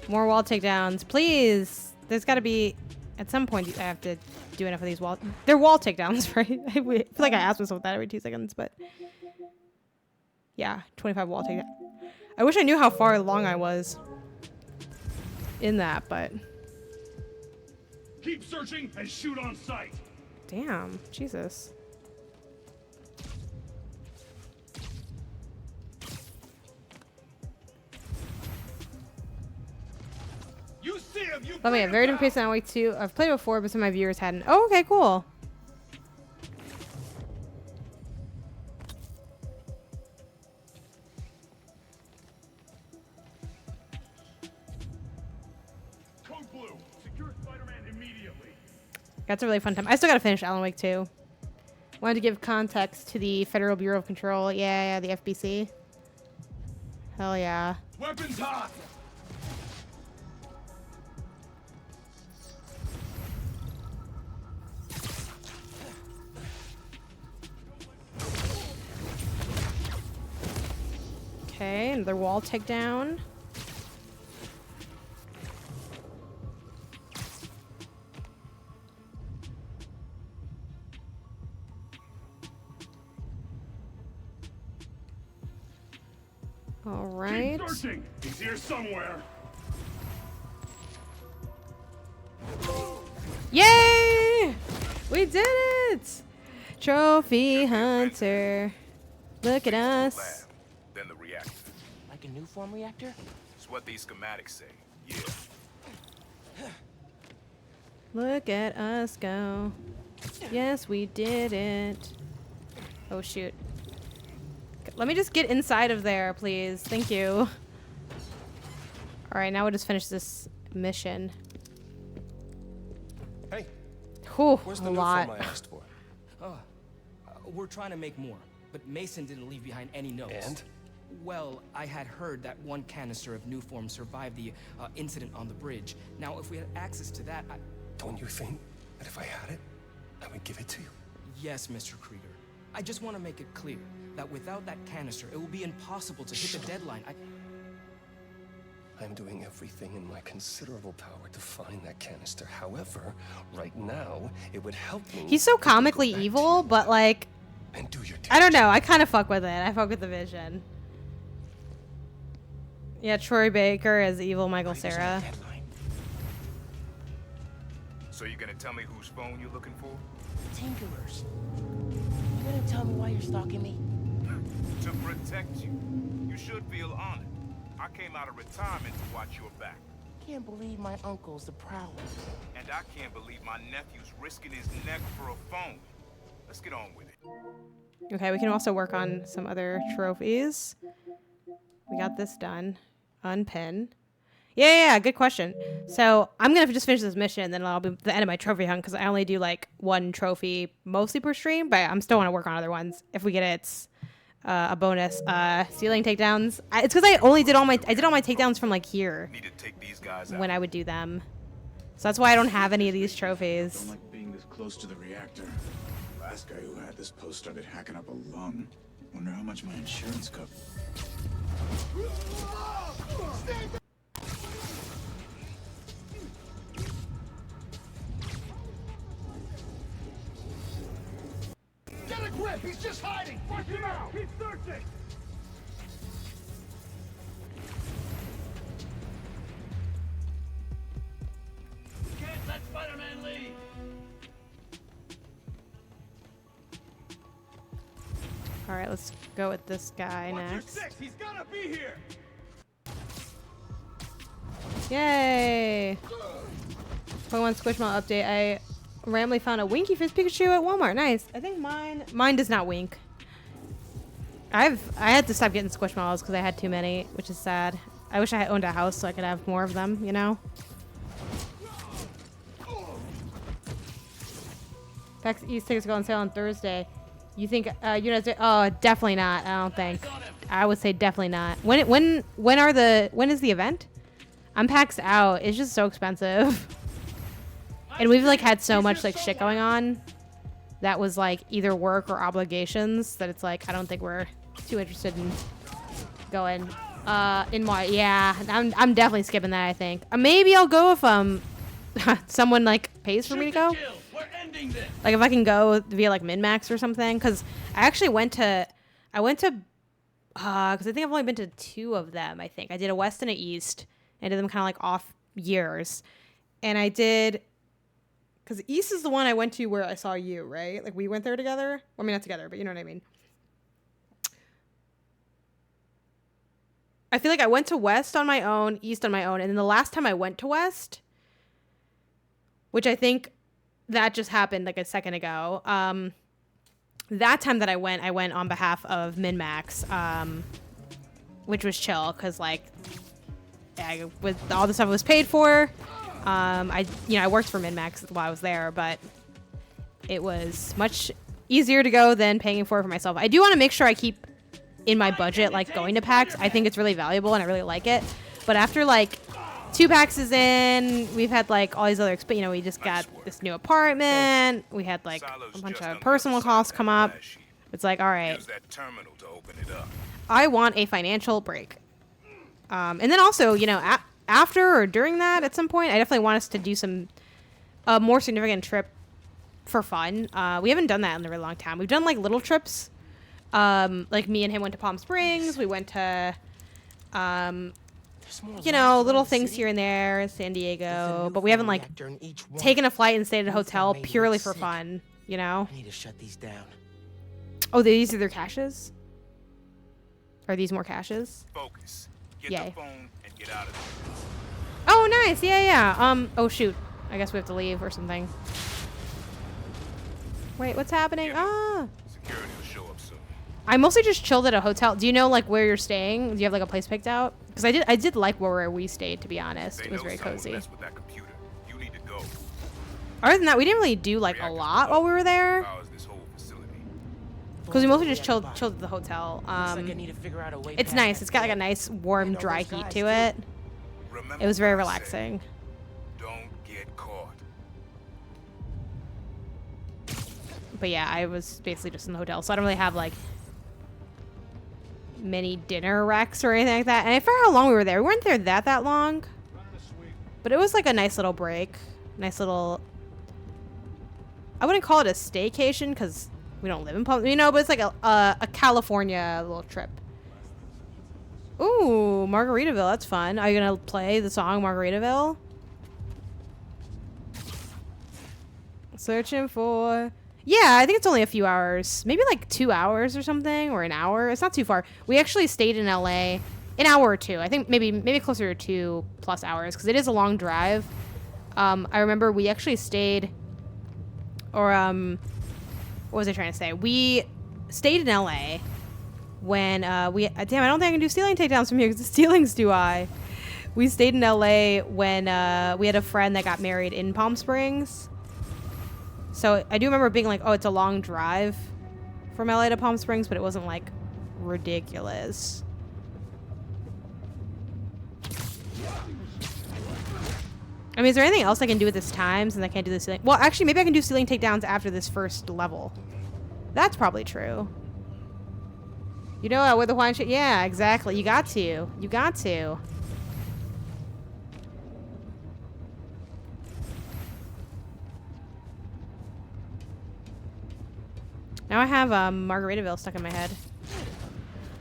More wall takedowns, please. There's got to be, at some point, I have to do enough of these wall. They're wall takedowns, right? I feel like I ask myself that every 2 seconds, but yeah, 25 wall takedown. I wish I knew how far along I was in that, but Keep searching and shoot on sight. damn, Jesus. You see him, you Oh yeah, very different pace than I like to. I've played before, but some of my viewers hadn't. Oh, okay, cool. Code Blue, secure Spider-Man immediately. That's a really fun time. I still gotta finish Alan Wake 2. Wanted to give context to the Federal Bureau of Control. Yeah, the FBC. Hell yeah. Weapons hot. Okay, another wall takedown. All right. Keep searching. He's here somewhere. Yay! We did it! Trophy hunter. Look at us. Lab, then the reactor. Like a new form reactor? It's what these schematics say. Yeah. Look at us go. Yes, we did it. Oh, shoot. Let me just get inside of there, please. Thank you. All right, now we'll just finish this mission. Hey, Whew, where's a the new lot. form I asked for? We're trying to make more, but Mason didn't leave behind any notes. And? Well, I had heard that one canister of new form survived the incident on the bridge. Now, if we had access to that, Don't you think that if I had it, I would give it to you? Yes, Mr. Krieger. I just want to make it clear that without that canister, it will be impossible to hit the deadline. I'm doing everything in my considerable power to find that canister. However, right now, it would help me. He's so if I go comically back evil, but like, and do your I don't know. I kind of fuck with it. I fuck with the vision. Yeah, Troy Baker as evil Michael Cera. So you're gonna tell me whose phone you're looking for? Tinkerers. You gonna tell me why you're stalking me? To protect you. You should feel honored. I came out of retirement to watch your back. Can't believe my uncle's the prowess. And I can't believe my nephew's risking his neck for a phone. Let's get on with it. Okay, we can also work on some other trophies. We got this done. Unpin. Yeah, good question. So I'm gonna just finish this mission, and then I'll be the end of my trophy hunt because I only do like one trophy mostly per stream, but I'm still want to work on other ones. If we get it, it's a bonus. Ceiling takedowns. It's because I did all my takedowns from like here Need to take these guys out. when I would do them. So that's why I don't have any of these trophies. Don't like being this close to the reactor. Last guy who had this post started hacking up a lung. Wonder how much my insurance covered. Get a grip! He's just hiding! Watch him out! He's searching! Can't let Spider-Man leave! All right, let's go with this guy Watch your next. six! He's gotta be here! Yay! Pokemon Squishmallow update. I randomly found a Winky Fist Pikachu at Walmart. Nice. I think mine does not wink. I had to stop getting Squishmallows because I had too many, which is sad. I wish I had owned a house so I could have more of them, you know? PAX East tickets go on sale on Thursday. You think oh, definitely not. I don't think. I would say definitely not. When is the event? I'm PAXed out. It's just so expensive. And we've like had so much like shit going on that was like either work or obligations that it's like I don't think we're too interested in going in March. Yeah, I'm definitely skipping that. I think maybe I'll go if someone like pays for me to go. Like if I can go via like min-max or something, because I actually went to because I think I've only been to 2 of them. I think I did a West and a East. I did them kind of like off years, and I did. Because East is the one I went to where I saw you, right? Like, we went there together. Well, I mean, not together, but you know what I mean. I feel like I went to West on my own, East on my own, and then the last time I went to West, which I think that just happened like a second ago, that time that I went on behalf of MinMax, which was chill, because, like, with all the stuff was paid for. I worked for MinMax while I was there, but it was much easier to go than paying for it for myself. I do want to make sure I keep in my budget, like going to PAX. I think it's really valuable and I really like it. But after like 2 PAXs in, we've had like all these other, we just got this new apartment. We had like a bunch of personal costs come up. It's like, all right, I want a financial break. And then also, after or during that, at some point, I definitely want us to do some more significant trip for fun. We haven't done that in a really long time. We've done like little trips. Like me and him went to Palm Springs. We went to, little things here and there, San Diego. But we haven't like taken a flight and stayed at a hotel purely for fun. I need to shut these down. Oh, these are their caches? Are these more caches? Focus. Get Yay. the phone and get out of there. Oh, nice. Yeah. Oh, shoot. I guess we have to leave or something. Wait, what's happening? Security will show up soon. I mostly just chilled at a hotel. Do you know, like, where you're staying? Do you have, like, a place picked out? Because I did like where we stayed, to be honest. It was very cozy. With that computer. You need to go. Other than that, we didn't really do, like, a lot while we were there. Powers this whole facility. Because we mostly just chilled at the hotel. Looks like I need to figure out a way It's past nice. that It's got, like, a thing. nice, warm, And all dry those heat guys, to too. it. Remember It was very what I relaxing. said. Don't get caught. But yeah, I was basically just in the hotel, so I don't really have like many dinner recs or anything like that. And I forgot how long we were there. We weren't there that long, but it was like a nice little break, nice little. I wouldn't call it a staycation because we don't live in Palm, but it's like a California little trip. Ooh, Margaritaville, that's fun. Are you gonna play the song Margaritaville? Searching for. Yeah, I think it's only a few hours. Maybe like 2 hours or something, or an hour. It's not too far. We actually stayed in LA an hour or 2. I think maybe closer to 2+ hours because it is a long drive. I remember we actually stayed, or what was I trying to say? We stayed in LA when damn, I don't think I can do ceiling takedowns from here because the ceiling's too high. We stayed in LA when we had a friend that got married in Palm Springs. So I do remember being like, oh, it's a long drive from LA to Palm Springs, but it wasn't like ridiculous. I mean, is there anything else I can do at this time since I can't do the ceiling? Well, actually, maybe I can do ceiling takedowns after this first level. That's probably true. You know, with the wine shit? Yeah, exactly. You got to. You got to. Now I have Margaritaville stuck in my head.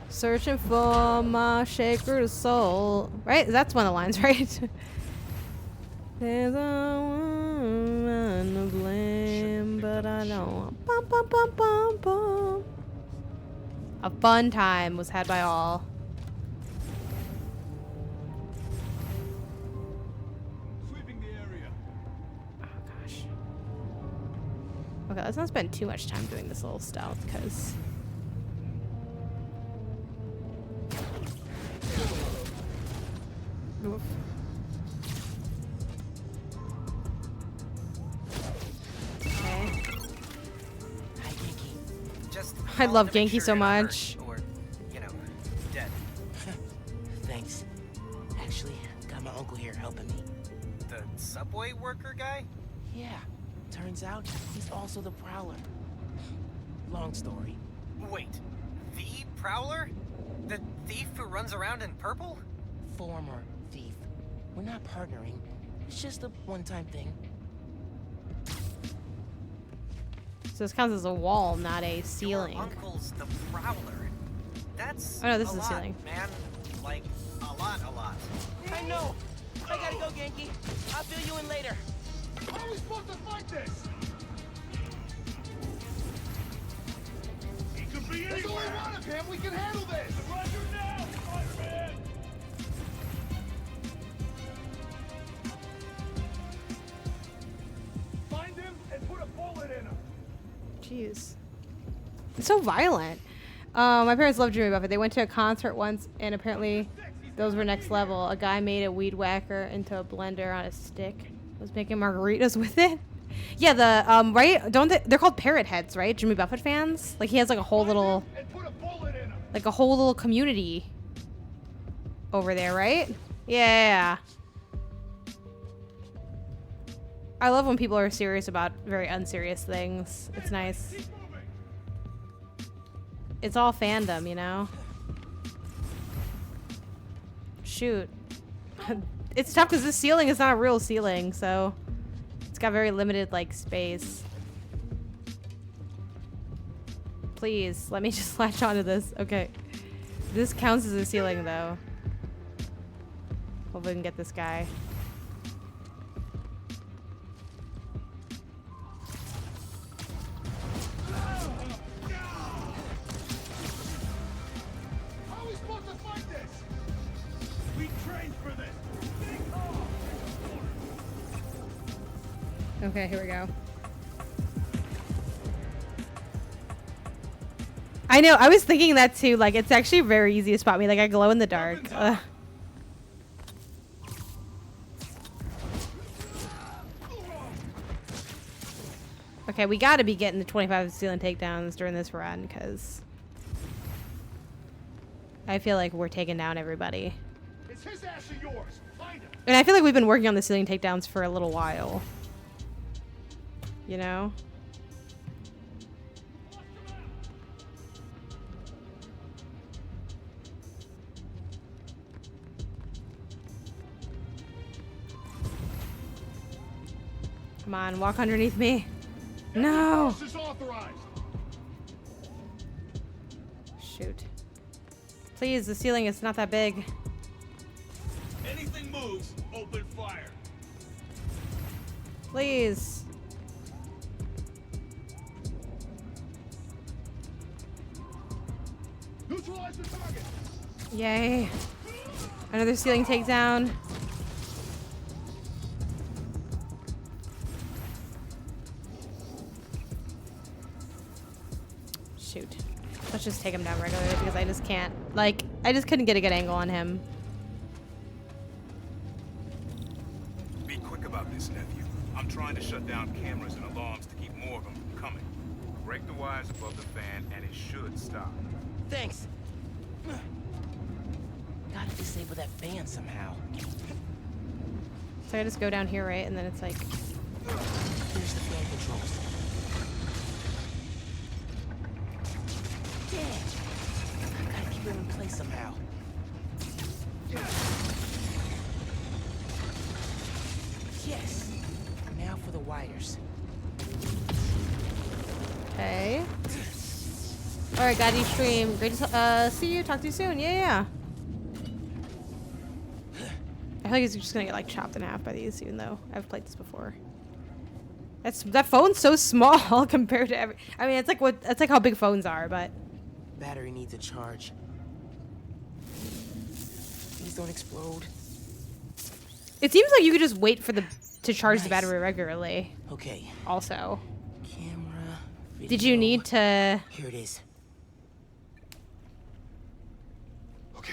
Searching for my shaker soul. Right? That's one of the lines, right? There's a woman to blame, but I don't. Bum, bum, bum, bum, bum. A fun time was had by all. Sweeping the area. Oh gosh. Okay, let's not spend too much time doing this little stealth, because. Oof. Okay. Hi, Genki. Just I love to make Genki sure so you're not much. hurt or, you know, dead. Thanks. Actually, got my uncle here helping me. The subway worker guy? Yeah. Turns out he's also the Prowler. Long story. Wait, the Prowler? The thief who runs around in purple? Former thief. We're not partnering. It's just a one-time thing. So this counts as a wall, not a ceiling. Your uncle's the Prowler. That's Oh no, this a is a lot, ceiling. man. Like, a lot. I know! I gotta go, Genki. I'll fill you in later. How are we supposed to fight this? He could be anywhere. There's only one of him. We can handle this. Roger now, Spider-Man. Find him and put a bullet in him. Jeez. It's so violent. My parents loved Jimmy Buffett. They went to a concert once, and apparently those were next level. A guy made a weed whacker into a blender on a stick. Was making margaritas with it. Yeah, the right? Don't they're called parrot heads, right? Jimmy Buffett fans. Like he has like a whole little, like a whole little community over there, right? Yeah. I love when people are serious about very unserious things. It's nice. It's all fandom, you know? Shoot. It's tough because this ceiling is not a real ceiling, so it's got very limited, like, space. Please, let me just latch onto this. Okay. This counts as a ceiling, though. Hope we can get this guy. Okay, here we go. I know, I was thinking that too. Like, it's actually very easy to spot me. Like, I glow in the dark. Ugh. Okay, we gotta be getting the 25 ceiling takedowns during this run, because I feel like we're taking down everybody. It's his ass or yours. Find him. And I feel like we've been working on the ceiling takedowns for a little while. You know? Come on, walk underneath me. No! Shoot. Please, the ceiling is not that big. Anything moves, open fire. Please. Neutralize the target. Yay. Another ceiling takedown. Shoot. Let's just take him down regularly because I just can't. Like, I just couldn't get a good angle on him. about this, nephew. I'm trying to shut down cameras and alarms to keep more of them from coming. Break the wires above the fan, and it should stop. Thanks. Gotta disable that fan somehow. So I just go down here, right? And then it's like... Here's the fan controls. Damn. Gotta keep it in place somehow. Yes. Now for the wires. Okay. Alright, got each stream. Great to see you. Talk to you soon. Yeah. I feel like he's just gonna get like chopped in half by these, even though I've played this before. That phone's so small compared to every. I mean, it's like how big phones are, but. Battery needs a charge. Please don't explode. It seems like you could just wait for to charge the battery regularly. Okay. Also. Camera. Video. Did you need to? Here it is. Okay.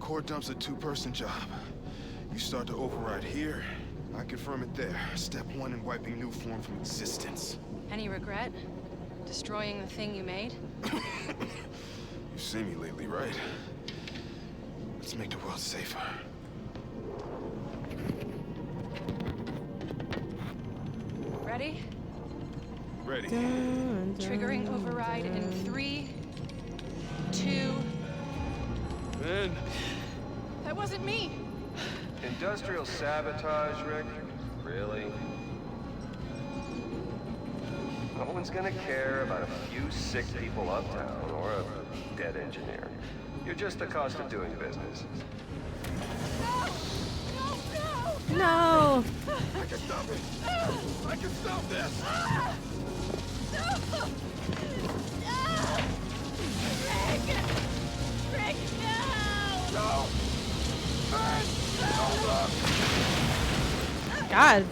Core dump's a two-person job. You start to override here. I confirm it there. Step 1 in wiping new form from existence. Any regret? Destroying the thing you made? You've seen me lately, right? Let's make the world safer. Ready? Ready. Triggering override in 3, 2... Man. That wasn't me! Industrial sabotage, Rick? Really? No one's gonna care about a few sick people uptown or a dead engineer. You're just the cost of doing business. No. I can stop it. I can stop this. Rick, no! No. Man, no, look. God.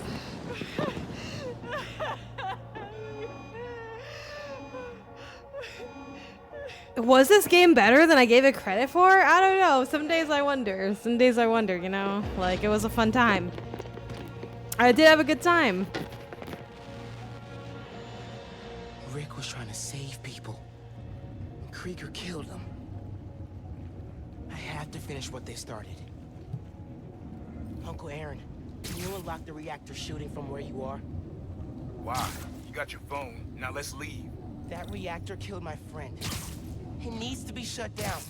Was this game better than I gave it credit for? I don't know. Some days I wonder. Some days I wonder, you know? Like, it was a fun time. I did have a good time. Rick was trying to save people. Krieger killed him. I have to finish what they started. Uncle Aaron, can you unlock the reactor shooting from where you are? Why? You got your phone. Now let's leave. That reactor killed my friend. It needs to be shut down.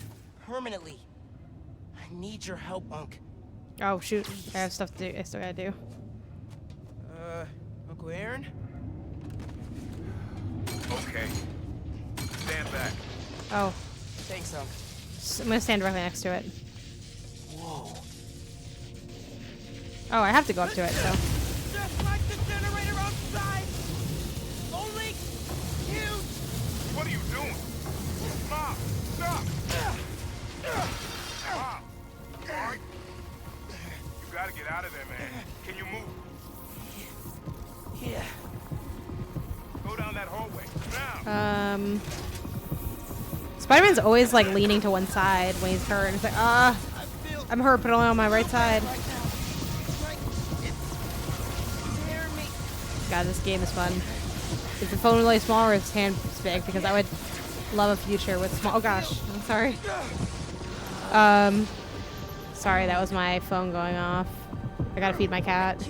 Permanently. I need your help, Unc. Oh, shoot. I have stuff to do. I still gotta do. Uncle Aaron? Okay. Stand back. Oh. Thanks, Unc. I'm gonna stand directly next to it. Whoa. Oh, I have to go up to it, so. Just like the generator outside! Only huge! What are you doing? Mom, stop! Mom! Alright? You gotta get out of there, man. Can you move? Yeah. Go down that hallway. Now! Spider-Man's always like leaning to one side when he's hurt. It's like, I'm hurt, but only on my right side. God, this game is fun. Is the phone really small or is his hand big? Because I would love a future with small. Oh gosh, I'm sorry. Sorry, that was my phone going off. I gotta feed my cat.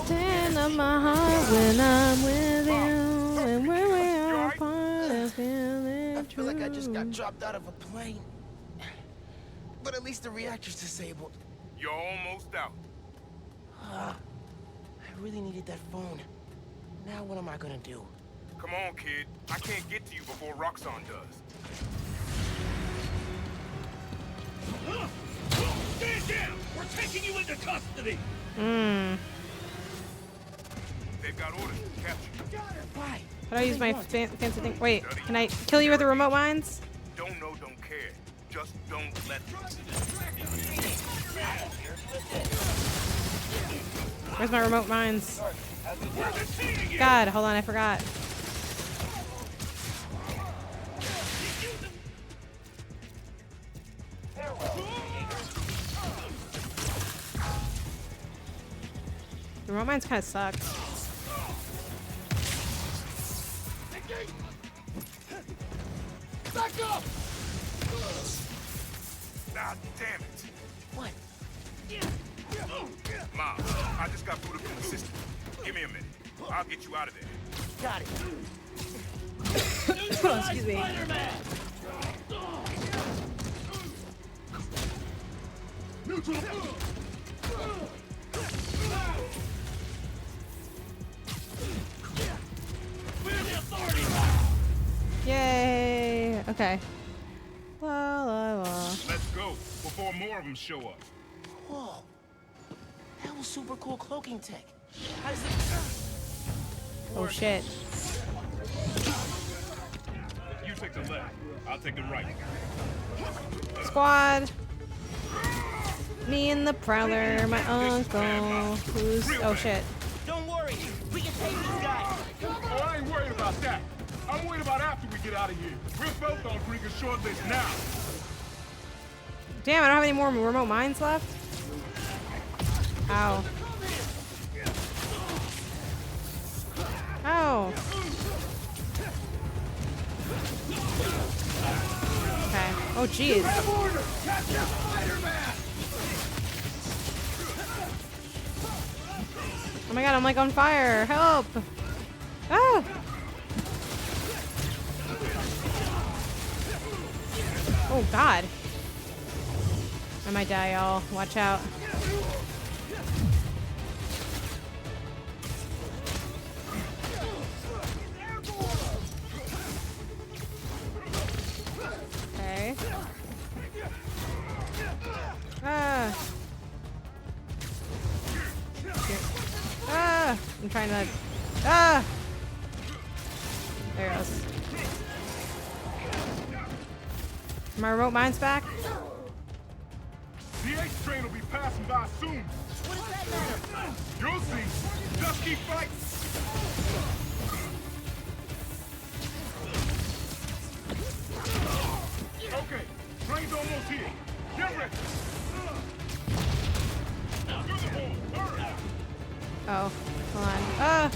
Stand on my heart when I'm with you, and when we are apart, I feel like I just got dropped out of a plane. But at least the reactor's disabled. You're almost out. I really needed that phone. Now what am I gonna do? Come on, kid. I can't get to you before Roxxon does. Stand down! We're taking you into custody! They've got orders to capture you. Why? How do I use my fancy thing? Wait, can I kill you with the remote mines? Don't know, don't care. Just don't let them. Where's my remote mines? God, hold on, I forgot. Remote mines kind of suck. Back up! Ah, damn it. What? Mom, I just got booted from the system. Give me a minute. I'll get you out of there. Got it. Excuse me. Yay! Okay. La la la. Let's go before more of them show up. Whoa. That was super cool cloaking tech. How does it... Oh shit. You take the left. I'll take the right. Squad. Me and the Prowler, my uncle. Who's... Oh shit. Don't worry. We can take these guys. Oh, I ain't worried about that. I'm worried about after we get out of here. We're both on Krieger's short list now. Damn, I don't have any more remote mines left. Ow. Ow. Okay. Oh, jeez. Oh my god, I'm like on fire. Help. Ah. Oh god. I might die, y'all. Watch out. Okay. Ah. Ah. I'm trying to... Ah. There it goes. My remote mine's back. The H train will be passing by soon. What does that matter? You'll see. Just keep fighting. Okay, train's almost here. Get ready. Oh, hold on. Ah.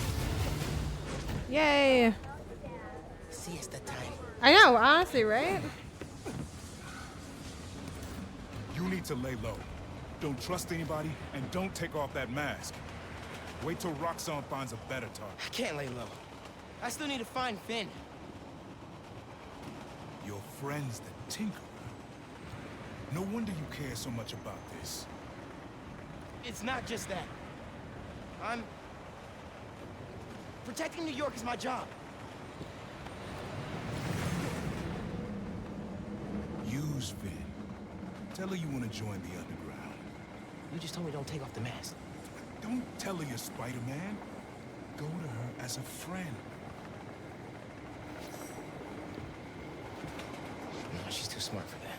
Yay. Siesta time. I know, honestly, right? You need to lay low. Don't trust anybody, and don't take off that mask. Wait till Roxanne finds a better target. I can't lay low. I still need to find Finn. Your friend's the Tinkerer. No wonder you care so much about this. It's not just that. Protecting New York is my job. Use Finn. Tell her you want to join the underground. You just told me don't take off the mask. Don't tell her you're Spider-Man. Go to her as a friend. No, she's too smart for that.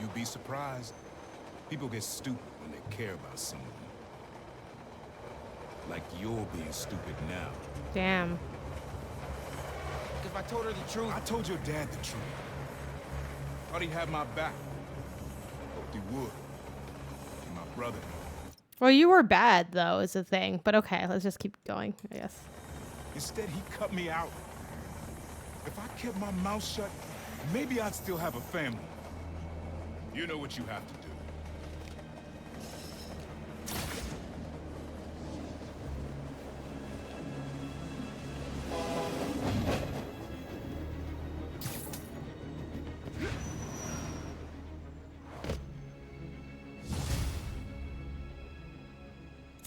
You'd be surprised. People get stupid when they care about someone. Like you're being stupid now. Damn. If I told her the truth... I told your dad the truth. Thought he had my back. Hoped he would. Be my brother. Well, you were bad, though, is the thing. But okay, let's just keep going, I guess. Instead, he cut me out. If I kept my mouth shut, maybe I'd still have a family. You know what you have to do.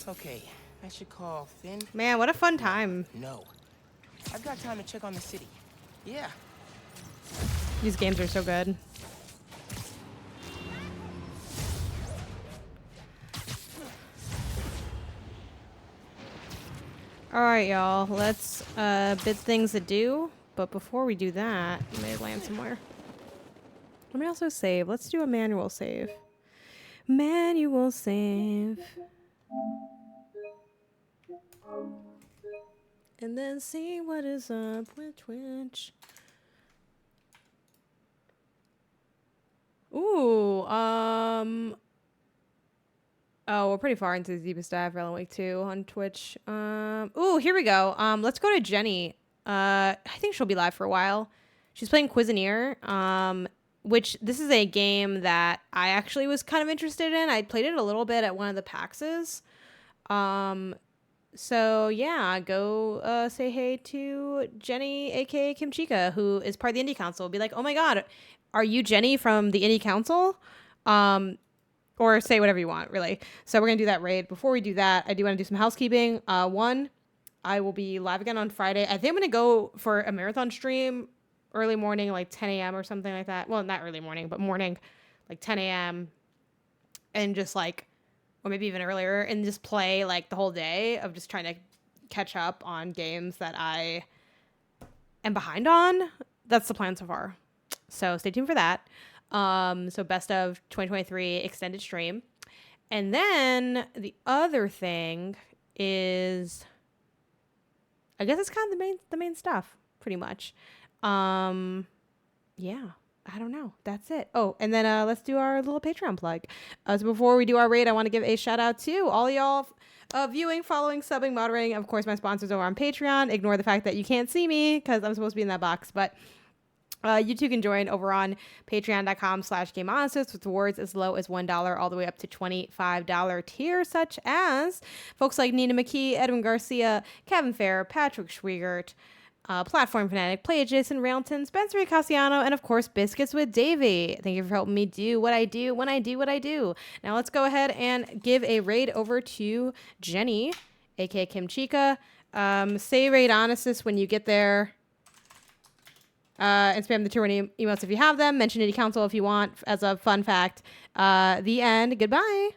Okay, I should call Finn. Man, what a fun time. No. I've got time to check on the city. Yeah. These games are so good. Alright, y'all. Let's bid things adieu. But before we do that, let me land somewhere. Let me also save. Let's do a manual save. Manual save. And then see what is up with Twitch. Ooh, oh, we're pretty far into the deepest dive for Alan Wake 2 on Twitch. Ooh, here we go. Let's go to Jenny. I think she'll be live for a while. She's playing Cuisinier, which this is a game that I actually was kind of interested in. I played it a little bit at one of the PAXs. So yeah, go say hey to Jenny, aka Kim Chica, who is part of the Indie Council. Be like, oh my god, are you Jenny from the Indie Council? Or say whatever you want, really. So we're gonna do that raid. Before we do that, I do want to do some housekeeping. One, I will be live again on Friday. I think I'm gonna go for a marathon stream early morning, like 10 a.m. or something like that. Well, not early morning, but morning, like 10 a.m. and just like, or maybe even earlier, and just play like the whole day of just trying to catch up on games that I am behind on. That's the plan so far. So stay tuned for that. So best of 2023 extended stream. And then the other thing is, I guess it's kind of the main stuff, pretty much. Yeah. I don't know. That's it. Oh, and then let's do our little Patreon plug. So before we do our raid, I want to give a shout out to all y'all viewing, following, subbing, moderating. Of course, my sponsors over on Patreon. Ignore the fact that you can't see me because I'm supposed to be in that box. But you too can join over on patreon.com/Gameonysus with rewards as low as $1 all the way up to $25 tiers, such as folks like Nina McKee, Edwin Garcia, Kevin Fair, Patrick Schweigert, Platform Fanatic, PlayItJason, Randleton, Spencer icasiano, and of course BiscuitsWithDavey. Thank you for helping me do what I do when I do what I do. Now let's go ahead and give a raid over to Jenny, aka Kim Chica. Say Gameonysus when you get there. And spam the 2 emotes if you have them. Mention Indie Council if you want as a fun fact. The end. Goodbye.